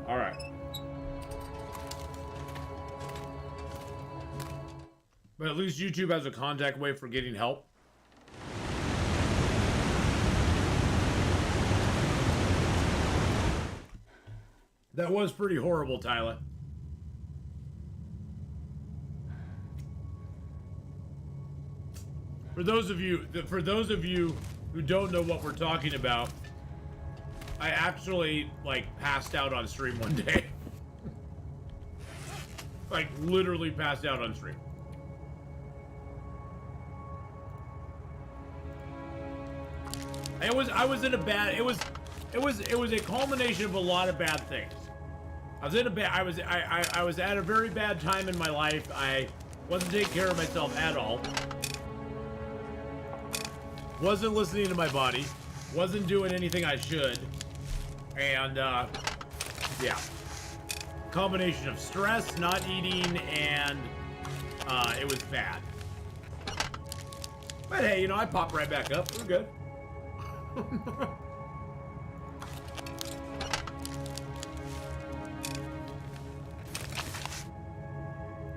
All right. But at least YouTube has a contact way for getting help. That was pretty horrible, Tyler. For those of you who don't know what we're talking about, I actually like passed out on stream one day. Like literally passed out on stream. I was in a bad. It was a culmination of a lot of bad things. I was at a very bad time in my life. I wasn't taking care of myself at all. Wasn't listening to my body. Wasn't doing anything I should. And yeah. Combination of stress, not eating, and it was bad. But hey, you know, I popped right back up. We're good.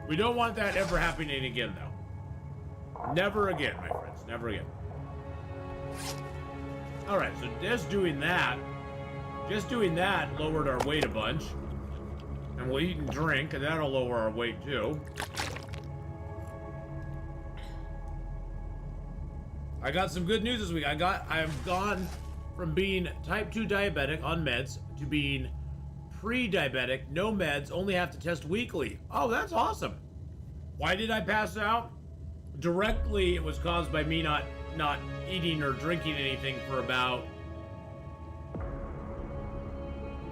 We don't want that ever happening again, though. Never again, my friends. Never again. Alright, so just doing that lowered our weight a bunch. And we'll eat and drink, and that'll lower our weight, too. I got some good news this week. I've gone from being type 2 diabetic on meds to being pre-diabetic, no meds, only have to test weekly. Oh, that's awesome. Why did I pass out? Directly, it was caused by me not eating or drinking anything for about...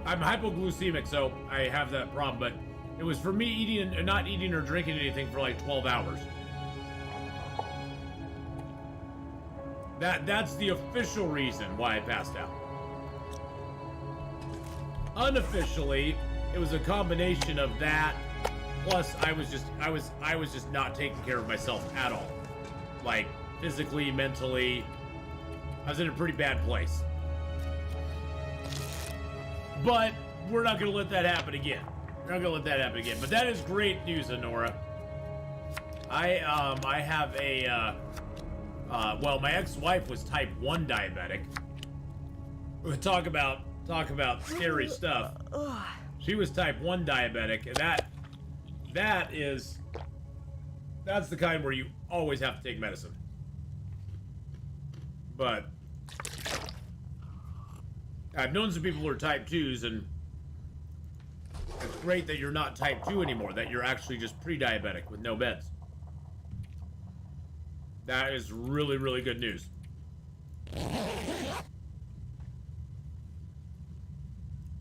I'm hypoglycemic, so I have that problem, but it was for me not eating or drinking anything for like 12 hours. That's the official reason why I passed out. Unofficially, it was a combination of that, plus I was just not taking care of myself at all. Like, physically, mentally, I was in a pretty bad place. But we're not going to let that happen again. We're not going to let that happen again. But that is great news, Honora. I have a, well, my ex-wife was type 1 diabetic. We'll talk about scary stuff. She was type 1 diabetic, and that's the kind where you always have to take medicine. But I've known some people who are type 2s, and it's great that you're not type 2 anymore, that you're actually just pre-diabetic with no meds. That is really, really good news.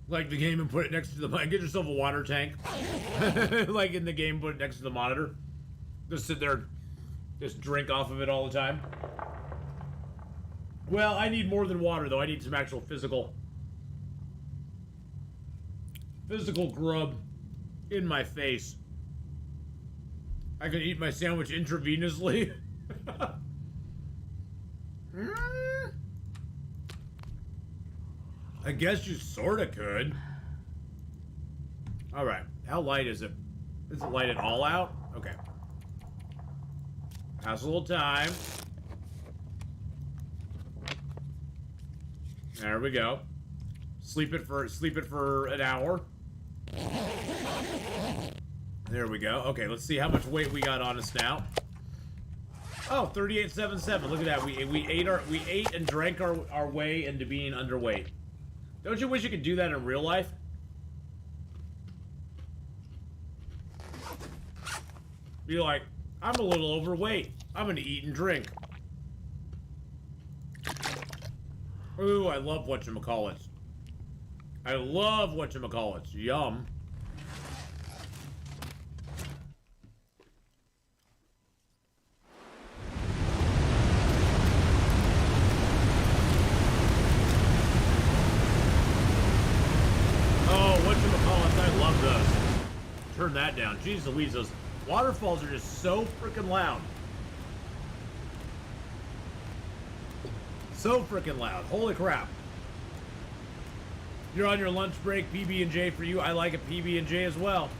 Like the game and put it next to the... Get yourself a water tank. Like in the game, put it next to the monitor. Just sit there, just drink off of it all the time. Well, I need more than water, though. I need some actual physical grub in my face. I can eat my sandwich intravenously. I guess you sorta could. Alright, how light is it? Is it light it all out? Okay. Pass a little time. There we go. Sleep it for an hour. There we go. Okay, let's see how much weight we got on us now. Oh, 38.77. Look at that. We ate and drank our way into being underweight. Don't you wish you could do that in real life? Be like, I'm a little overweight. I'm gonna eat and drink. Ooh, I love whatchamacallits. I love whatchamacallits. Yum. Oh, whatchamacallits, I love those. Turn that down. Jeez Louise, those waterfalls are just so freaking loud. So freaking loud. Holy crap. You're on your lunch break, PB&J for you. I like a PB&J as well.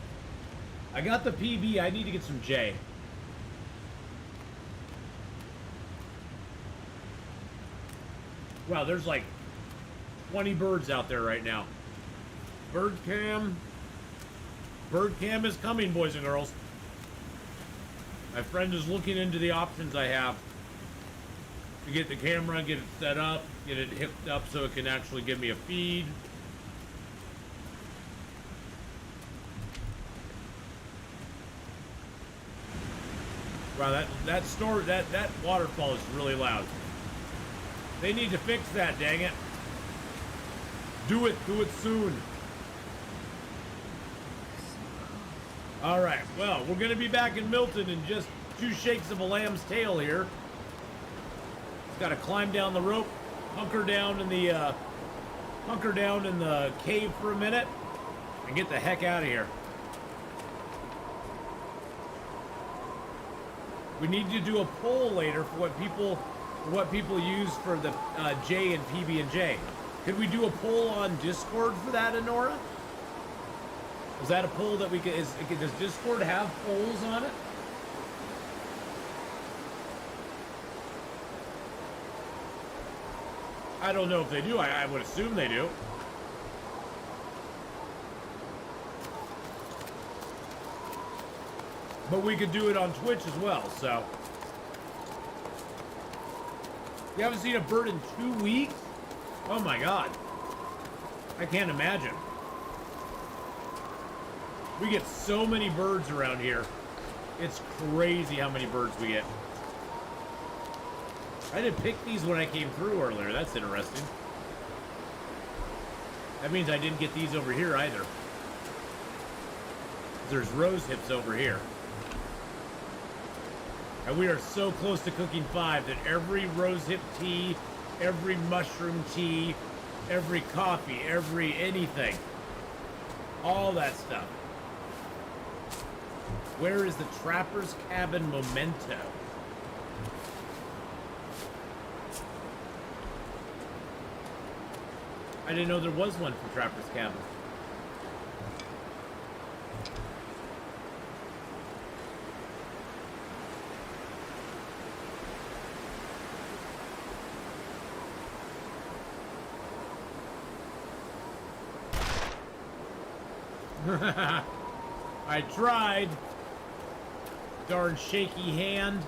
I got the PB. I need to get some J. Wow, there's like 20 birds out there right now. Bird cam. Bird cam is coming, boys and girls. My friend is looking into the options I have to get the camera, get it set up, get it hooked up so it can actually give me a feed. Wow, that waterfall is really loud. They need to fix that, dang it. Do it soon. All right, well, we're gonna be back in Milton in just 2 shakes of a lamb's tail here. Got to climb down the rope, hunker down in the cave for a minute, and get the heck out of here. We need to do a poll later for what people use for the J and PB&J. Could we do a poll on Discord for that, Honora? Is that a poll that we could? Does Discord have polls on it? I don't know if they do. I would assume they do. But we could do it on Twitch as well, so. You haven't seen a bird in 2 weeks? Oh my god. I can't imagine. We get so many birds around here. It's crazy how many birds we get. I didn't pick these when I came through earlier. That's interesting. That means I didn't get these over here either. There's rose hips over here. And we are so close to cooking 5 that every rose hip tea, every mushroom tea, every coffee, every anything, all that stuff. Where is the Trapper's Cabin memento? I didn't know there was one for Trapper's Cabin. I tried. Darn shaky hand.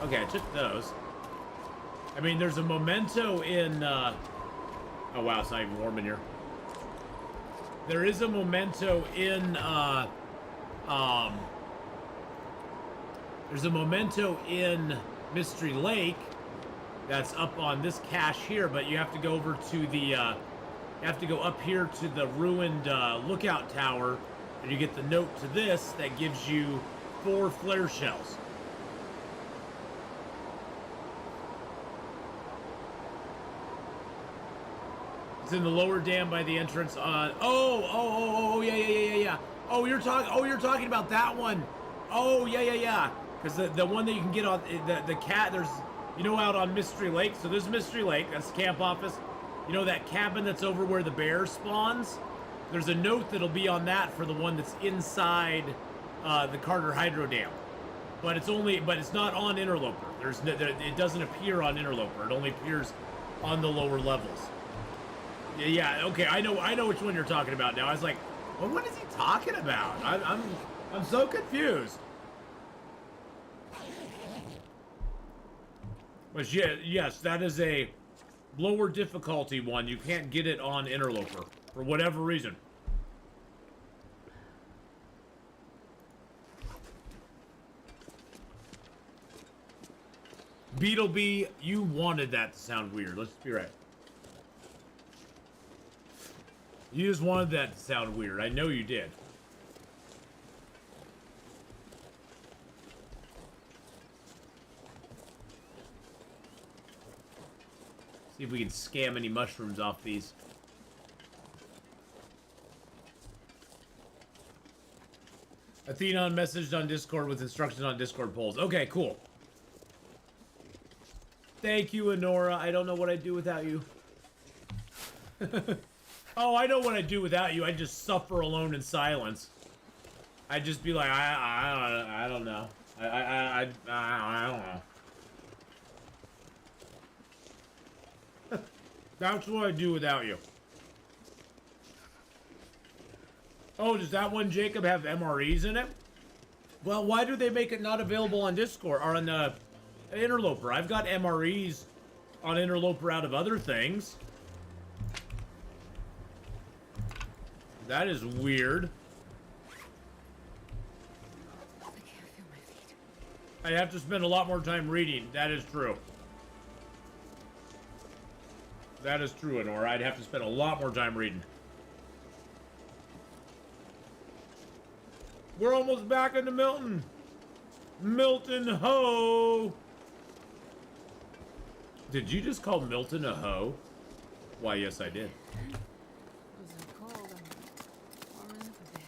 Okay, I took those. I mean, there's a memento in, oh wow, it's not even warm in here. There is a memento in, there's a memento in Mystery Lake that's up on this cache here, but you have to go over to the, you have to go up here to the ruined lookout tower, and you get the note to this that gives you 4 flare shells. It's in the lower dam by the entrance on. Yeah. Oh, you're talking about that one. Oh, yeah. Because the one that you can get on, the cat, there's, you know, out on Mystery Lake. So there's Mystery Lake, that's the camp office. You know that cabin that's over where the bear spawns? There's a note that'll be on that for the one that's inside the Carter Hydro Dam. But it's not on Interloper. It doesn't appear on Interloper. It only appears on the lower levels. Yeah, okay, I know which one you're talking about now. I was like, well, what is he talking about? I'm so confused. But yeah, yes, that is a lower difficulty one. You can't get it on Interloper for whatever reason. Beetlebee, you wanted that to sound weird. Let's be right. You just wanted that to sound weird. I know you did. See if we can scam any mushrooms off these. Atheenon messaged on Discord with instructions on Discord polls. Okay, cool. Thank you, Honora. I don't know what I'd do without you. Oh, I know what I'd do without you. I'd just suffer alone in silence. I'd just be like, I don't know. I don't know. That's what I'd do without you. Oh, does that one, Jacob, have MREs in it? Well, why do they make it not available on Discord or on the Interloper? I've got MREs on Interloper out of other things. That is weird. I can't feel my feet. I have to spend a lot more time reading. That is true. That is true, Honora. I'd have to spend a lot more time reading. We're almost back into Milton. Milton ho! Did you just call Milton a hoe? Why, yes, I did. Those are cold. I'm warming up a bit.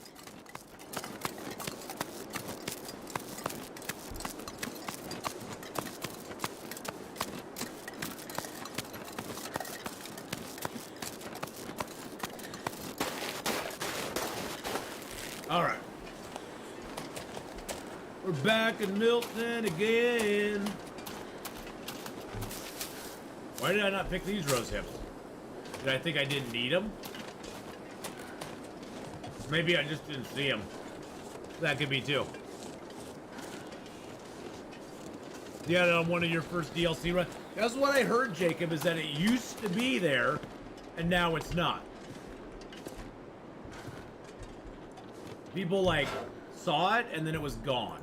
All right. We're back in Milton again. Why did I not pick these rose hips? Did I think I didn't need them? Maybe I just didn't see them. That could be too. Yeah, on one of your first DLC runs. That's what I heard, Jacob, is that it used to be there, and now it's not. People, like, saw it, and then it was gone.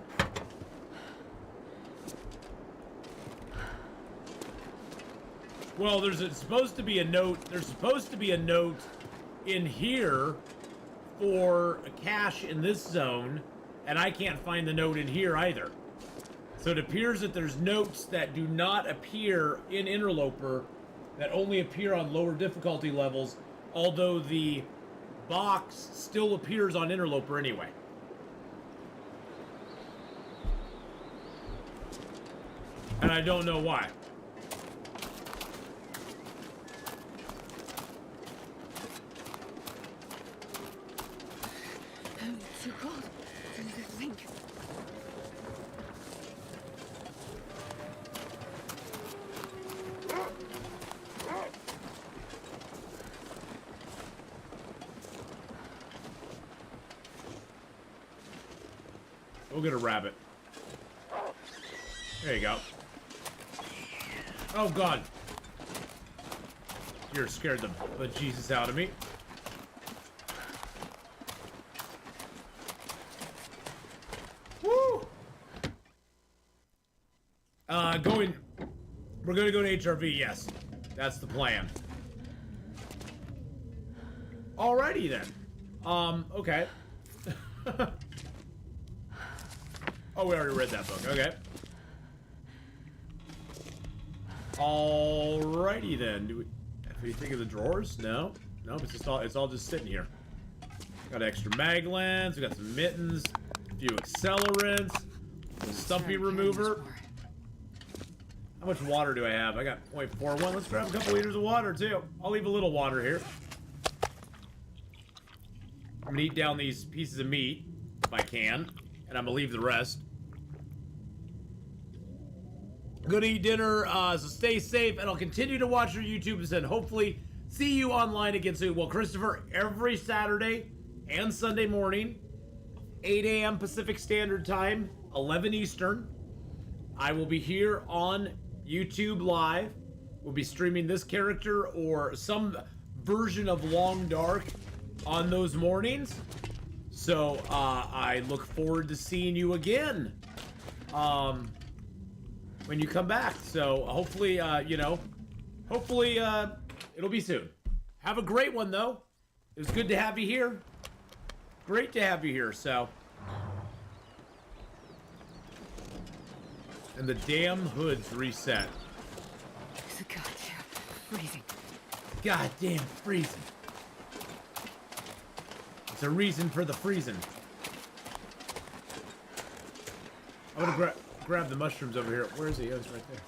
Well, supposed to be a note. There's supposed to be a note in here for a cache in this zone, and I can't find the note in here either. So it appears that there's notes that do not appear in Interloper, that only appear on lower difficulty levels, although the box still appears on Interloper anyway. And I don't know why. It's too cold. I need to think. We'll get a rabbit. There you go. Oh, God. You're scared the bejesus out of me. Woo! We're going to go to HRV, yes. That's the plan. Alrighty, then. Okay. Oh, we already read that book. Okay. Alrighty then. Do we have anything in the drawers? No. Nope. It's all just sitting here. Got extra mag lens. We got some mittens. A few accelerants. A stumpy remover. How much water do I have? I got 0.41. Let's grab a couple liters of water, too. I'll leave a little water here. I'm gonna eat down these pieces of meat, if I can. And I'm gonna leave the rest. I'm gonna eat dinner, so stay safe. And I'll continue to watch your YouTubes and hopefully see you online again soon. Well, Christopher, every Saturday and Sunday morning, 8 a.m. Pacific Standard Time, 11 Eastern, I will be here on YouTube Live. We'll be streaming this character or some version of Long Dark on those mornings. So I look forward to seeing you again when you come back. So hopefully, hopefully it'll be soon. Have a great one, though. It was good to have you here. Great to have you here, so. And the damn hood's reset. Gotcha. Freezing. Goddamn freezing. It's a reason for the freezing. I'm gonna grab the mushrooms over here. Where is he? Oh, he's right there.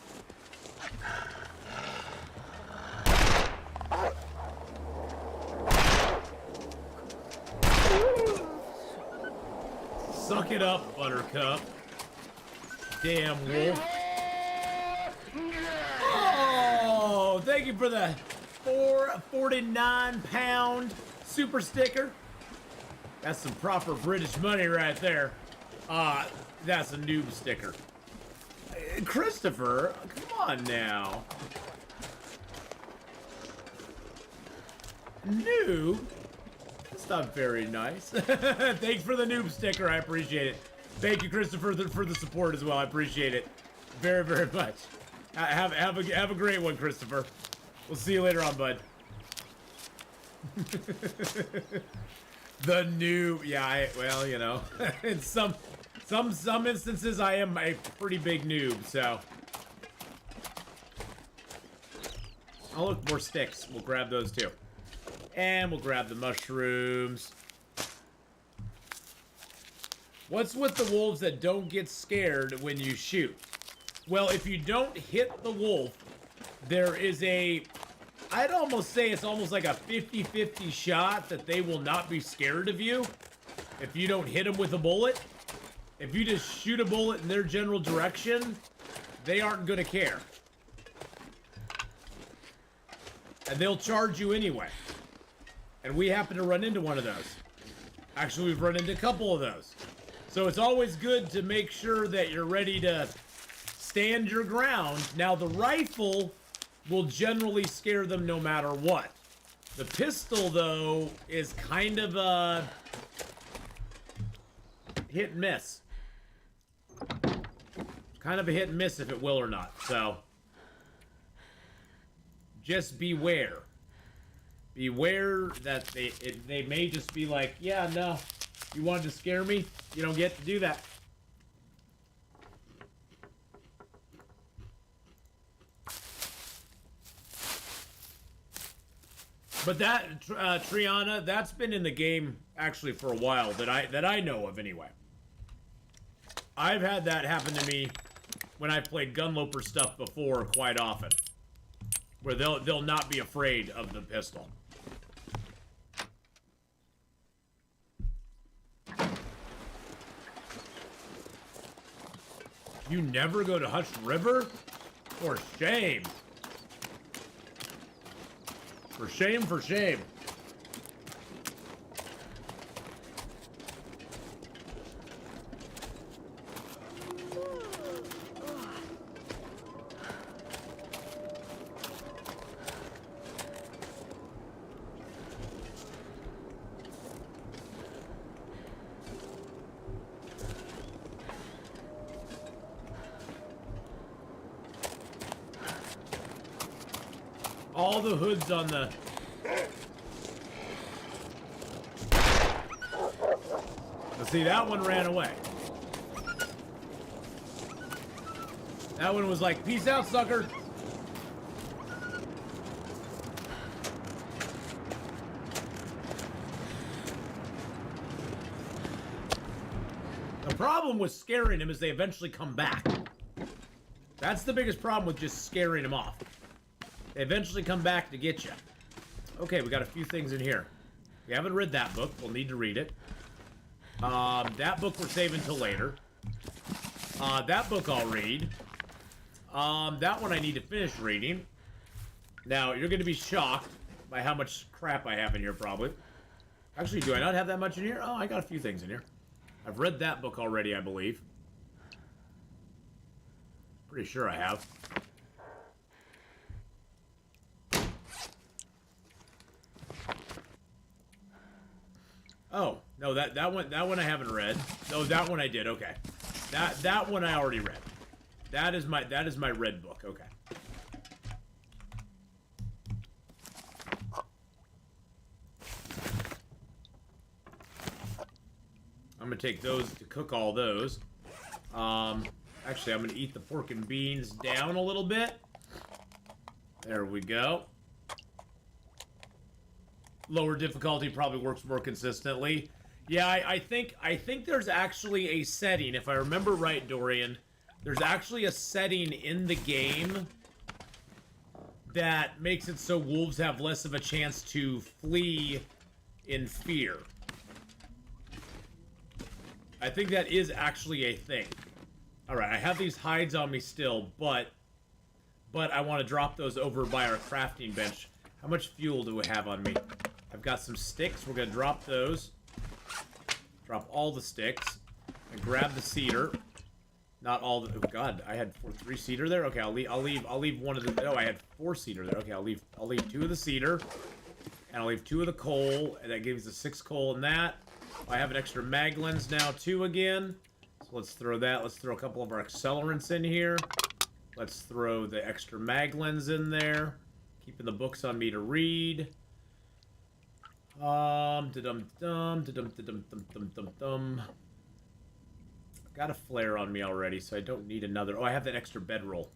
Suck it up, Buttercup. Damn wolf. Oh, thank you for the 449-pound super sticker. That's some proper British money right there. That's a noob sticker. Christopher, come on now. Noob? That's not very nice. Thanks for the noob sticker. I appreciate it. Thank you, Christopher, for the support as well. I appreciate it very, very much. Have a great one, Christopher. We'll see you later on, bud. The noob. Yeah, well, you know, in some instances, I am a pretty big noob. So, oh look, more sticks. We'll grab those too, and we'll grab the mushrooms. What's with the wolves that don't get scared when you shoot? Well, if you don't hit the wolf, there is I'd almost say it's almost like a 50-50 shot that they will not be scared of you if you don't hit them with a bullet. If you just shoot a bullet in their general direction, they aren't gonna care. And they'll charge you anyway. And we happen to run into one of those. Actually, we've run into a couple of those. So it's always good to make sure that you're ready to stand your ground. Now, the rifle will generally scare them no matter what. The pistol, though, is kind of a hit and miss. Kind of a hit and miss if it will or not. So, just beware. Beware that they may just be like, yeah, no, you wanted to scare me? You don't get to do that. But that, Triana, that's been in the game actually for a while that I know of anyway. I've had that happen to me when I played Gunloper stuff before quite often, where they'll not be afraid of the pistol. You never go to Hutch River? For shame. For shame, for shame. All the hoods on the... Let's see, that one ran away. That one was like, peace out, sucker. problem with scaring them is they eventually come back. That's the biggest problem with just scaring them off. They eventually come back to get you. Okay, we got a few things in here. We haven't read that book. We'll need to read it. That book we're saving till later. That book I'll read. That one I need to finish reading. Now, you're going to be shocked by how much crap I have in here, probably. Actually, do I not have that much in here? Oh, I got a few things in here. I've read that book already, I believe. Pretty sure I have. Oh, no, that one I haven't read. No, that one I did. Okay. That one I already read. That is my red book. Okay. I'm gonna take those to cook all those. Actually, I'm gonna eat the pork and beans down a little bit. There we go. Lower difficulty probably works more consistently. Yeah, I think there's actually a setting, if I remember right, Dorian. There's actually a setting in the game that makes it so wolves have less of a chance to flee in fear. I think that is actually a thing. Alright, I have these hides on me still, but I want to drop those over by our crafting bench. How much fuel do we have on me? I've got some sticks. We're going to drop those. Drop all the sticks. And grab the cedar. Not all the... Oh, God. I had 3 cedar there? Okay, I'll leave one of the... No, I had 4 cedar there. Okay, I'll leave 2 of the cedar. And I'll leave 2 of the coal. And that gives us 6 coal in that. I have an extra mag lens now, too, again. So let's throw that. Let's throw a couple of our accelerants in here. Let's throw the extra mag lens in there. Keeping the books on me to read. I've got a flare on me already, so I don't need another. Oh, I have that extra bedroll.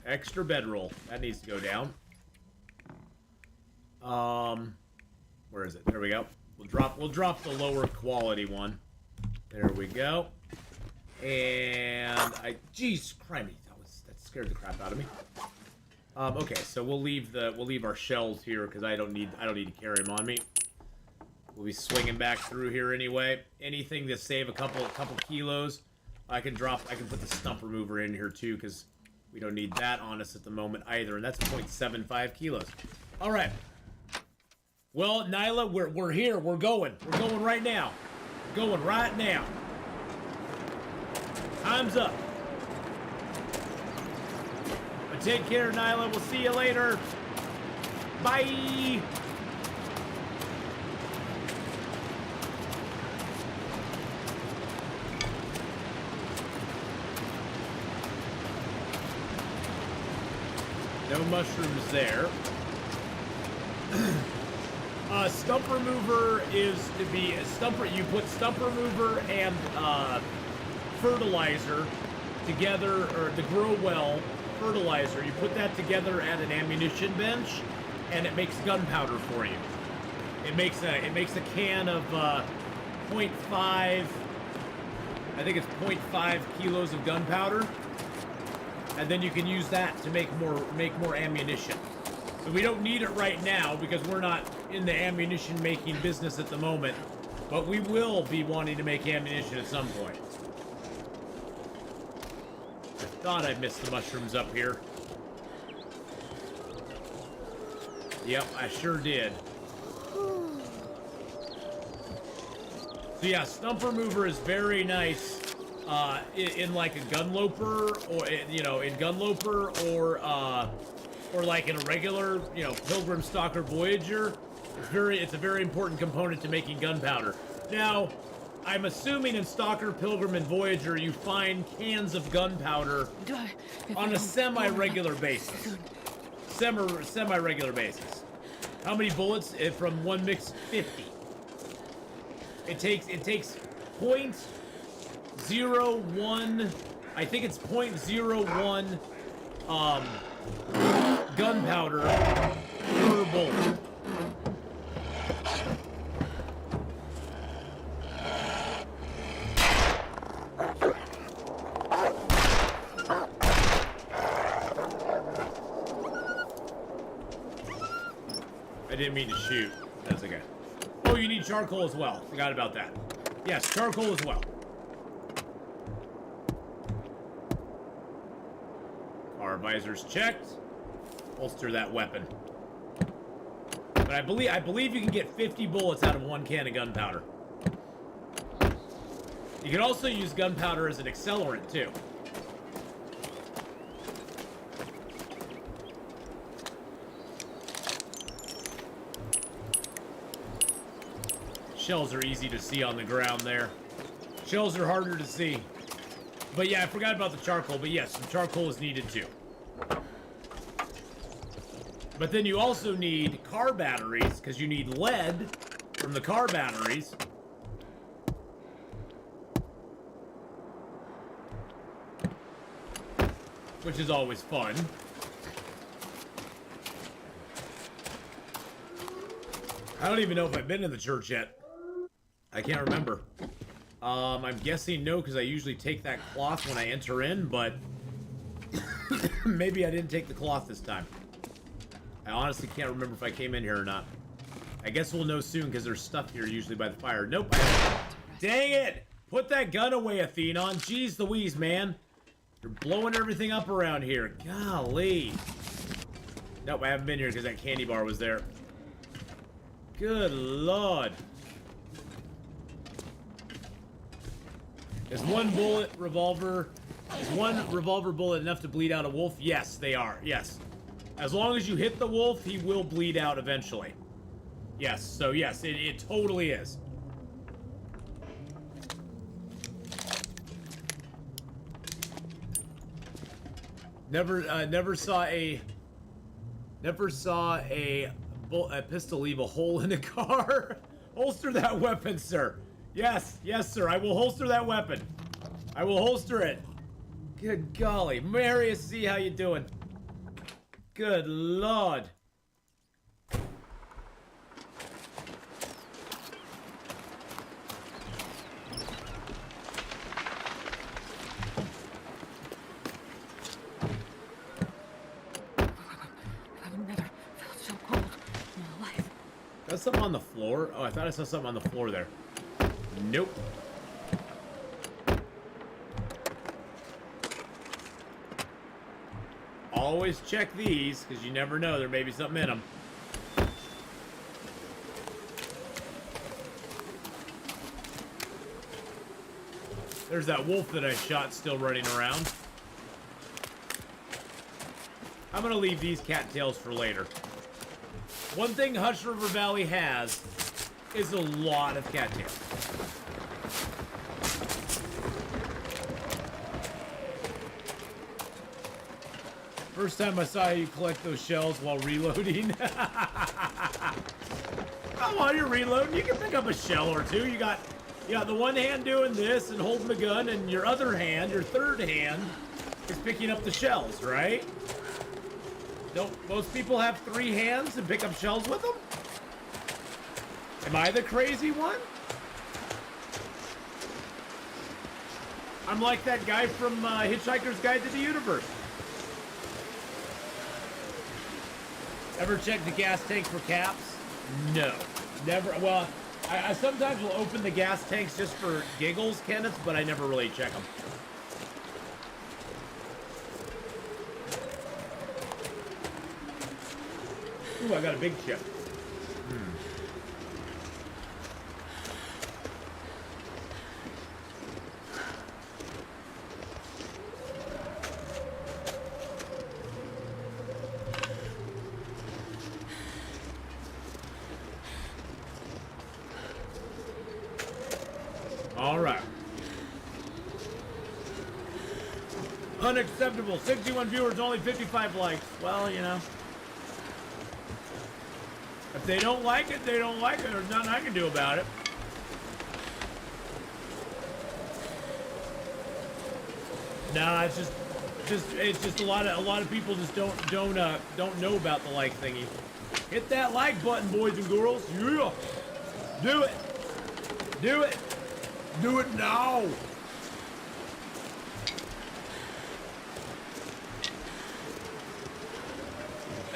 Extra bedroll. That needs to go down. Where is it? There we go. We'll drop the lower quality one. There we go. And jeez, crimey, that scared the crap out of me. Okay, so we'll leave our shells here because I don't need to carry them on me. We'll be swinging back through here anyway. Anything to save a couple kilos, I can put the stump remover in here too because we don't need that on us at the moment either, and that's 0.75 kilos. All right. Well, Nyla, we're here. We're going right now. We're going right now. Time's up. But take care, Nyla. We'll see you later. Bye. No mushrooms there. Stump remover is to be you put stump remover and fertilizer together, or the grow well fertilizer. You put that together at an ammunition bench, and it makes gunpowder for you. It makes a can of 0.5. I think it's 0.5 kilos of gunpowder, and then you can use that to make more ammunition. So we don't need it right now because we're not in the ammunition making business at the moment, but we will be wanting to make ammunition at some point. I thought I missed the mushrooms up here. Yep, I sure did. So yeah, stump remover is very nice in like a Gunloper, or in Gunloper, or like in a regular, Pilgrim, Stalker, Voyager. It's a very important component to making gunpowder. Now, I'm assuming in Stalker, Pilgrim, and Voyager you find cans of gunpowder on a semi-regular basis. Semi-regular basis. How many bullets? From one mix, 50. It takes 0.01. I think it's 0.01 gunpowder per bullet. I didn't mean to shoot. That's okay. Oh, you need charcoal as well. Forgot about that. Yes, charcoal as well. Car visors checked. Holster that weapon. But I believe you can get 50 bullets out of 1 can of gunpowder. You can also use gunpowder as an accelerant too. Shells are easy to see on the ground there. Shells are harder to see. But yeah, I forgot about the charcoal. But yes, some charcoal is needed too. But then you also need car batteries, because you need lead from the car batteries. Which is always fun. I don't even know if I've been in the church yet. I can't remember. I'm guessing no, because I usually take that cloth when I enter in, but maybe I didn't take the cloth this time. I honestly can't remember if I came in here or not. I guess we'll know soon, because there's stuff here usually by the fire. Nope. Dang it! Put that gun away, Atheenon. Jeez Louise, man. You're blowing everything up around here. Golly. Nope, I haven't been here because that candy bar was there. Good Lord. Is one revolver bullet enough to bleed out a wolf? Yes, they are. Yes. As long as you hit the wolf, he will bleed out eventually. Yes, so yes, it totally is. Never saw a pistol leave a hole in a car. Holster that weapon, sir. Yes, sir. I will holster that weapon. I will holster it. Good golly, Marius, see how you doing? Good Lord. I've never felt so cold in my life. Got something on the floor? Oh, I thought I saw something on the floor there. Nope. Always check these, because you never know. There may be something in them. There's that wolf that I shot still running around. I'm going to leave these cattails for later. One thing Hush River Valley has is a lot of cattails. First time I saw you collect those shells while reloading. Oh, while you're reloading, you can pick up a shell or two. You got the one hand doing this and holding the gun, and your other hand, your third hand, is picking up the shells, right? Don't most people have 3 hands and pick up shells with them? Am I the crazy one? I'm like that guy from Hitchhiker's Guide to the Universe. Ever check the gas tank for caps? No. Never. Well, I sometimes will open the gas tanks just for giggles, Kenneth, but I never really check them. Ooh, I got a big chip. All right. Unacceptable. 61 viewers, only 55 likes. Well, you know. If they don't like it, they don't like it. There's nothing I can do about it. Nah, it's just a lot of people just don't know about the like thingy. Hit that like button, boys and girls. Yeah. Do it. Do it. Do it now.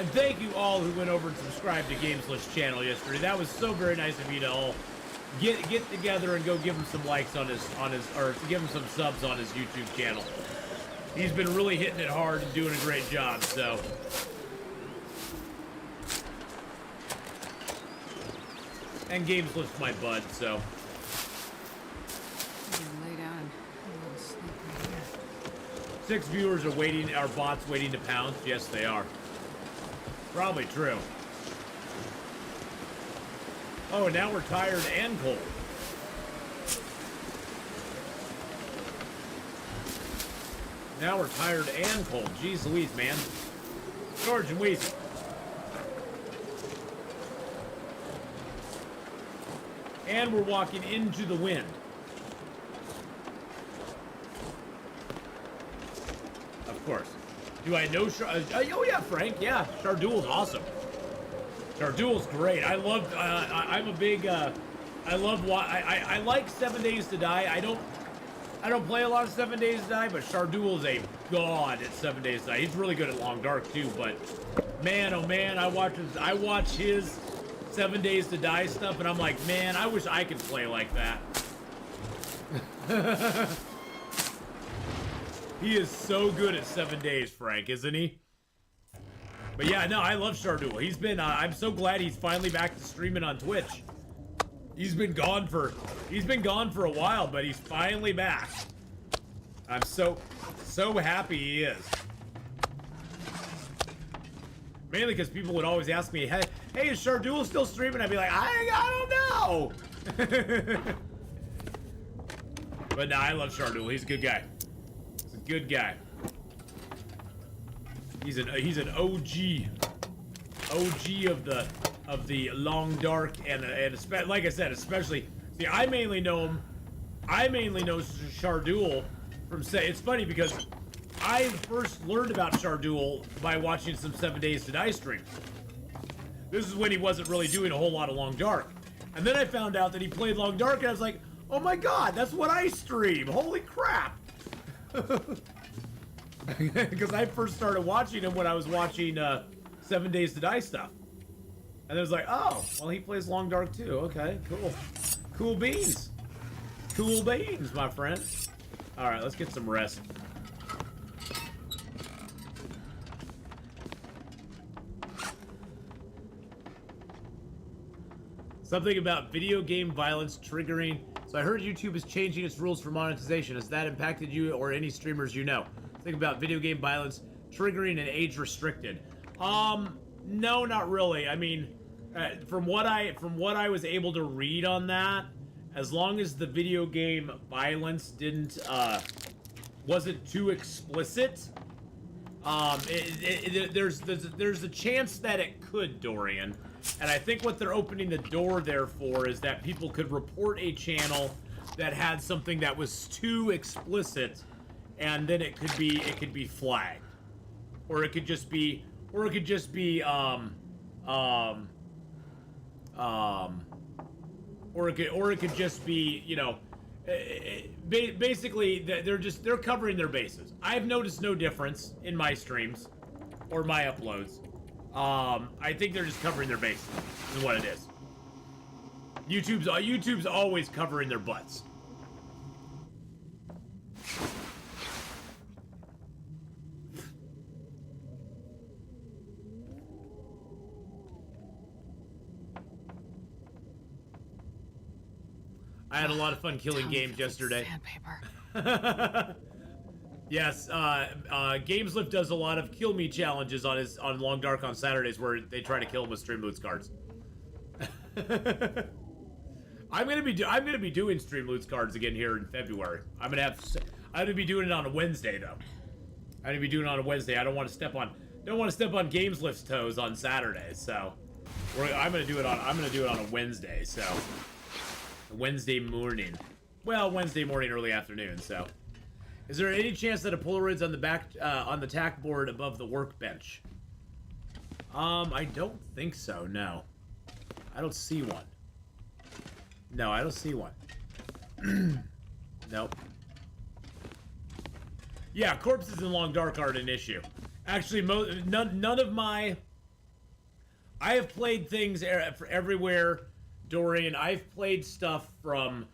And thank you all who went over and subscribed to Gamesless channel yesterday. That was so very nice of you to all get together and go give him some likes on his or to give him some subs on his YouTube channel. He's been really hitting it hard and doing a great job, so. And Gamesless my bud, so. I'm gonna lay down and have a little sleep right here. 6 viewers are bots waiting to pounce? Yes, they are. Probably true. Oh, and now we're tired and cold. Now we're tired and cold. Jeez Louise, man. George and Weezy. And we're walking into the wind. Of course. Do I know oh yeah, Frank, yeah. Sharduel's awesome. Sharduel's great. I love, I'm a big, I like 7 Days to Die. I don't play a lot of 7 Days to Die, but Sharduel's a god at 7 Days to Die. He's really good at Long Dark too, but man, oh man, I watch his 7 Days to Die stuff, and I'm like, man, I wish I could play like that. He is so good at 7 days, Frank, isn't he? But yeah, no, I love Sharduel. He's been, I'm so glad he's finally back to streaming on Twitch. He's been gone for a while, but he's finally back. I'm so happy he is. Mainly because people would always ask me, hey, is Sharduel still streaming? I'd be like, I don't know. But nah, I love Sharduel. He's a good guy. He's a good guy. He's an OG of the Long Dark and like I said, especially. See, I mainly know Sharduel from it's funny because I first learned about Sharduel by watching some 7 Days to Die streams. This is when he wasn't really doing a whole lot of Long Dark. And then I found out that he played Long Dark, and I was like, oh my god, that's what I stream! Holy crap! Because I first started watching him when I was watching 7 Days to Die stuff. And I was like, oh, well, he plays Long Dark too. Okay, cool. Cool beans. Cool beans, my friend. Alright, let's get some rest. Something about video game violence triggering. So I heard YouTube is changing its rules for monetization. Has that impacted you or any streamers you know? Think about video game violence triggering and age restricted. No, not really. I mean, from what I was able to read on that, as long as the video game violence wasn't too explicit, there's a chance that it could, Dorian. And I think what they're opening the door there for is that people could report a channel that had something that was too explicit, and then it could be flagged, or it could just be or it could just be you know, basically they're covering their bases. I've noticed no difference in my streams or my uploads. I think they're just covering their bases, is what it is. YouTube's always covering their butts. I had a lot of fun killing games yesterday. Sandpaper. Yes, Gameslift does a lot of kill me challenges on Long Dark on Saturdays where they try to kill him with Streamloots cards. I'm gonna be doing Streamloots cards again here in February. I'm gonna be doing it on a Wednesday though. I'm gonna be doing it on a Wednesday. I don't want to step on Gameslift's toes on Saturdays, so I'm gonna do it on a Wednesday. So Wednesday morning. Well, Wednesday morning, early afternoon. So. Is there any chance that a Polaroid's on the back, on the tack board above the workbench? I don't think so, no. I don't see one. No, I don't see one. Nope. Yeah, corpses in Long Dark aren't an issue. Actually, none of my I have played things everywhere, Dorian. I've played stuff from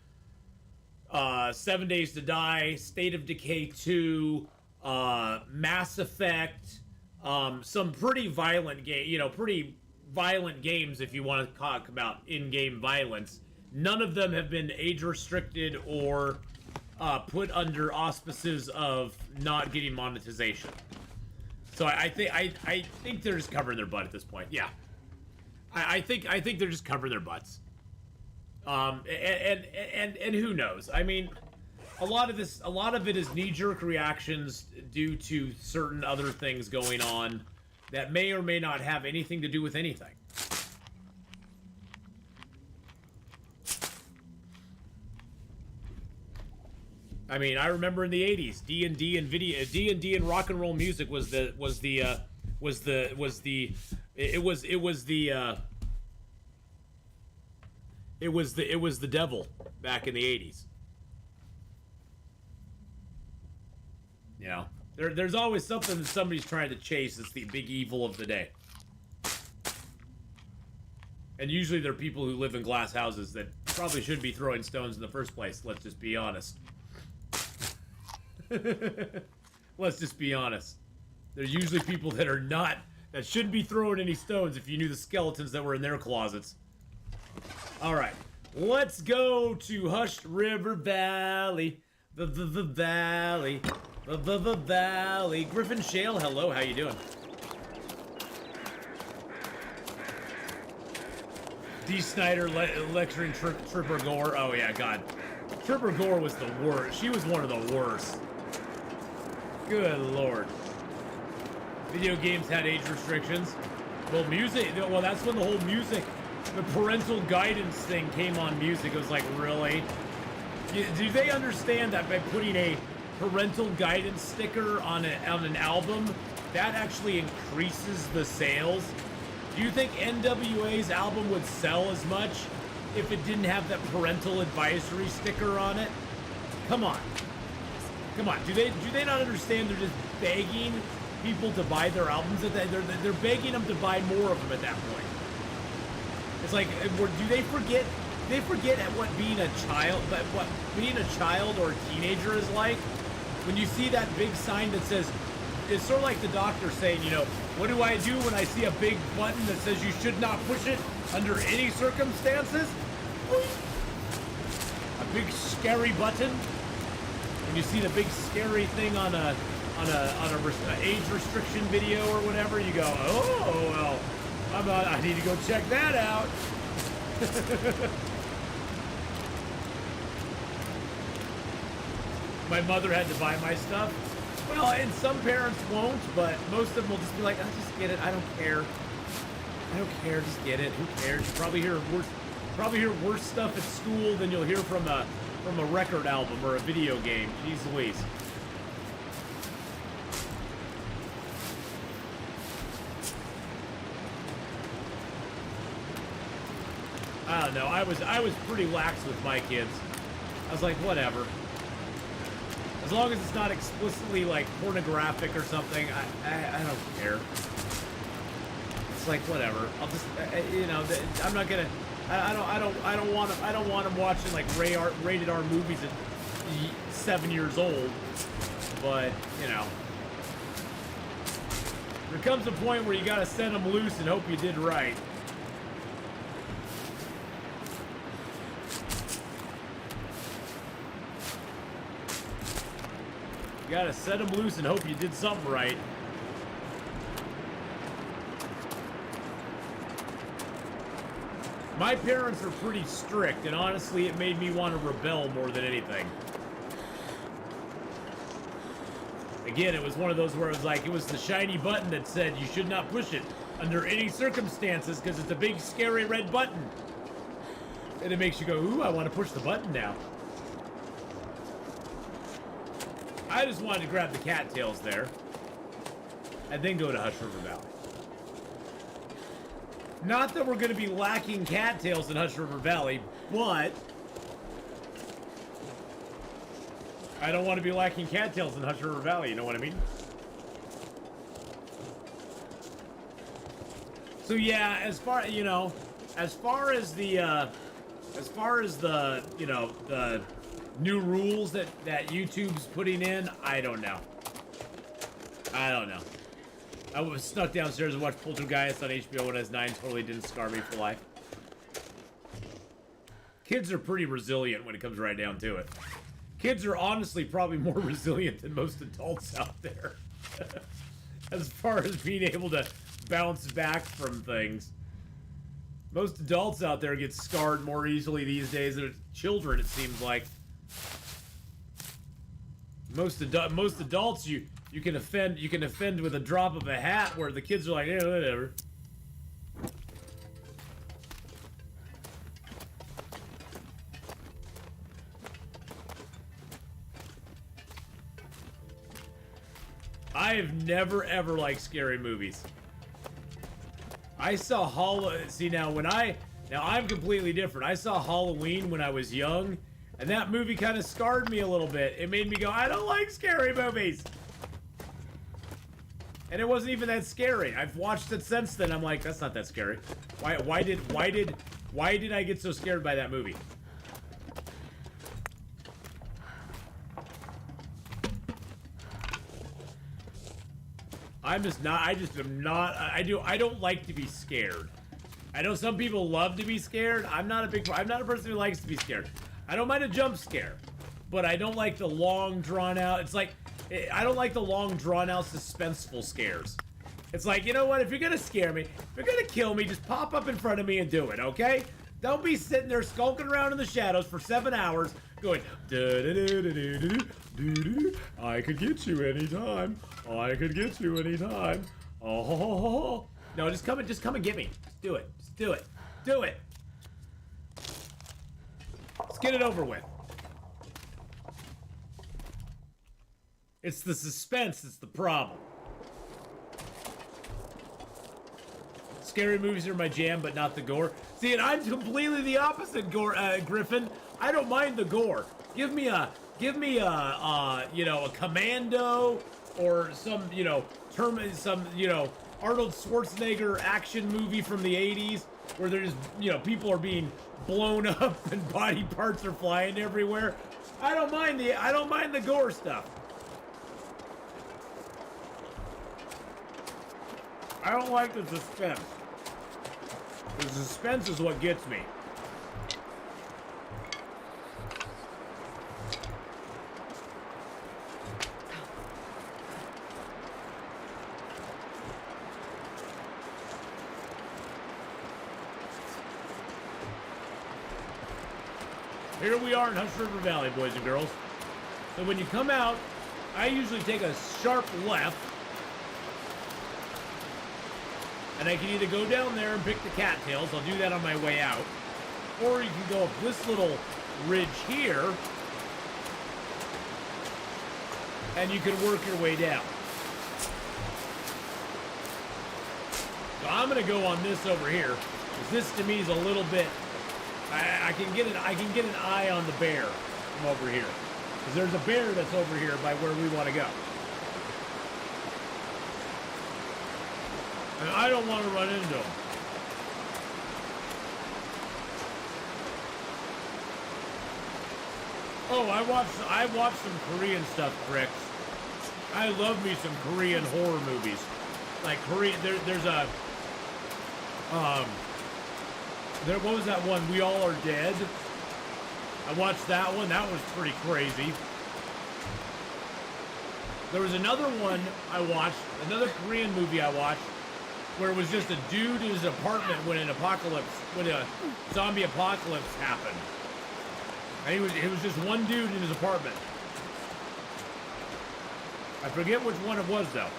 7 Days to Die, State of Decay 2, Mass Effect, some pretty violent pretty violent games if you want to talk about in-game violence. None of them have been age restricted or put under auspices of not getting monetization. So I think they're just covering their butt at this point. Yeah, I think they're just covering their butts. And who knows? I mean, a lot of it is knee-jerk reactions due to certain other things going on that may or may not have anything to do with anything. I mean, I remember in the '80s, D&D and rock and roll music was the devil back in the '80s. You know, there's always something that somebody's trying to chase that's the big evil of the day. And usually they're people who live in glass houses that probably shouldn't be throwing stones in the first place, let's just be honest. Let's just be honest. They're usually people that shouldn't be throwing any stones if you knew the skeletons that were in their closets. Alright, let's go to Hushed River Valley. The valley. The valley. Griffin Shale, hello, how you doing? D. Snyder lecturing Tripper Gore. Oh yeah, God. Tripper Gore was the worst. She was one of the worst. Good Lord. Video games had age restrictions. Well, that's when the whole the parental guidance thing came on music. It was like, really? Do they understand that by putting a parental guidance sticker on an album, that actually increases the sales? Do you think NWA's album would sell as much if it didn't have that parental advisory sticker on it? Come on. Come on. Do they not understand they're just begging people to buy their albums? They're begging them to buy more of them at that point. It's like, do they forget? They forget at what being a child or a teenager is like. When you see that big sign that says, it's sort of like the doctor saying, you know, what do I do when I see a big button that says you should not push it under any circumstances? A big scary button. When you see the big scary thing on a age restriction video or whatever, you go, oh well, I need to go check that out. My mother had to buy my stuff. Well, and some parents won't, but most of them will just be like, "I'll just get it. I don't care. I don't care. Just get it. Who cares? You probably hear worse stuff at school than you'll hear from a record album or a video game." Jeez Louise. I don't know. I was pretty lax with my kids. I was like, whatever. As long as it's not explicitly like pornographic or something, I don't care. It's like whatever. I'll just you know, I'm not gonna. I don't want them watching like rated R movies at 7 years old. But you know, there comes a point where you gotta send them loose and hope you did right. You gotta set them loose and hope you did something right. My parents are pretty strict, and honestly, it made me want to rebel more than anything. Again, it was one of those where it was like, it was the shiny button that said you should not push it under any circumstances because it's a big, scary red button. And it makes you go, ooh, I want to push the button now. I just wanted to grab the cattails there and then go to Hush River Valley. Not that we're going to be lacking cattails in Hush River Valley, but I don't want to be lacking cattails in Hush River Valley, you know what I mean? So yeah, as far as the the new rules that YouTube's putting in, I don't know. I was snuck downstairs and watched Poltergeist on HBO when I was 9. Totally didn't scar me for life. Kids are pretty resilient when it comes right down to it. Kids are honestly probably more resilient than most adults out there. As far as being able to bounce back from things. Most adults out there get scarred more easily these days than children, it seems like. Most adults you can offend with a drop of a hat, where the kids are like, yeah, whatever. I have never ever liked scary movies. I saw see now I'm completely different. I saw Halloween when I was young, and that movie kind of scarred me a little bit. It made me go, I don't like scary movies. And it wasn't even that scary. I've watched it since then. I'm like, that's not that scary. Why did I get so scared by that movie? I don't like to be scared. I know some people love to be scared. I'm not a person who likes to be scared. I don't mind a jump scare, but I don't like the long drawn out. I don't like the long drawn out suspenseful scares. It's like, you know what? If you're gonna scare me, if you're gonna kill me, just pop up in front of me and do it, okay? Don't be sitting there skulking around in the shadows for 7 hours going, I could get you anytime. I could get you anytime. Oh, no, just come and get me. Just do it. Just do it. Do it. Let's get it over with. It's the suspense that's the problem. Scary movies are my jam, but not the gore. See, and I'm completely the opposite, Griffin. I don't mind the gore. Give me a Commando or some, Arnold Schwarzenegger action movie from the 80s where there's, people are being blown up and body parts are flying everywhere. I don't mind the gore stuff. I don't like the suspense. The suspense is what gets me. Here we are in Hush River Valley, boys and girls. So when you come out, I usually take a sharp left. And I can either go down there and pick the cattails. I'll do that on my way out. Or you can go up this little ridge here. And you can work your way down. So I'm going to go on this over here. Because this to me is a little bit... I can get an eye on the bear from over here. Because there's a bear that's over here by where we want to go. And I don't want to run into him. Oh, I watched some Korean stuff, Bricks. I love me some Korean horror movies. Like there's a what was that one? We All Are Dead. I watched that one. That was pretty crazy. There was another one I watched, another Korean movie I watched, where it was just a dude in his apartment when a zombie apocalypse happened. And it was just one dude in his apartment. I forget which one it was though.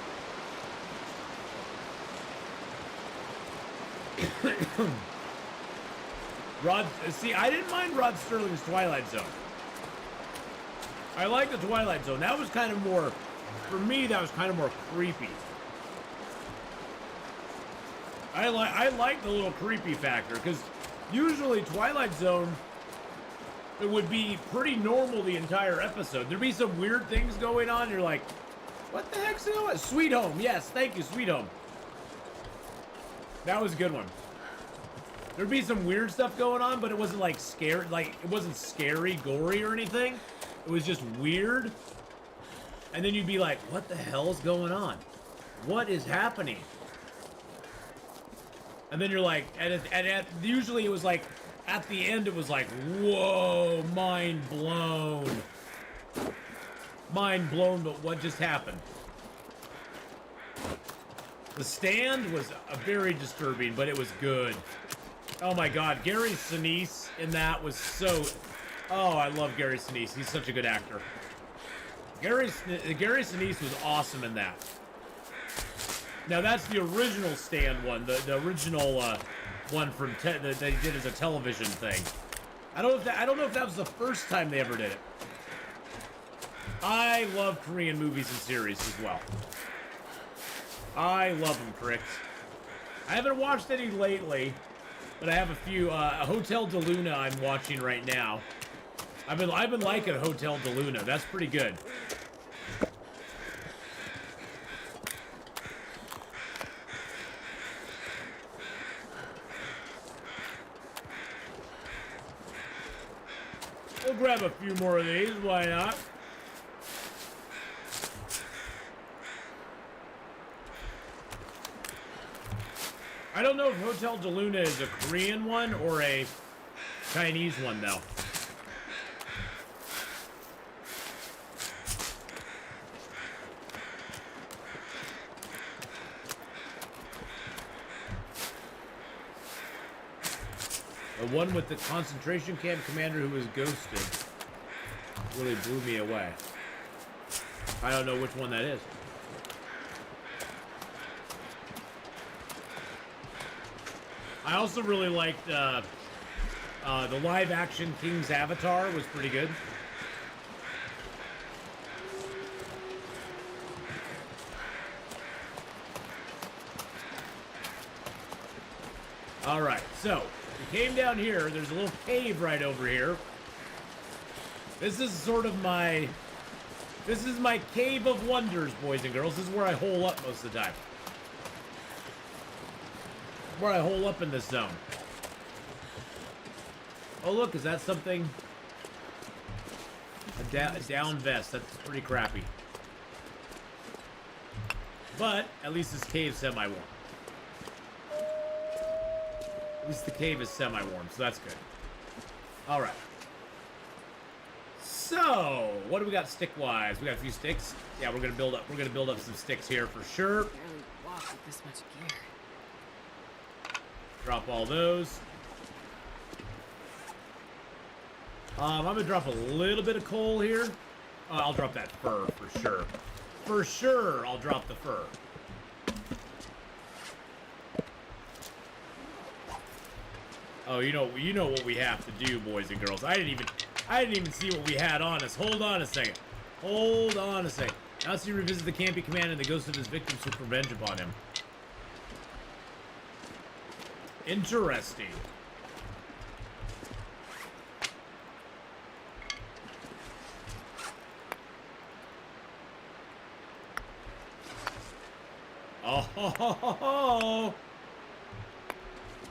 I didn't mind Rod Sterling's Twilight Zone. I like the Twilight Zone. That was kind of more, for me, that was kind of more creepy. I like the little creepy factor, because usually Twilight Zone, it would be pretty normal the entire episode. There'd be some weird things going on. You're like, what the heck's going on? Sweet Home. Yes, thank you, Sweet Home. That was a good one. There'd be some weird stuff going on, but it wasn't like scary. Like it wasn't scary, gory, or anything. It was just weird. And then you'd be like, "What the hell is going on? What is happening?" And then you're like, usually it was like, at the end it was like, "Whoa, mind blown." Mind blown, but what just happened? The Stand was very disturbing, but it was good. Oh my god, Gary Sinise in that was so... Oh, I love Gary Sinise. He's such a good actor. Gary Sinise was awesome in that. Now that's the original Stand one, the original one from that they did as a television thing. I don't know if that was the first time they ever did it. I love Korean movies and series as well. I love them, Cricks. I haven't watched any lately, but I have a few. Hotel de Luna I'm watching right now. I've been liking Hotel de Luna. That's pretty good. We'll grab a few more of these. Why not? I don't know if Hotel de Luna is a Korean one or a Chinese one, though. The one with the concentration camp commander who was ghosted really blew me away. I don't know which one that is. I also really liked the live-action King's Avatar was pretty good. All right, so we came down here. There's a little cave right over here. This is sort of my cave of wonders, boys and girls. This is where I hole up most of the time. Where I hole up in this zone. Oh look, is that something? A down vest. That's pretty crappy. But at least this cave's semi-warm. At least the cave is semi-warm, so that's good. All right. So, what do we got stick-wise? We got a few sticks. Yeah, we're gonna build up some sticks here for sure. Barely walk with this much gear. Drop all those. I'm gonna drop a little bit of coal here. I'll drop that fur for sure. For sure, I'll drop the fur. Oh, you know what we have to do, boys and girls. I didn't even see what we had on us. Hold on a second. Hold on a second. Now see, revisit the campy command and the ghost of his victims who revenge upon him. Interesting. Oh, ho, ho, ho, ho.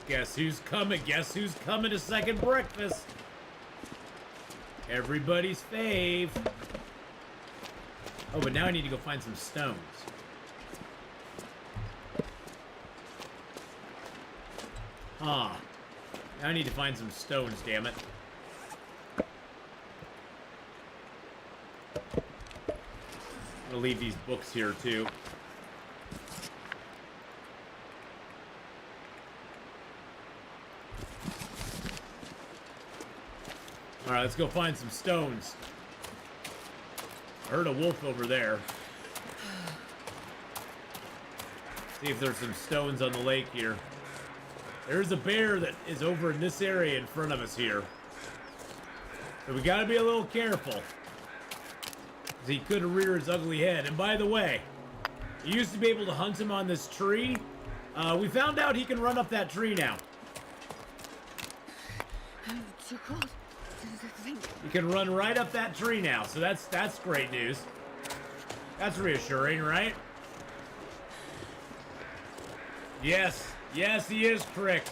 Guess who's coming? Guess who's coming to second breakfast? Everybody's fave. Oh, but now I need to go find some stones. Huh. Now I need to find some stones, damn it. I'm gonna leave these books here, too. Alright, let's go find some stones. I heard a wolf over there. See if there's some stones on the lake here. There's a bear that is over in this area in front of us here. So we gotta be a little careful. He could rear his ugly head. And by the way, you used to be able to hunt him on this tree. We found out he can run up that tree now. It's so cold. He can run right up that tree now, so that's great news. That's reassuring, right? Yes, Yes, he is, Crick.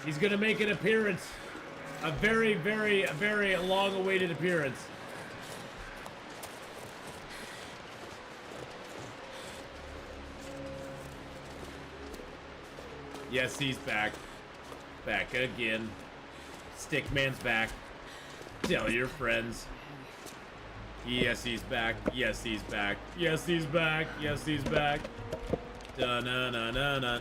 He's gonna make an appearance. A very, very, very long-awaited appearance. Yes, he's back. Back again. Stickman's back. Tell your friends. Yes, he's back. Yes, he's back. Yes, he's back. Yes, he's back. Da-na-na-na-na.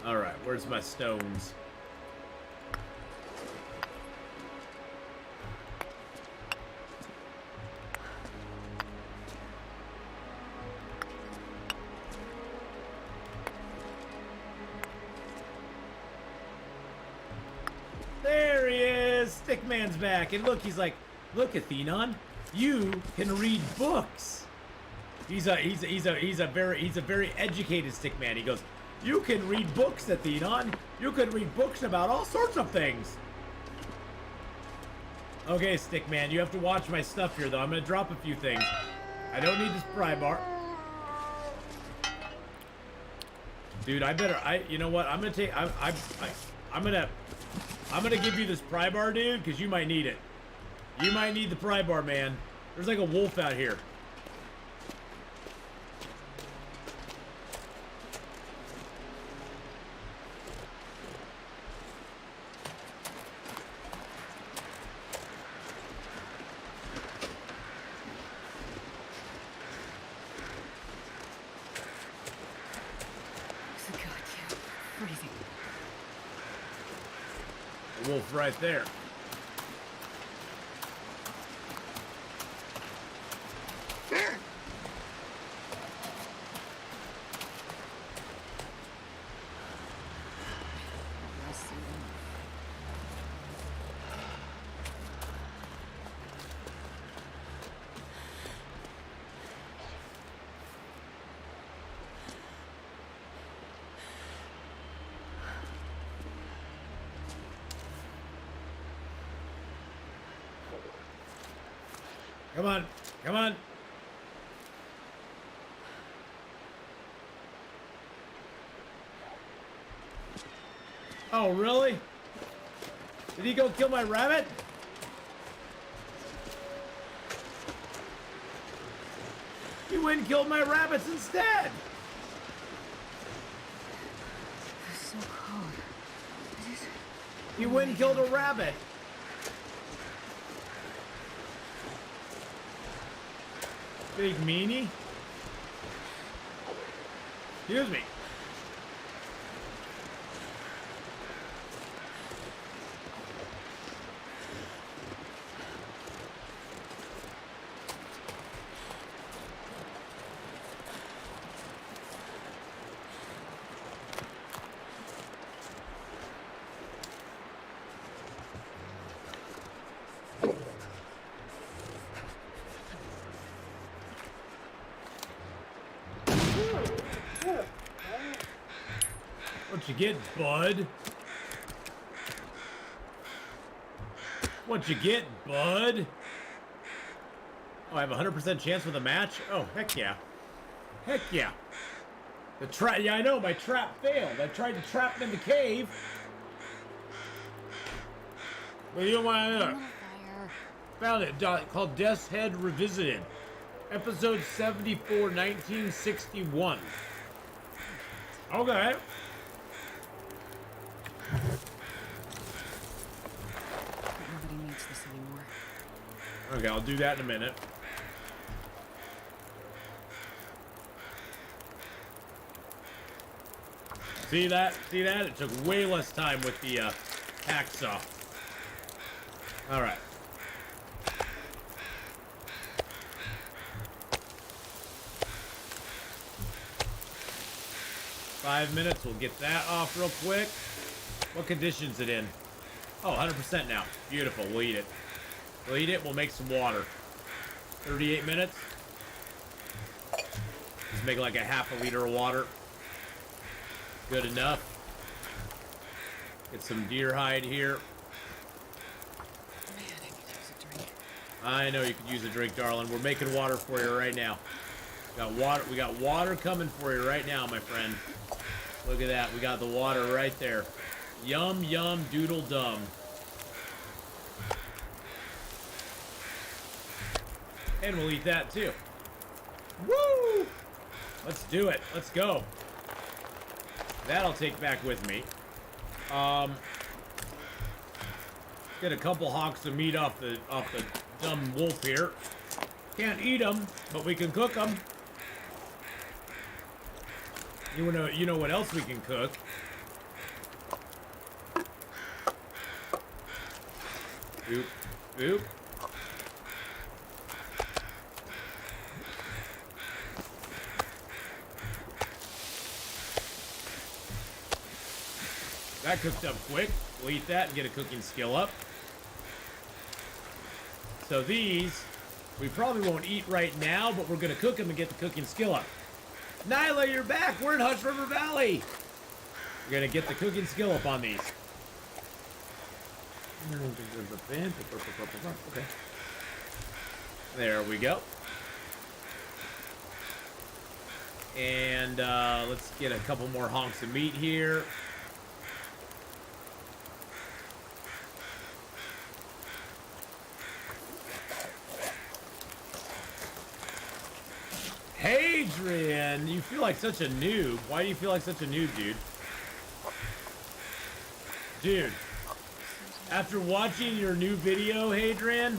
Alright, where's my stones? There he is! Stickman's back, and look, he's like, look, Atheenon, you can read books. He's a very educated Stickman. He goes, you can read books, Atheenon. You can read books about all sorts of things. Okay, Stickman, you have to watch my stuff here, though. I'm gonna drop a few things. I don't need this pry bar. Dude, you know what? I'm gonna give you this pry bar, dude, because you might need it. You might need the pry bar, man. There's like a wolf out here. Freezing. A wolf right there. Come on, come on. Oh, really? Did he go kill my rabbit? He went and killed my rabbits instead. It's so cold. He went and killed a rabbit. Big meanie. Excuse me. What you get, bud? What you get, bud? Oh, I have a 100% chance with a match? Oh, heck yeah. Heck yeah. The trap, yeah, I know, my trap failed. I tried to trap him in the cave. What do you want to know? Found it, called Death's Head Revisited. Episode 74, 1961. Okay. Nobody needs this anymore. Okay, I'll do that in a minute. See that? See that? It took way less time with the hacksaw. All right. Five minutes. We'll get that off real quick. What condition's it in? Oh, 100% now. Beautiful. We'll eat it. We'll eat it. We'll make some water. 38 minutes. Just make like a half a liter of water. Good enough. Get some deer hide here. Man, I could use a drink. I know you could use a drink, darling. We're making water for you right now. We got water coming for you right now, my friend. Look at that. We got the water right there. Yum, yum, doodle dum. And we'll eat that too. Woo! Let's do it. Let's go. That I'll take back with me. Get a couple hocks of meat off the dumb wolf here. Can't eat them, but we can cook them. You know what else we can cook? Oop, oop. That cooked up quick. We'll eat that and get a cooking skill up. So these, we probably won't eat right now, but we're going to cook them and get the cooking skill up. Nyla, you're back. We're in Hush River Valley. We're going to get the cooking skill up on these. Okay. There we go. And let's get a couple more honks of meat here. Hadrian, you feel like such a noob. Why do you feel like such a noob, dude? Dude, after watching your new video, Hadrian,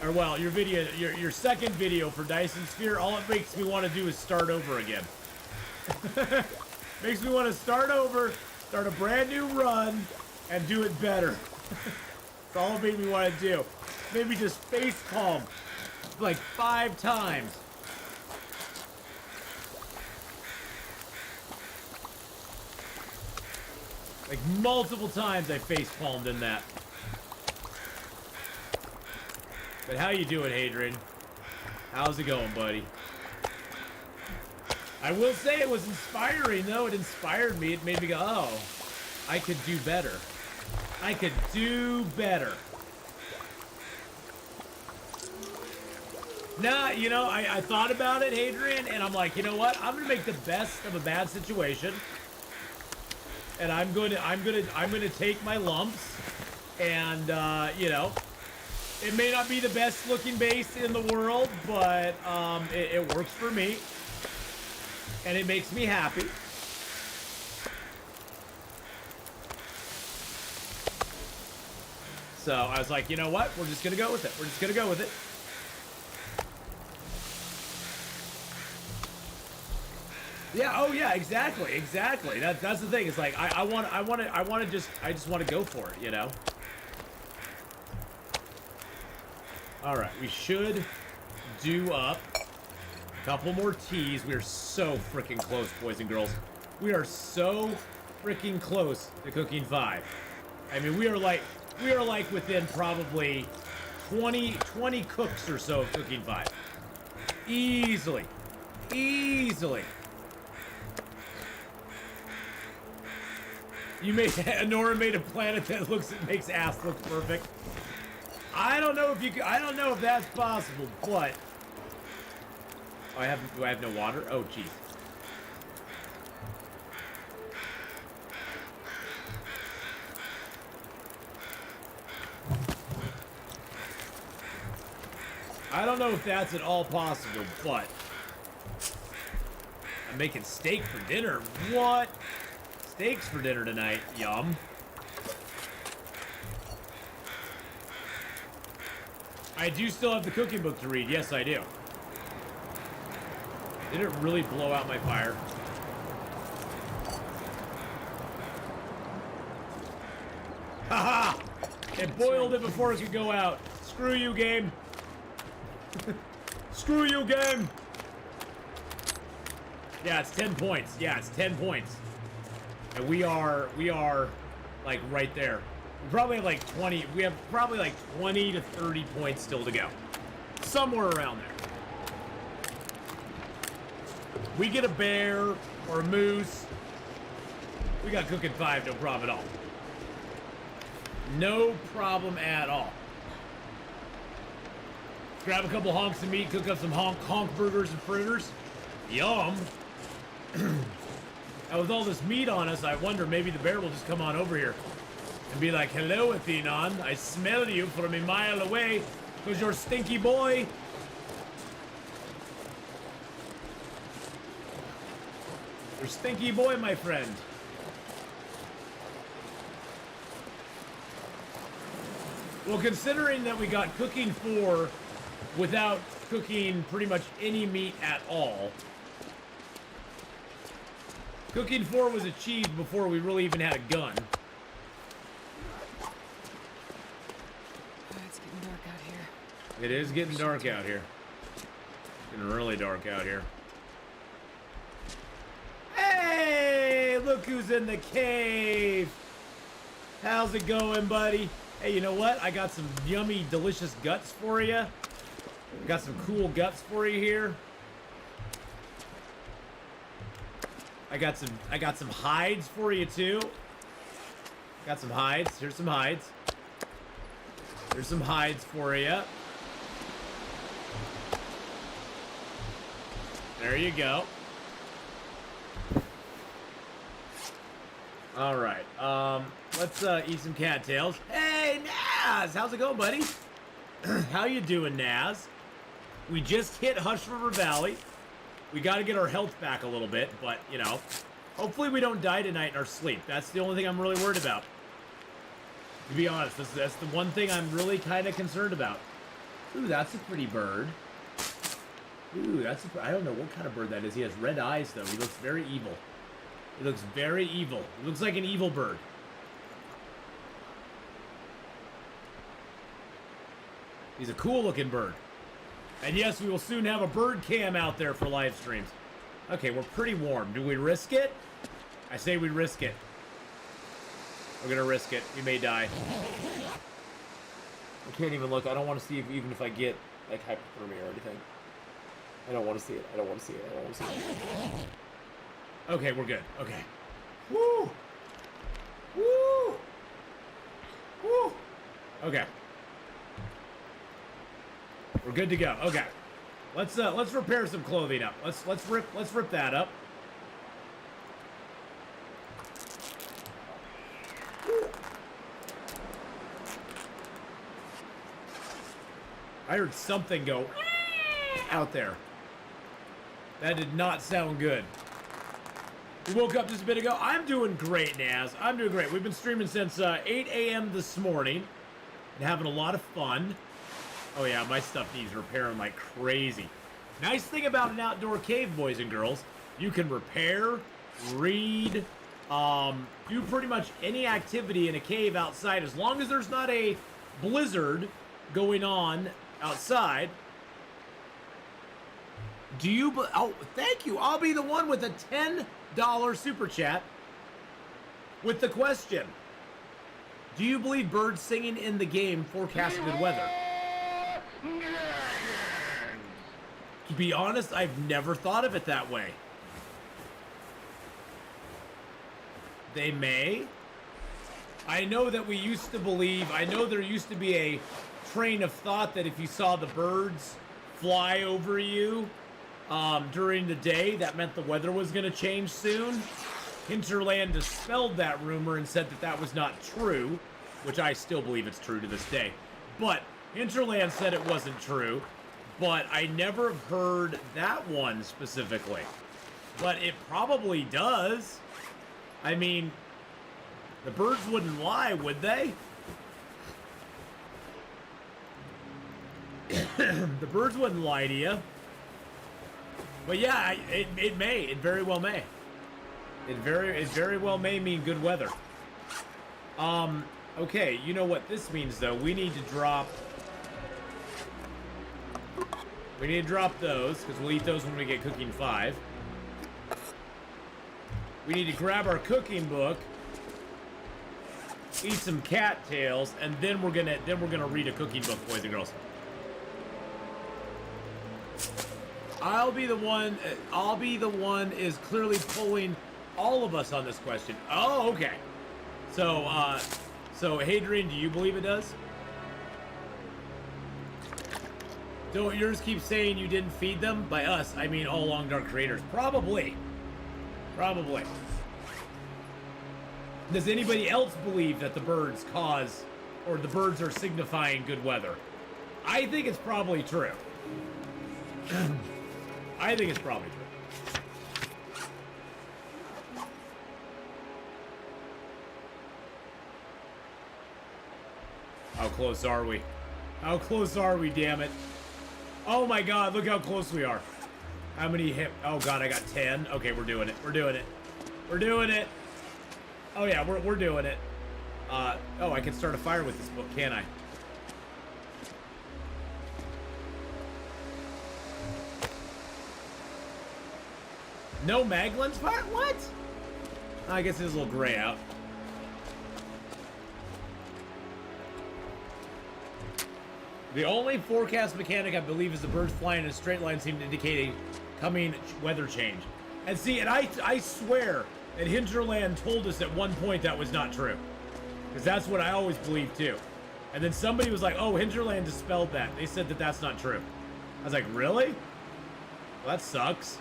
or well, your video, your second video for Dyson Sphere, all it makes me want to do is start over again. Makes me want to start over, start a brand new run, and do it better. That's all it made me want to do. Maybe just face palm like 5 times. Like multiple times I face palmed in that. But how you doing, Hadrian? How's it going, buddy? I will say it was inspiring, though. It inspired me. It made me go, oh, I could do better. I could do better. Nah, you know, I thought about it, Hadrian, and I'm like, you know what? I'm gonna make the best of a bad situation. And I'm gonna take my lumps, and you know, it may not be the best looking base in the world, but it works for me, and it makes me happy. So I was like, you know what? We're just gonna go with it. We're just gonna go with it. Yeah. Oh, yeah. Exactly. Exactly. That's the thing. It's like I just want to go for it. You know. All right. We should do up a couple more teas. We are so freaking close, boys and girls. We are so freaking close to cooking 5. I mean, we are like within probably 20 cooks or so of cooking 5. Easily. Easily. Nora made a planet that makes ass look perfect. I don't know if that's possible, but do I have no water? Oh, jeez. I don't know if that's at all possible, but I'm making steak for dinner. What? Steaks for dinner tonight. Yum. I do still have the cooking book to read. Yes, I do. Did it really blow out my fire? Haha! It boiled it before it could go out. Screw you, game. Screw you, game. Yeah, it's 10 points. Yeah, it's 10 points. And we are like right there. We probably have like 20. We have probably like 20 to 30 points still to go. Somewhere around there. We get a bear or a moose. We got cooking 5, no problem at all. No problem at all. Grab a couple honks of meat, cook up some honk burgers and fritters. Yum. And with all this meat on us, I wonder maybe the bear will just come on over here and be like, hello, Atheenon. I smell you from a mile away because you're stinky boy. You're stinky boy, my friend. Well, considering that we got cooking 4 without cooking pretty much any meat at all, cooking 4 was achieved before we really even had a gun. It's getting dark out here. It is getting dark out here. It's getting really dark out here. Hey, look who's in the cave. How's it going, buddy? Hey, you know what? I got some yummy, delicious guts for you. Got some cool guts for you here. I got some hides for you too. Got some hides. Here's some hides. There's some hides for you. There you go. All right. Let's eat some cattails. Hey, Naz! How's it going, buddy? How you doing, Naz? We just hit Hush River Valley. We got to get our health back a little bit, but, you know, hopefully we don't die tonight in our sleep. That's the only thing I'm really worried about. To be honest, that's the one thing I'm really kind of concerned about. Ooh, that's a pretty bird. Ooh, I don't know what kind of bird that is. He has red eyes, though. He looks very evil. He looks very evil. He looks like an evil bird. He's a cool-looking bird. And yes, we will soon have a bird cam out there for live streams. Okay, we're pretty warm. Do we risk it? I say we risk it. We're gonna risk it. We may die. I can't even look. I don't want to see even if I get, like, hypothermia or anything. I don't want to see it. I don't want to see it. I don't want to see it. Okay, we're good. Okay. Woo! Woo! Woo! Okay. We're good to go. Okay. Let's repair some clothing up. Let's rip that up. I heard something go out there. That did not sound good. We woke up just a bit ago. I'm doing great, Naz. I'm doing great. We've been streaming since 8 a.m. this morning and having a lot of fun. Oh yeah, my stuff needs repairing like crazy. Nice thing about an outdoor cave, boys and girls, you can repair, read, do pretty much any activity in a cave outside as long as there's not a blizzard going on outside. Oh, thank you. I'll be the one with a $10 super chat with the question. Do you believe birds singing in the game forecast good weather? To be honest, I've never thought of it that way. They may. I know that we used to believe, I know there used to be a train of thought that if you saw the birds fly over you during the day, that meant the weather was going to change soon. Hinterland dispelled that rumor and said that that was not true, which I still believe it's true to this day. But Hinterland said it wasn't true, but I never have heard that one specifically. But it probably does. I mean, the birds wouldn't lie, would they? The birds wouldn't lie to you. But yeah, it may. It very well may. It very well may mean good weather. Okay, you know what this means though? We need to drop those, because we'll eat those when we get cooking 5. We need to grab our cooking book, eat some cattails, and then we're gonna read a cooking book, boys and girls. I'll be the one is clearly pulling all of us on this question. Oh, okay. So Hadrian, do you believe it does? Don't yours keep saying you didn't feed them? By us, I mean all Long Dark creators. Probably. Probably. Does anybody else believe that the birds cause, or the birds are signifying good weather? I think it's probably true. I think it's probably true. How close are we? How close are we, damn it? Oh my god, look how close we are. How many hit? Oh god, I got 10. Okay, we're doing it. We're doing it. We're doing it. Oh yeah, we're doing it. Oh, I can start a fire with this book, can't I? No Maglin's fire? What? I guess it's a little gray out. The only forecast mechanic I believe is the birds flying in a straight line seem to indicate a coming weather change. And see, and I swear that Hinterland told us at one point that was not true. Because that's what I always believed too. And then somebody was like, oh, Hinterland dispelled that. They said that that's not true. I was like, really? Well, that sucks.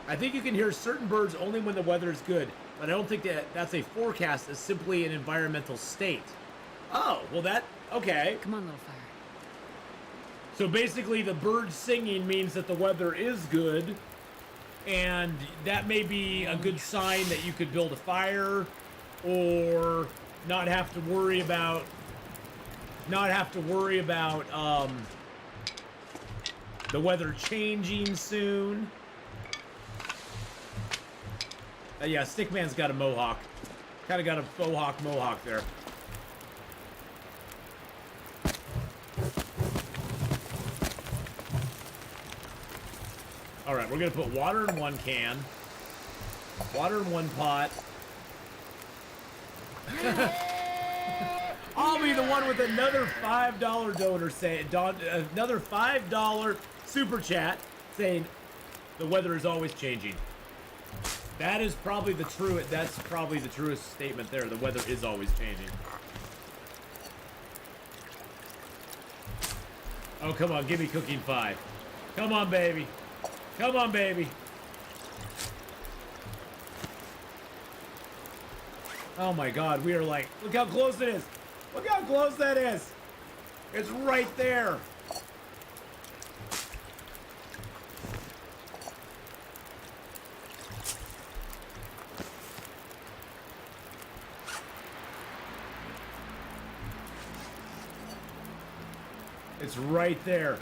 I think you can hear certain birds only when the weather is good, but I don't think that that's a forecast. It's simply an environmental state. Oh, well that, okay. Come on, little fire. So basically the birds singing means that the weather is good, and that may be a good sign that you could build a fire, or not have to worry about, the weather changing soon. Yeah, Stickman's got a mohawk. Kind of got a faux hawk mohawk there. All right, we're gonna put water in one can, water in one pot. I'll be the one with another $5 donor saying, another $5 super chat saying the weather is always changing. That is probably the true. That's probably the truest statement there. The weather is always changing. Oh, come on, give me cooking 5. Come on, baby. Come on, baby. Oh my god, we are like, look how close it is. Look how close that is. It's right there. It's right there.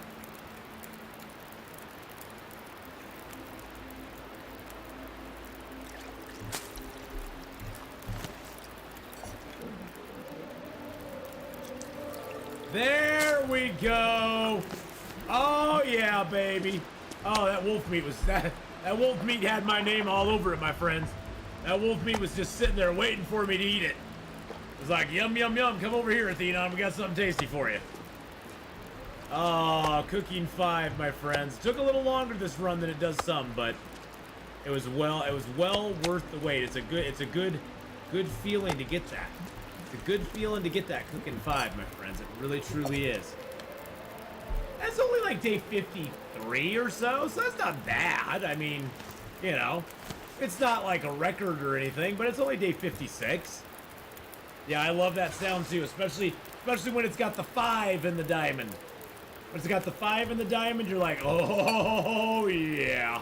There we go. Oh yeah, baby. Oh, that wolf meat was that wolf meat had my name all over it, my friends. That wolf meat was just sitting there waiting for me to eat it. It was like, yum, yum, yum. Come over here, Atheenon. We got something tasty for you. Oh, cooking 5, my friends. Took a little longer this run than it does some, but it was well worth the wait. It's a good feeling to get that. It's a good feeling to get that cooking 5, my friends. It really truly is. That's only like day 53 or so that's not bad. I mean, you know, it's not like a record or anything, but it's only day 56. Yeah, I love that sound too, especially when it's got the 5 in the diamond. When it's got the 5 in the diamond, you're like, oh yeah.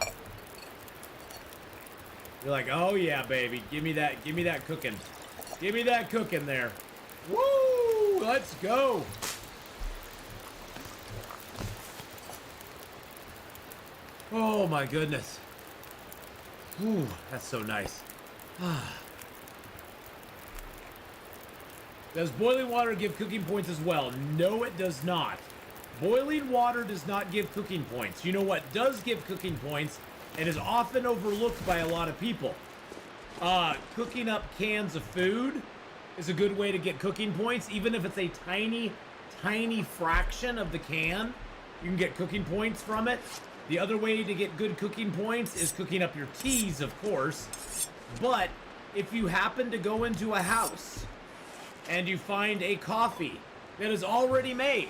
You're like, oh yeah, baby. Give me that cooking. Give me that cooking there. Woo! Let's go. Oh my goodness. Ooh, that's so nice. Does boiling water give cooking points as well? No, it does not. Boiling water does not give cooking points. You know what does give cooking points and is often overlooked by a lot of people? Cooking up cans of food is a good way to get cooking points. Even if it's a tiny, tiny fraction of the can, you can get cooking points from it. The other way to get good cooking points is cooking up your teas, of course. But if you happen to go into a house and you find a coffee that is already made.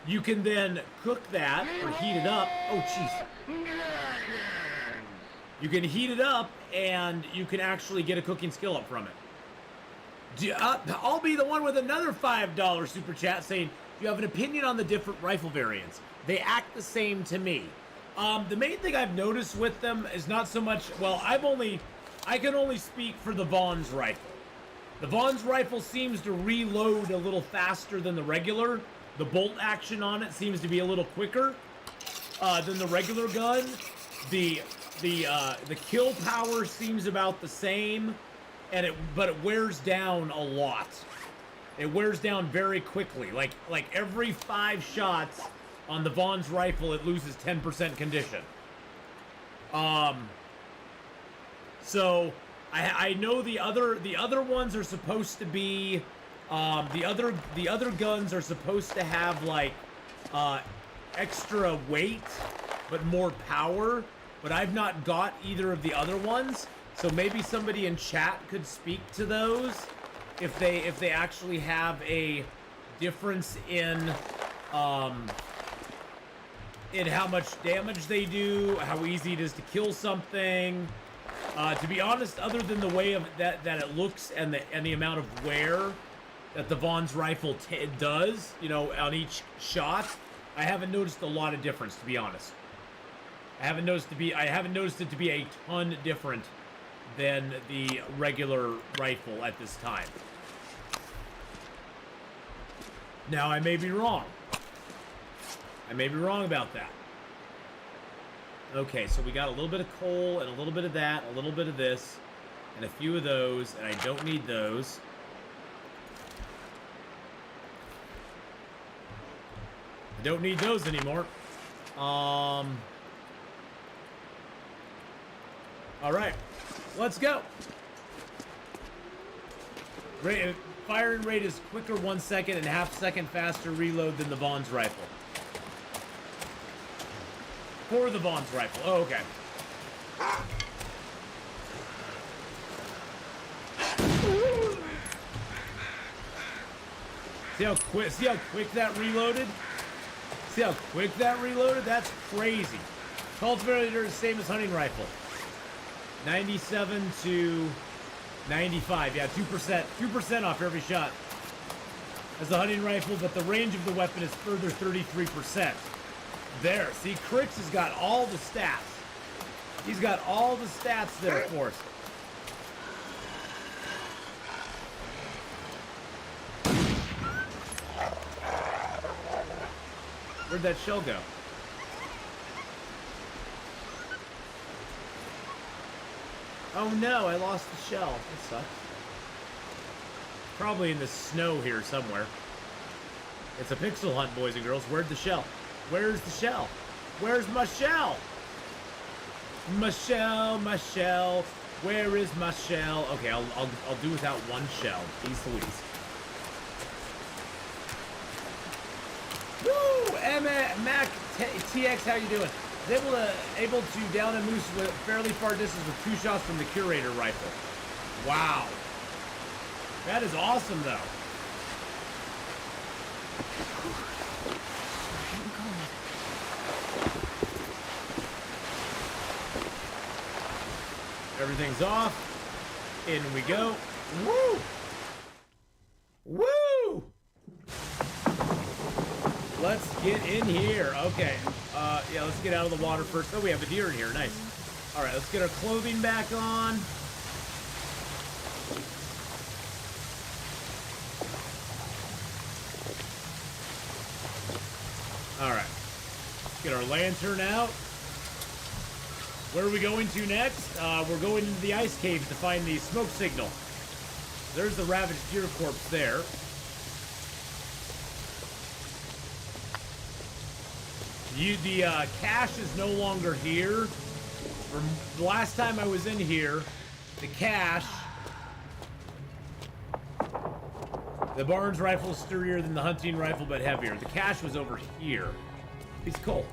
You can then cook that or heat it up. Oh, jeez. You can heat it up and you can actually get a cooking skill up from it. I'll be the one with another $5 super chat saying, do you have an opinion on the different rifle variants? They act the same to me. The main thing I've noticed with them is not so much, well, I can only speak for the Vaughn's rifle. The Vaughn's rifle seems to reload a little faster than the regular. The bolt action on it seems to be a little quicker than the regular gun. The kill power seems about the same, but it wears down a lot. It wears down very quickly. Like every 5 shots on the Vaughn's rifle, it loses 10% condition. So I know the other ones are supposed to be the other guns are supposed to have like extra weight but more power, but I've not got either of the other ones. So maybe somebody in chat could speak to those if they actually have a difference in how much damage they do, how easy it is to kill something. To be honest, other than the way of that it looks and the amount of wear that the Vaughn's rifle does, you know, on each shot, I haven't noticed a lot of difference, to be honest. I haven't noticed it to be a ton different than the regular rifle at this time. Now, I may be wrong. I may be wrong about that. Okay, so we got a little bit of coal and a little bit of that, a little bit of this, and a few of those, and I don't need those. I don't need those anymore. All right, let's go. Firing rate is quicker 1 second and half second faster reload than the Vaughn's rifle. For the Vaughn's rifle. Oh, okay. See how quick that reloaded? See how quick that reloaded? That's crazy. Cultivator is the same as hunting rifle. 97 to 95. Yeah, 2%. 2% off every shot. As the hunting rifle, but the range of the weapon is further 33%. There. See, Crix has got all the stats. He's got all the stats there for us. Where'd that shell go? Oh no, I lost the shell. That sucks. Probably in the snow here somewhere. It's a pixel hunt, boys and girls. Where'd the shell? Where's the shell? Where's my shell? My shell, my shell. Where is my shell? Okay, I'll do without one shell. Jeez Louise. Woo! Mac TX, how you doing? Able to down a moose with fairly far distance with 2 shots from the Curator rifle. Wow. That is awesome, though. Everything's off. In we go. Woo! Woo! Let's get in here. Okay. Yeah, let's get out of the water first. Oh, we have a deer in here. Nice. All right, let's get our clothing back on. All right. Let's get our lantern out. Where are we going to next? We're going into the ice caves to find the smoke signal. There's the ravaged deer corpse there. The cache is no longer here. From the last time I was in here, the cache... The Barnes rifle is sturdier than the hunting rifle, but heavier. The cache was over here. Piece of coal.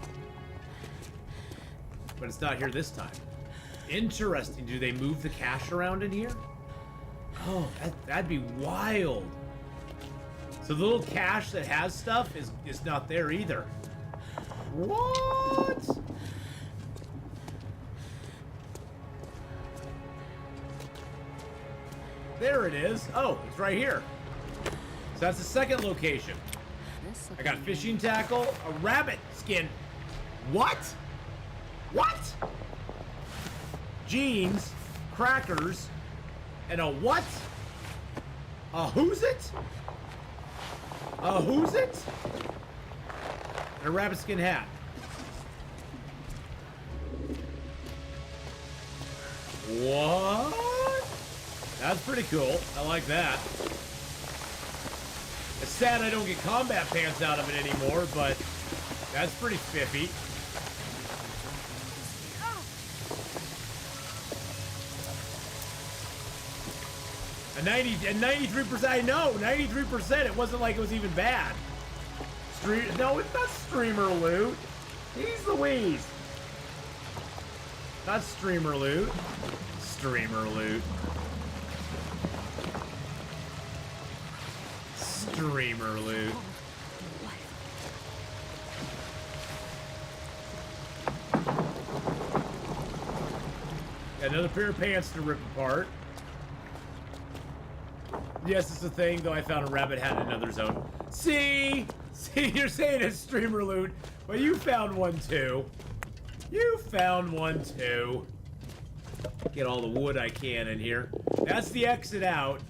But it's not here this time. Interesting. Do they move the cache around in here? Oh, that'd be wild. So the little cache that has stuff is not there either. What? There it is. Oh, it's right here. So that's the second location. This I got fishing tackle, a rabbit skin. What? What? Jeans, crackers, and a what? A who's it? A who's it? And a rabbit skin hat. What? That's pretty cool. I like that. It's sad I don't get combat pants out of it anymore, but that's pretty spiffy. A 93%, I know, 93%. It wasn't like it was even bad. No, it's not streamer loot. Jeez Louise. Not streamer loot. Streamer loot. Streamer loot. Another pair of pants to rip apart. Yes, it's a thing, though I found a rabbit hat in another zone. See? See, you're saying it's streamer loot, but you found one too. You found one too. Get all the wood I can in here. That's the exit out.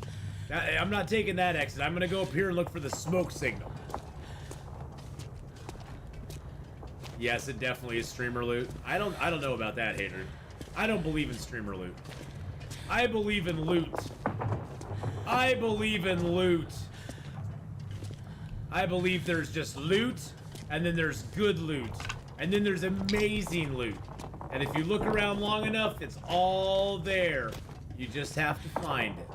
I'm not taking that exit. I'm gonna go up here and look for the smoke signal. Yes, it definitely is streamer loot. I don't know about that, hater. I don't believe in streamer loot. I believe in loot. I believe in loot. I believe there's just loot, and then there's good loot, and then there's amazing loot. And if you look around long enough, it's all there. You just have to find it.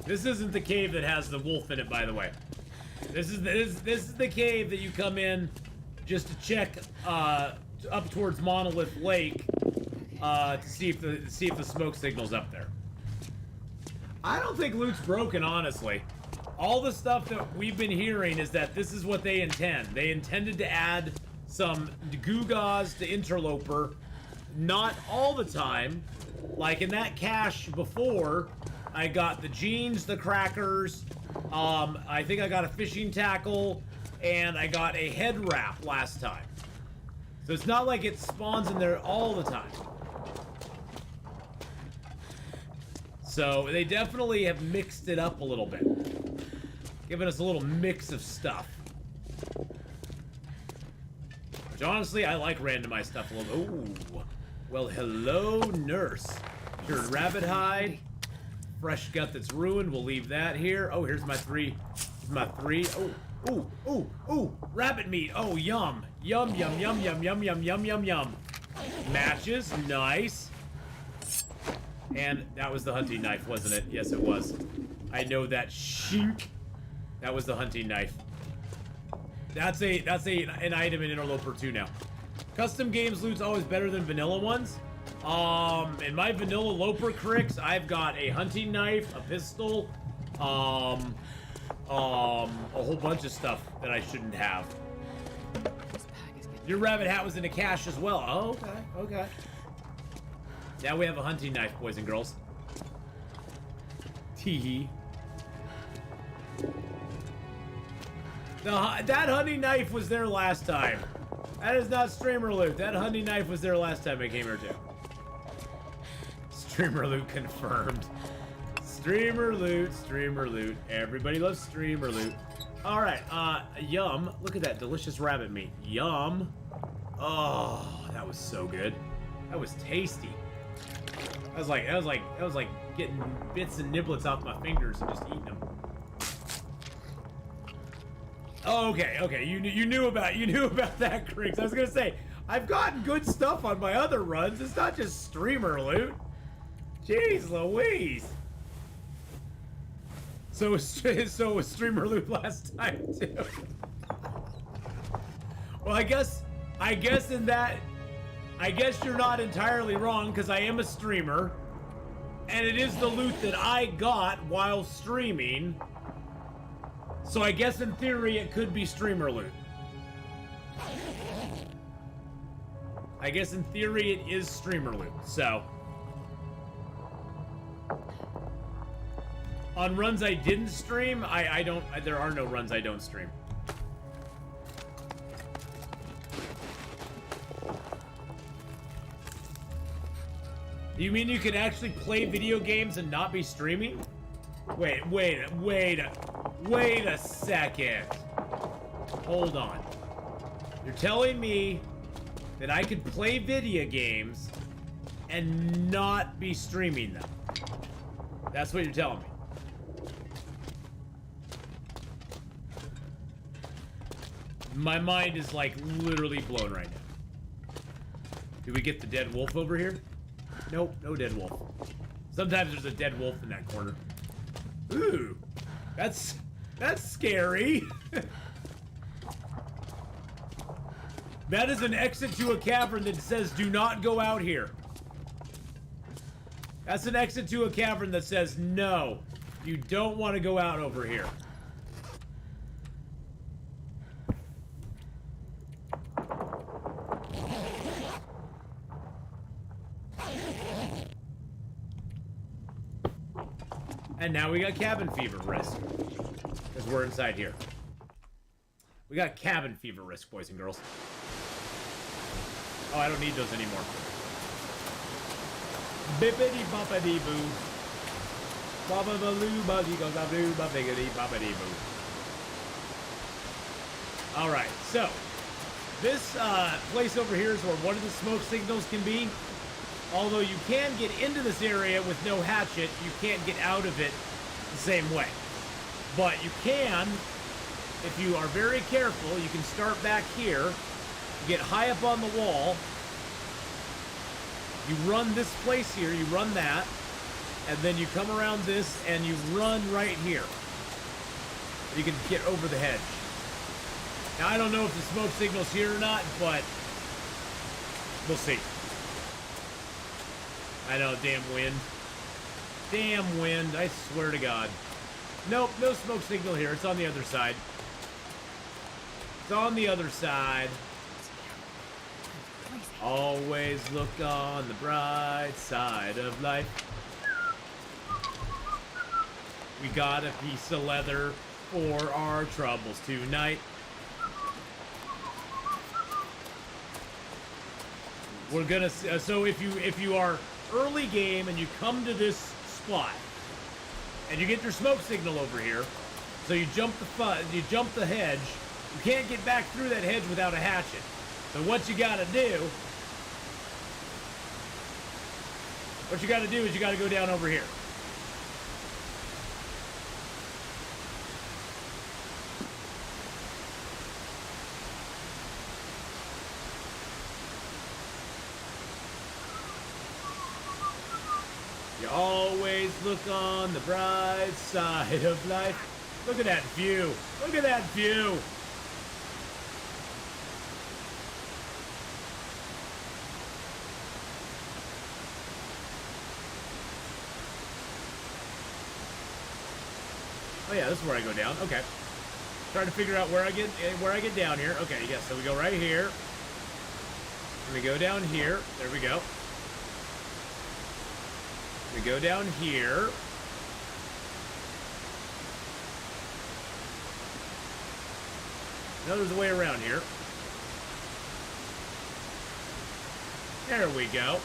This isn't the cave that has the wolf in it, by the way. This is the cave that you come in just to check up towards Monolith Lake to see if the smoke signal's up there. I don't think loot's broken, honestly. All the stuff that we've been hearing is that this is what they intend. They intended to add some Gugas to Interloper, not all the time. Like in that cache before, I got the jeans, the crackers, I think I got a fishing tackle, and I got a head wrap last time. So it's not like it spawns in there all the time. So they definitely have mixed it up a little bit. Giving us a little mix of stuff. Which honestly, I like randomized stuff a little. Ooh. Well, hello, nurse. Cured rabbit hide. Fresh gut that's ruined. We'll leave that here. Oh, here's my three. Oh, ooh, ooh, ooh. Rabbit meat. Oh, yum. Yum, yum, yum, yum, yum, yum, yum, yum, yum. Matches. Nice. And that was the hunting knife, wasn't it? Yes, it was. I know that shink. That was the hunting knife. That's an item in Interloper 2 now. Custom games loot's always better than vanilla ones. In my vanilla Loper cricks, I've got a hunting knife, a pistol, a whole bunch of stuff that I shouldn't have. Your rabbit hat was in a cache as well. Oh, okay, okay. Now we have a hunting knife, boys and girls. Tee-hee. That hunting knife was there last time. That is not streamer loot. That hunting knife was there last time I came here too. Streamer loot confirmed. Streamer loot, streamer loot. Everybody loves streamer loot. All right, yum. Look at that delicious rabbit meat. Yum. Oh, that was so good. That was tasty. That was like getting bits and niblets off my fingers and just eating them. Oh, okay, okay. You knew about that, Griggs. I was gonna say, I've gotten good stuff on my other runs. It's not just streamer loot. Jeez Louise. So was streamer loot last time too. Well, I guess you're not entirely wrong because I am a streamer. And it is the loot that I got while streaming. So I guess in theory it could be streamer loot. I guess in theory it is streamer loot, so. On runs I didn't stream, I don't, there are no runs I don't stream. You mean you can actually play video games and not be streaming? Wait a second. Hold on. You're telling me that I could play video games and not be streaming them? That's what you're telling me. My mind is like literally blown right now. Did we get the dead wolf over here? Nope, no dead wolf. Sometimes there's a dead wolf in that corner. Ooh, that's scary. That is an exit to a cavern that says do not go out here. That's an exit to a cavern that says no, you don't want to go out over here. And now we got cabin fever risk. Because we're inside here. We got cabin fever risk, boys and girls. Oh, I don't need those anymore. Bippity boppity boo. Baba baloo buddy goes a blue biggity boppity boo. Alright, so this place over here is where one of the smoke signals can be. Although you can get into this area with no hatchet, you can't get out of it the same way. But you can, if you are very careful, you can start back here, get high up on the wall, you run this place here, you run that, and then you come around this and you run right here. You can get over the hedge. Now I don't know if the smoke signal's here or not, but we'll see. I know, damn wind. Damn wind, I swear to God. Nope, no smoke signal here. It's on the other side. It's on the other side. Always look on the bright side of life. We got a piece of leather for our troubles tonight. We're gonna, so if you are early game and you come to this spot and you get your smoke signal over here, so you jump the hedge, you can't get back through that hedge without a hatchet. So what you gotta do is you gotta go down over here. Always look on the bright side of life. Look at that view. Look at that view. Oh yeah, this is where I go down. Okay. Trying to figure out where I get down here. Okay, yes, so we go right here. And we go down here. There we go. We go down here. No, there's a way around here. There we go.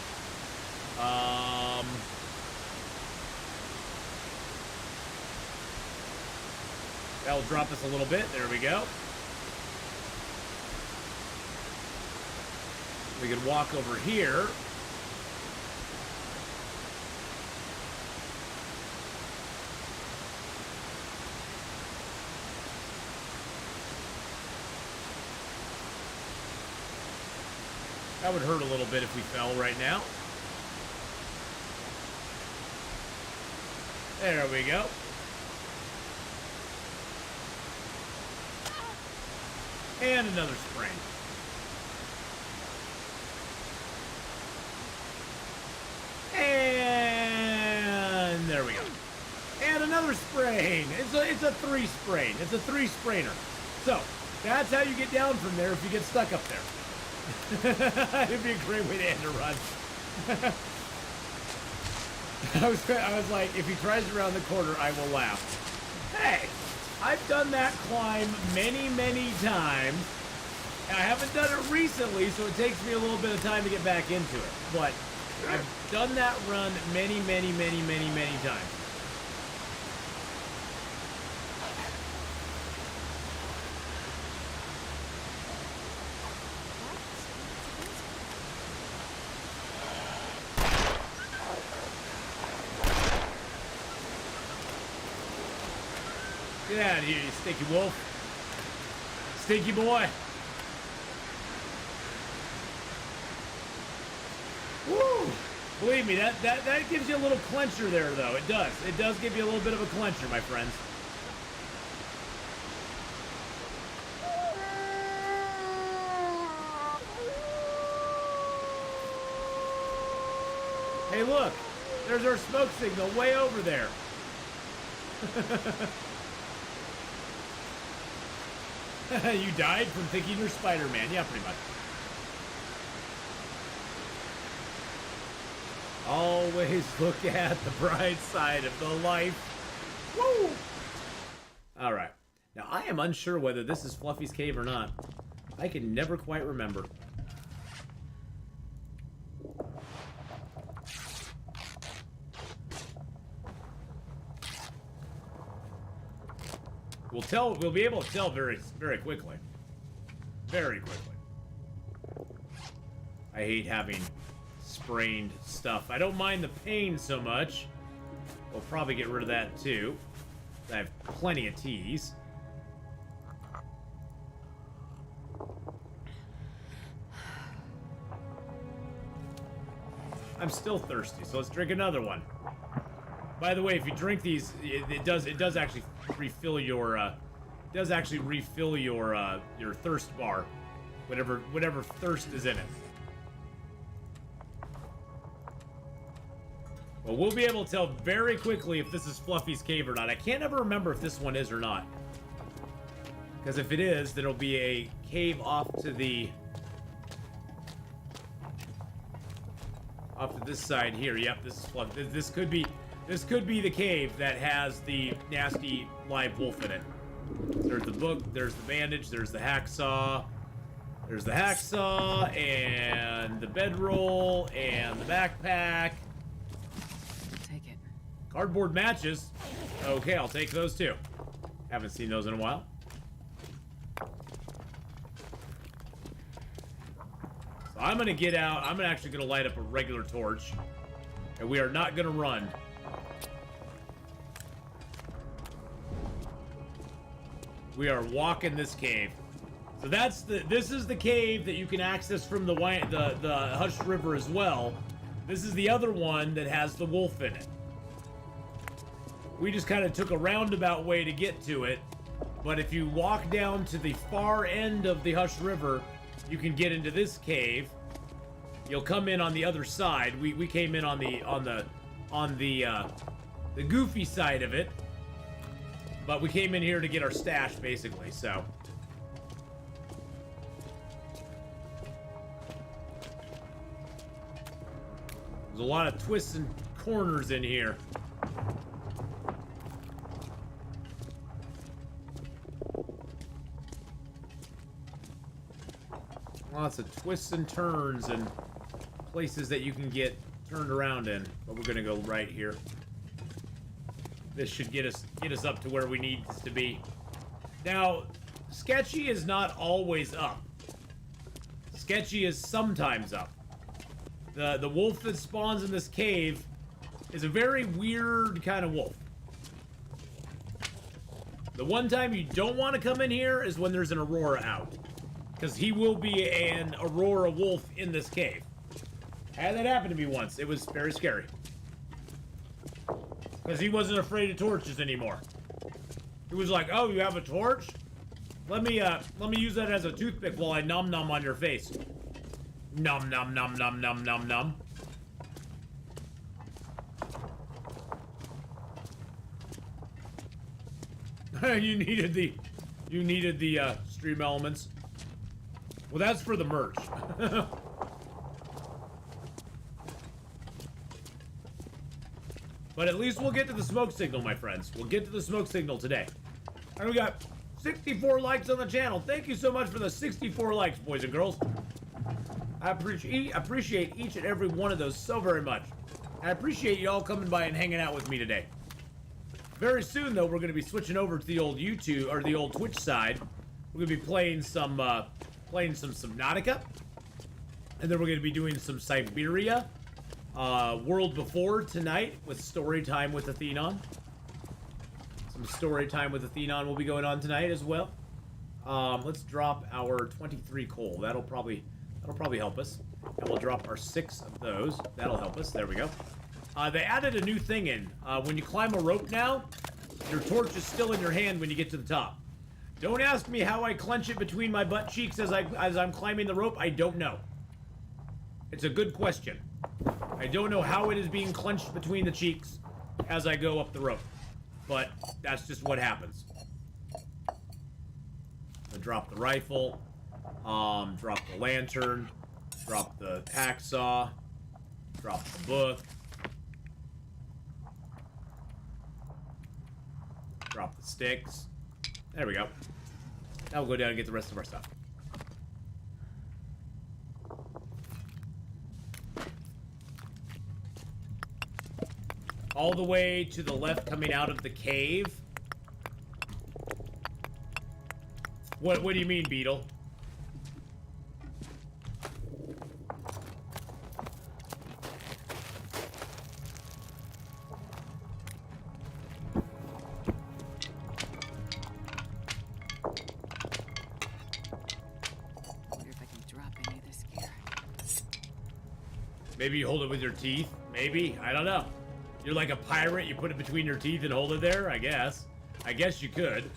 That'll drop us a little bit. There we go. We can walk over here. That would hurt a little bit if we fell right now. There we go. And another spring. And sprain. It's a 3 sprain. It's a 3 sprainer. So that's how you get down from there if you get stuck up there. It'd be a great way to end a run. I was like, if he tries around the corner, I will laugh. Hey, I've done that climb many, many times. I haven't done it recently, so it takes me a little bit of time to get back into it. But I've done that run many, many, many, many, many times. Get out of here, you stinky wolf. Stinky boy. Woo! Believe me, that gives you a little clencher there, though. It does. It does give you a little bit of a clencher, my friends. Hey, look. There's our smoke signal way over there. You died from thinking you're Spider-Man. Yeah, pretty much. Always look at the bright side of the life. Woo! Alright. Now, I am unsure whether this is Fluffy's cave or not. I can never quite remember. We'll be able to tell very, very quickly. Very quickly. I hate having sprained stuff. I don't mind the pain so much. We'll probably get rid of that too. I have plenty of teas. I'm still thirsty, so let's drink another one. By the way, if you drink these, it does actually refill your your thirst bar, whatever thirst is in it. Well, we'll be able to tell very quickly if this is Fluffy's cave or not. I can't ever remember if this one is or not. Because if it is, then it'll be a cave off to this side here. Yep, this is Fluffy. This could be the cave that has the nasty live wolf in it. There's the book, there's the bandage, there's the hacksaw. There's the hacksaw, and the bedroll, and the backpack. Take it. Cardboard matches. Okay, I'll take those too. Haven't seen those in a while. So I'm gonna get out. I'm actually gonna light up a regular torch. And we are not gonna run. We are walking this cave. So this is the cave that you can access from the Hush River as well. This is the other one that has the wolf in it. We just kind of took a roundabout way to get to it, but if you walk down to the far end of the Hush River, you can get into this cave. You'll come in on the other side. We came in on the goofy side of it, but we came in here to get our stash basically. So. There's a lot of twists and corners in here. Lots of twists and turns and places that you can get turned around in. But we're gonna go right here. This should get us up to where we need to be. Now, Sketchy is not always up. Sketchy is sometimes up. The wolf that spawns in this cave is a very weird kind of wolf. The one time you don't want to come in here is when there's an Aurora out. Because he will be an Aurora wolf in this cave. I had that happen to me once. It was very scary. Because he wasn't afraid of torches anymore. He was like, oh, you have a torch? Let me use that as a toothpick while I nom nom on your face. Nom nom nom nom nom nom nom. You needed the stream elements. Well, that's for the merch. But at least we'll get to the smoke signal, my friends. We'll get to the smoke signal today. And we got 64 likes on the channel. Thank you so much for the 64 likes, boys and girls. I appreciate each and every one of those so very much. I appreciate you all coming by and hanging out with me today. Very soon, though, we're going to be switching over to the old YouTube, or the old Twitch side. We're going to be playing some Subnautica. And then we're going to be doing some Siberia. World Before tonight with story time with Atheenon. Some story time with Atheenon will be going on tonight as well. Let's drop our 23 coal. That'll probably help us. And we'll drop our 6 of those. That'll help us. There we go. They added a new thing in. When you climb a rope now, your torch is still in your hand when you get to the top. Don't ask me how I clench it between my butt cheeks as I'm climbing the rope. I don't know. It's a good question. I don't know how it is being clenched between the cheeks as I go up the rope. But that's just what happens. I drop the rifle. Drop the lantern. Drop the hacksaw. Drop the book. Drop the sticks. There we go. Now we'll go down and get the rest of our stuff. All the way to the left coming out of the cave. What do you mean, Beetle? Wonder if I can drop any of this gear. Maybe you hold it with your teeth? Maybe? I don't know. You're like a pirate, you put it between your teeth and hold it there? I guess. I guess you could.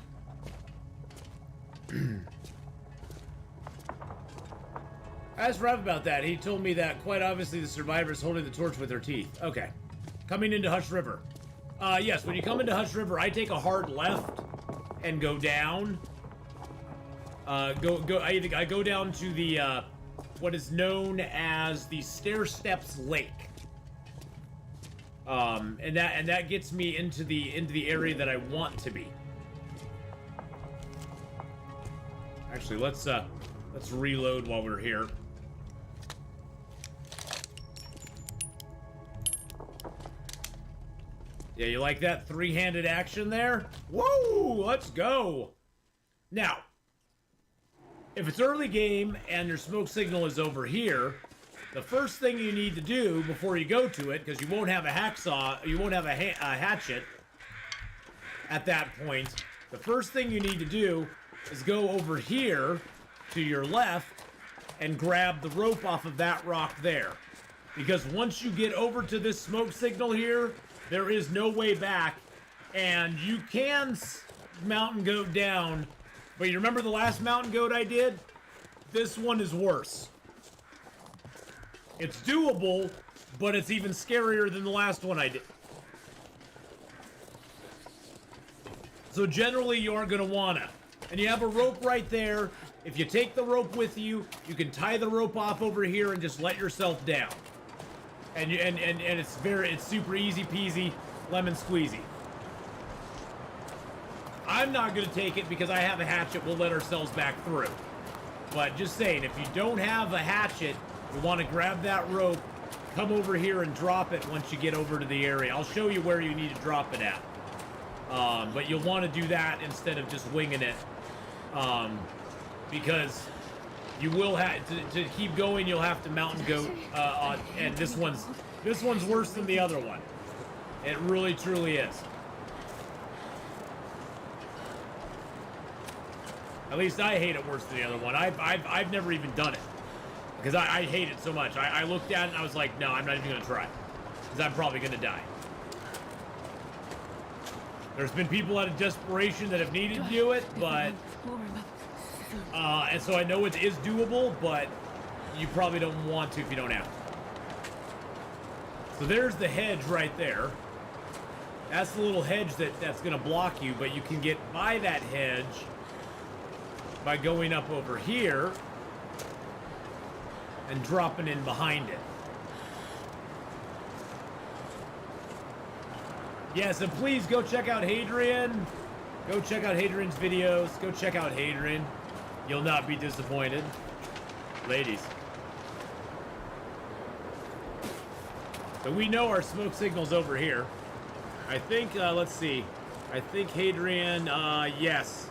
I asked Rev about that. He told me that quite obviously the survivor's holding the torch with their teeth. Okay. Coming into Hush River. Yes, when you come into Hush River, I take a hard left and go down. I go down to the, what is known as the Stair Steps Lake. And that gets me into the area that I want to be. Actually, let's reload while we're here. Yeah, you like that three-handed action there? Whoa, let's go. Now, if it's early game and your smoke signal is over here, the first thing you need to do before you go to it, because you won't have a hacksaw, you won't have a hatchet at that point, the first thing you need to do is go over here to your left and grab the rope off of that rock there. Because once you get over to this smoke signal here, there is no way back, and you can mountain goat down, but you remember the last mountain goat I did? This one is worse. It's doable, but it's even scarier than the last one I did. So generally, you aren't going to wanna. And you have a rope right there. If you take the rope with you, you can tie the rope off over here and just let yourself down. And it's super easy peasy, lemon squeezy. I'm not going to take it because I have a hatchet. We'll let ourselves back through. But just saying, if you don't have a hatchet, you want to grab that rope, come over here and drop it once you get over to the area. I'll show you where you need to drop it at. But you'll want to do that instead of just winging it. Because you will have to keep going. You'll have to mountain goat on, and this one's worse than the other one. It really truly is. At least I hate it worse than the other one. I've never even done it because I hate it so much. I looked at it and I was like, no, I'm not even gonna try because I'm probably gonna die. There's been people out of desperation that have needed to do it, but and so I know it is doable, but you probably don't want to if you don't have to. So there's the hedge right there. That's the little hedge that's gonna block you, but you can get by that hedge by going up over here and dropping in behind it. Yes, and please go check out Hadrian. Go check out Hadrian's videos. Go check out Hadrian. You'll not be disappointed. Ladies. So we know our smoke signal's over here. I think, let's see. I think Hadrian, yes.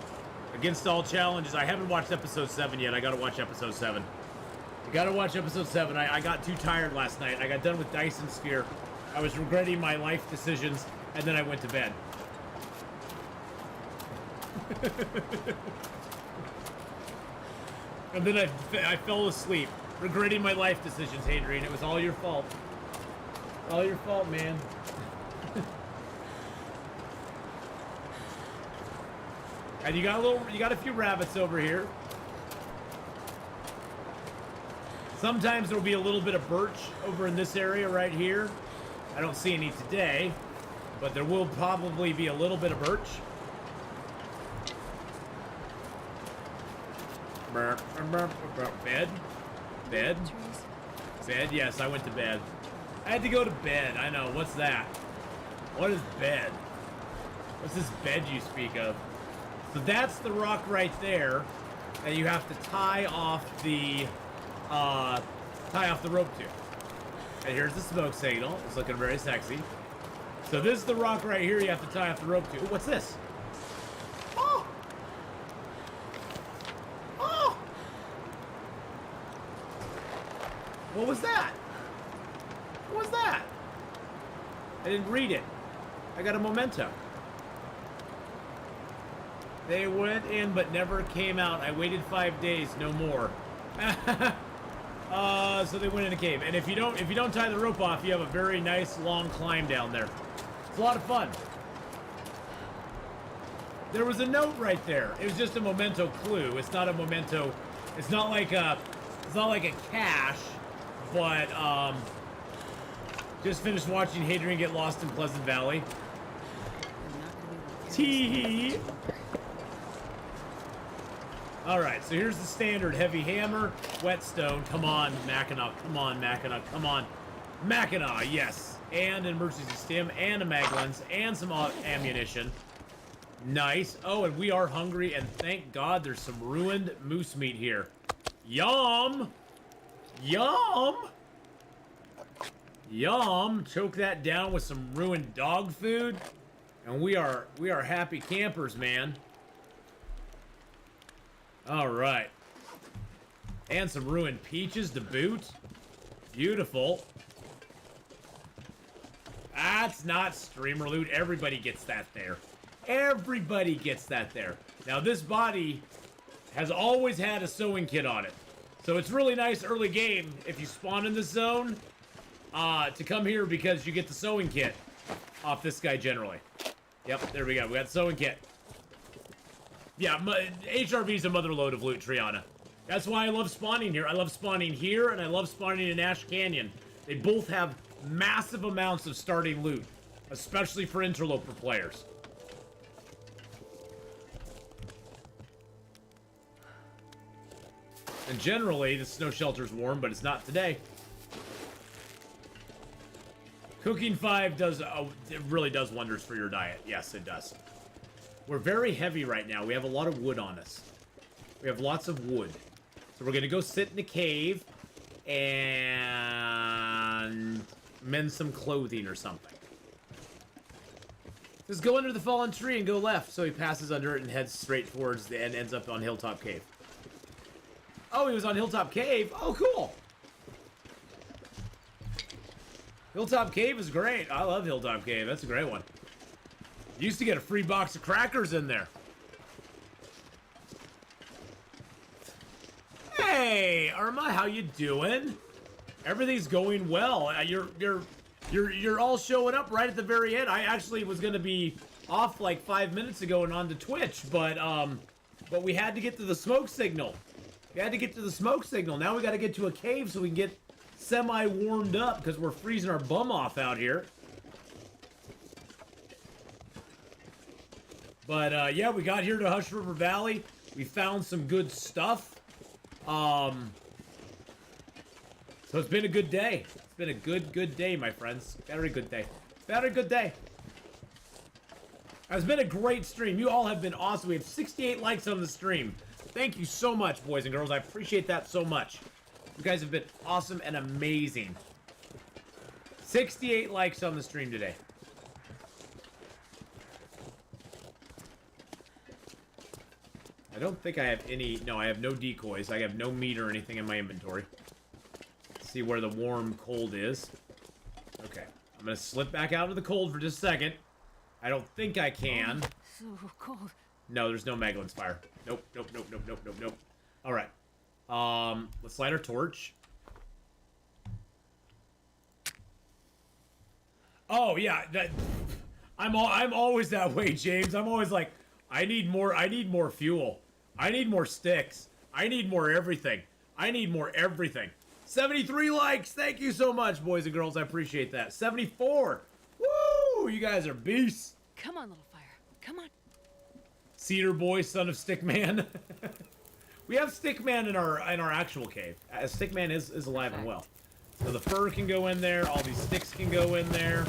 Against all challenges. I haven't watched episode 7 yet. I gotta watch episode 7. I gotta watch episode 7. I got too tired last night. I got done with Dyson Sphere. I was regretting my life decisions, and then I went to bed. And then I fell asleep, regretting my life decisions, Hadrian. It was all your fault. All your fault, man. And you got a few rabbits over here. Sometimes there'll be a little bit of birch over in this area right here. I don't see any today, but there will probably be a little bit of birch. Bed? Bed? Bed? Yes, I went to bed. I had to go to bed. I know. What's that? What is bed? What's this bed you speak of? So that's the rock right there that you have to tie off the rope to. And here's the smoke signal. It's looking very sexy. So this is the rock right here you have to tie off the rope to. Ooh, what's this? Oh! Oh! What was that? What was that? I didn't read it. I got a memento. They went in but never came out. I waited 5 days, no more. So they went in a cave. And if you don't tie the rope off, you have a very nice long climb down there. It's a lot of fun. There was a note right there. It was just a memento clue. It's not a memento. It's not like a cache, but just finished watching Hadrian get lost in Pleasant Valley. Tee. All right, so here's the standard heavy hammer, whetstone. Come on, Mackinac. Come on, Mackinac. Come on, Mackinac. Yes, and an emergency stim, and a mag lens, and some ammunition. Nice. Oh, and we are hungry, and thank God there's some ruined moose meat here. Yum, yum, yum. Choke that down with some ruined dog food, and we are happy campers, man. All right. And some ruined peaches to boot. Beautiful. That's not streamer loot. Everybody gets that there. Everybody gets that there. Now, this body has always had a sewing kit on it. So it's really nice early game if you spawn in this zone to come here because you get the sewing kit off this guy generally. Yep, there we go. We got the sewing kit. Yeah, HRV's a mother load of loot, Triana. That's why I love spawning here. I love spawning here, and I love spawning in Ash Canyon. They both have massive amounts of starting loot, especially for interloper players. And generally, the snow shelter's warm, but it's not today. Cooking 5 does, it really does wonders for your diet. Yes, it does. We're very heavy right now. We have a lot of wood on us. We have lots of wood. So we're going to go sit in a cave and mend some clothing or something. Just go under the fallen tree and go left. So he passes under it and heads straight towards the end, ends up on Hilltop Cave. Oh, he was on Hilltop Cave? Oh, cool. Hilltop Cave is great. I love Hilltop Cave. That's a great one. Used to get a free box of crackers in there. Hey, Irma, how you doing? Everything's going well. You're all showing up right at the very end. I actually was gonna be off like 5 minutes ago and on to Twitch, but we had to get to the smoke signal. We had to get to the smoke signal. Now we got to get to a cave so we can get semi warmed up because we're freezing our bum off out here. But yeah, we got here to Hush River Valley. We found some good stuff. So it's been a good day. It's been a good day, my friends. Very good day. Very good day. It's been a great stream. You all have been awesome. We have 68 likes on the stream. Thank you so much, boys and girls. I appreciate that so much. You guys have been awesome and amazing. 68 likes on the stream today. I don't think I have any... No, I have no decoys. I have no meat or anything in my inventory. Let's see where the warm cold is. Okay. I'm going to slip back out of the cold for just a second. I don't think I can. So cold. No, there's no Maglin's fire. Nope, nope, nope, nope, nope, nope, nope. Alright. Let's light our torch. Oh, yeah. I'm always that way, James. I'm always like, I need more fuel. I need more sticks. I need more everything. I need more everything. 73 likes. Thank you so much, boys and girls. I appreciate that. 74. Woo! You guys are beasts. Come on, little fire. Come on. Cedar boy, son of Stickman. We have Stickman in our actual cave. Stickman is alive and well. So the fur can go in there. All these sticks can go in there.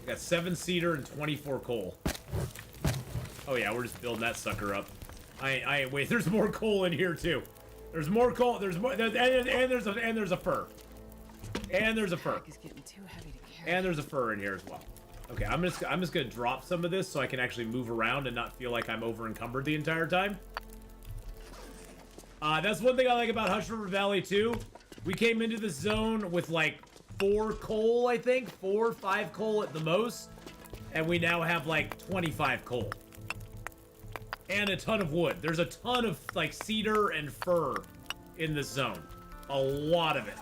We got 7 cedar and 24 coal. Oh yeah, we're just building that sucker up. I ain't wait. There's more coal in here too. There's more coal. There's more. And there's a fur. And there's a fur. It's getting too heavy to carry. And there's a fur in here as well. Okay, I'm just gonna drop some of this so I can actually move around and not feel like I'm over encumbered the entire time. That's one thing I like about Hush River Valley too. We came into this zone with like 4 coal, I think, 4 or 5 coal at the most, and we now have like 25 coal and a ton of wood. There's a ton of like cedar and fir in this zone, a lot of it.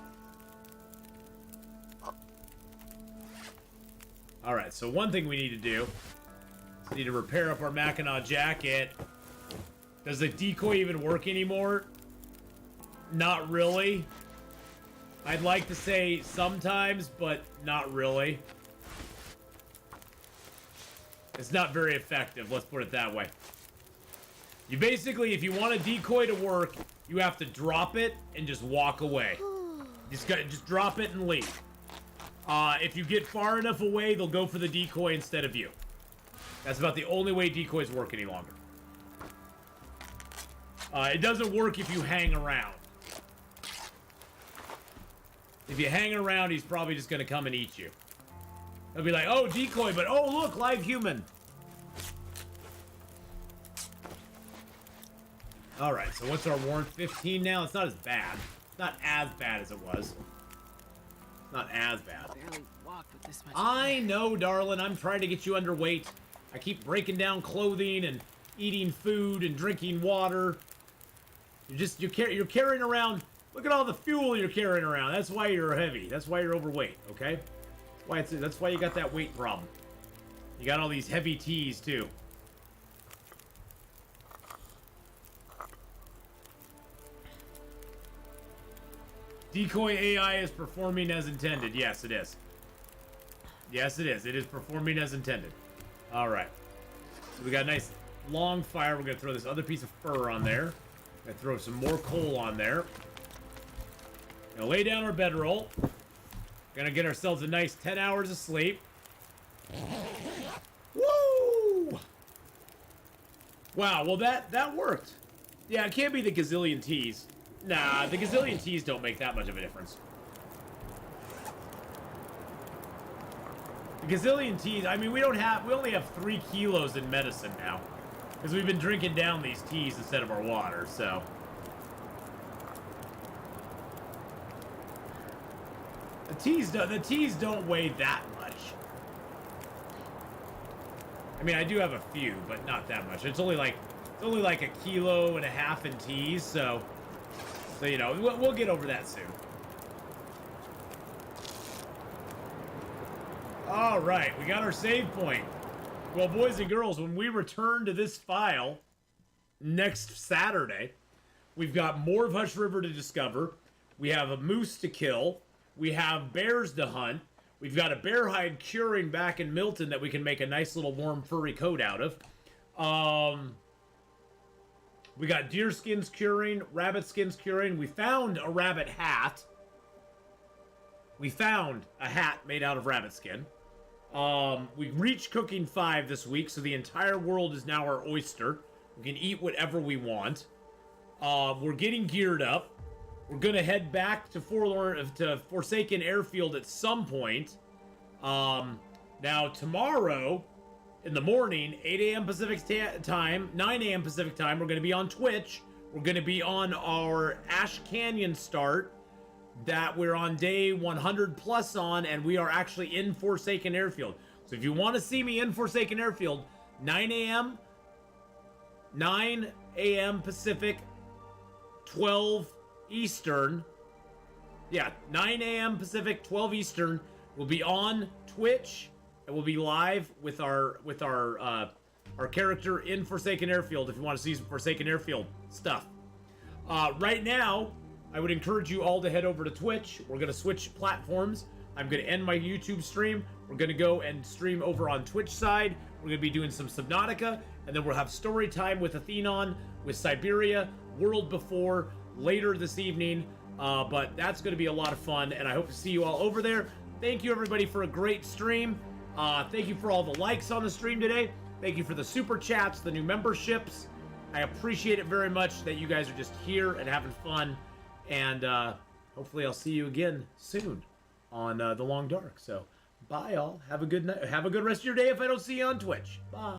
All right, so one thing we need to do is we need to repair up our Mackinac jacket. Does the decoy even work anymore? Not really. I'd like to say sometimes, but not really. It's not very effective, let's put it that way. You basically, if you want a decoy to work, you have to drop it and just walk away. Just drop it and leave. If you get far enough away, they'll go for the decoy instead of you. That's about the only way decoys work any longer. It doesn't work if you hang around. If you hang around, he's probably just gonna come and eat you. He'll be like, oh, decoy, but oh, look, live human. Alright, so what's our warrant? 15 now? It's not as bad. It's not as bad as it was. Not as bad. Barely walk with this much. I know, darling. I'm trying to get you underweight. I keep breaking down clothing and eating food and drinking water. You're carrying around. Look at all the fuel you're carrying around. That's why you're heavy. That's why you're overweight. Okay. That's why you got that weight problem. You got all these heavy teas too. Decoy AI is performing as intended. Yes, it is. Yes, it is. It is performing as intended. All right. So we got a nice long fire. We're going to throw this other piece of fur on there. Going to throw some more coal on there. Going to lay down our bedroll. Going to get ourselves a nice 10 hours of sleep. Woo! Wow, well that worked. Yeah, it can't be the gazillion T's. Nah, the gazillion T's don't make that much of a difference. The gazillion T's, I mean, we only have 3 kilos in medicine now. Because we've been drinking down these teas instead of our water, so. The teas don't weigh that much. I mean, I do have a few, but not that much. It's only like a kilo and a half in teas, so you know, we'll get over that soon. All right, we got our save point. Well, boys and girls, when we return to this file next Saturday, we've got more of Hush River to discover. We have a moose to kill. We have bears to hunt. We've got a bear hide curing back in Milton that we can make a nice little warm furry coat out of. We got deer skins curing, rabbit skins curing. We found a rabbit hat. We found a hat made out of rabbit skin. We reached cooking 5 this week, so the entire world is now our oyster. We can eat whatever we want. We're getting geared up. We're gonna head back to Forsaken Airfield at some point. Now tomorrow, in the morning, 8 a.m. Pacific time, 9 a.m. Pacific time, we're gonna be on Twitch. We're gonna be on our Ash Canyon start that we're on day 100 plus on, and we are actually in Forsaken Airfield. So if you want to see me in Forsaken Airfield, 9 a.m. Pacific, 12 Eastern. Yeah, 9 a.m. Pacific, 12 Eastern. We'll be on Twitch, and we'll be live with our character in Forsaken Airfield. If you want to see some Forsaken Airfield stuff, right now, I would encourage you all to head over to Twitch. We're gonna switch platforms. I'm gonna end my YouTube stream. We're gonna go and stream over on Twitch side. We're gonna be doing some Subnautica, and then we'll have story time with Atheenon, with Siberia, World Before, later this evening. But that's gonna be a lot of fun, and I hope to see you all over there. Thank you everybody for a great stream. Thank you for all the likes on the stream today. Thank you for the super chats, the new memberships. I appreciate it very much that you guys are just here and having fun. And hopefully I'll see you again soon on The Long Dark. So bye all. Have a good night. Have a good rest of your day if I don't see you on Twitch. Bye.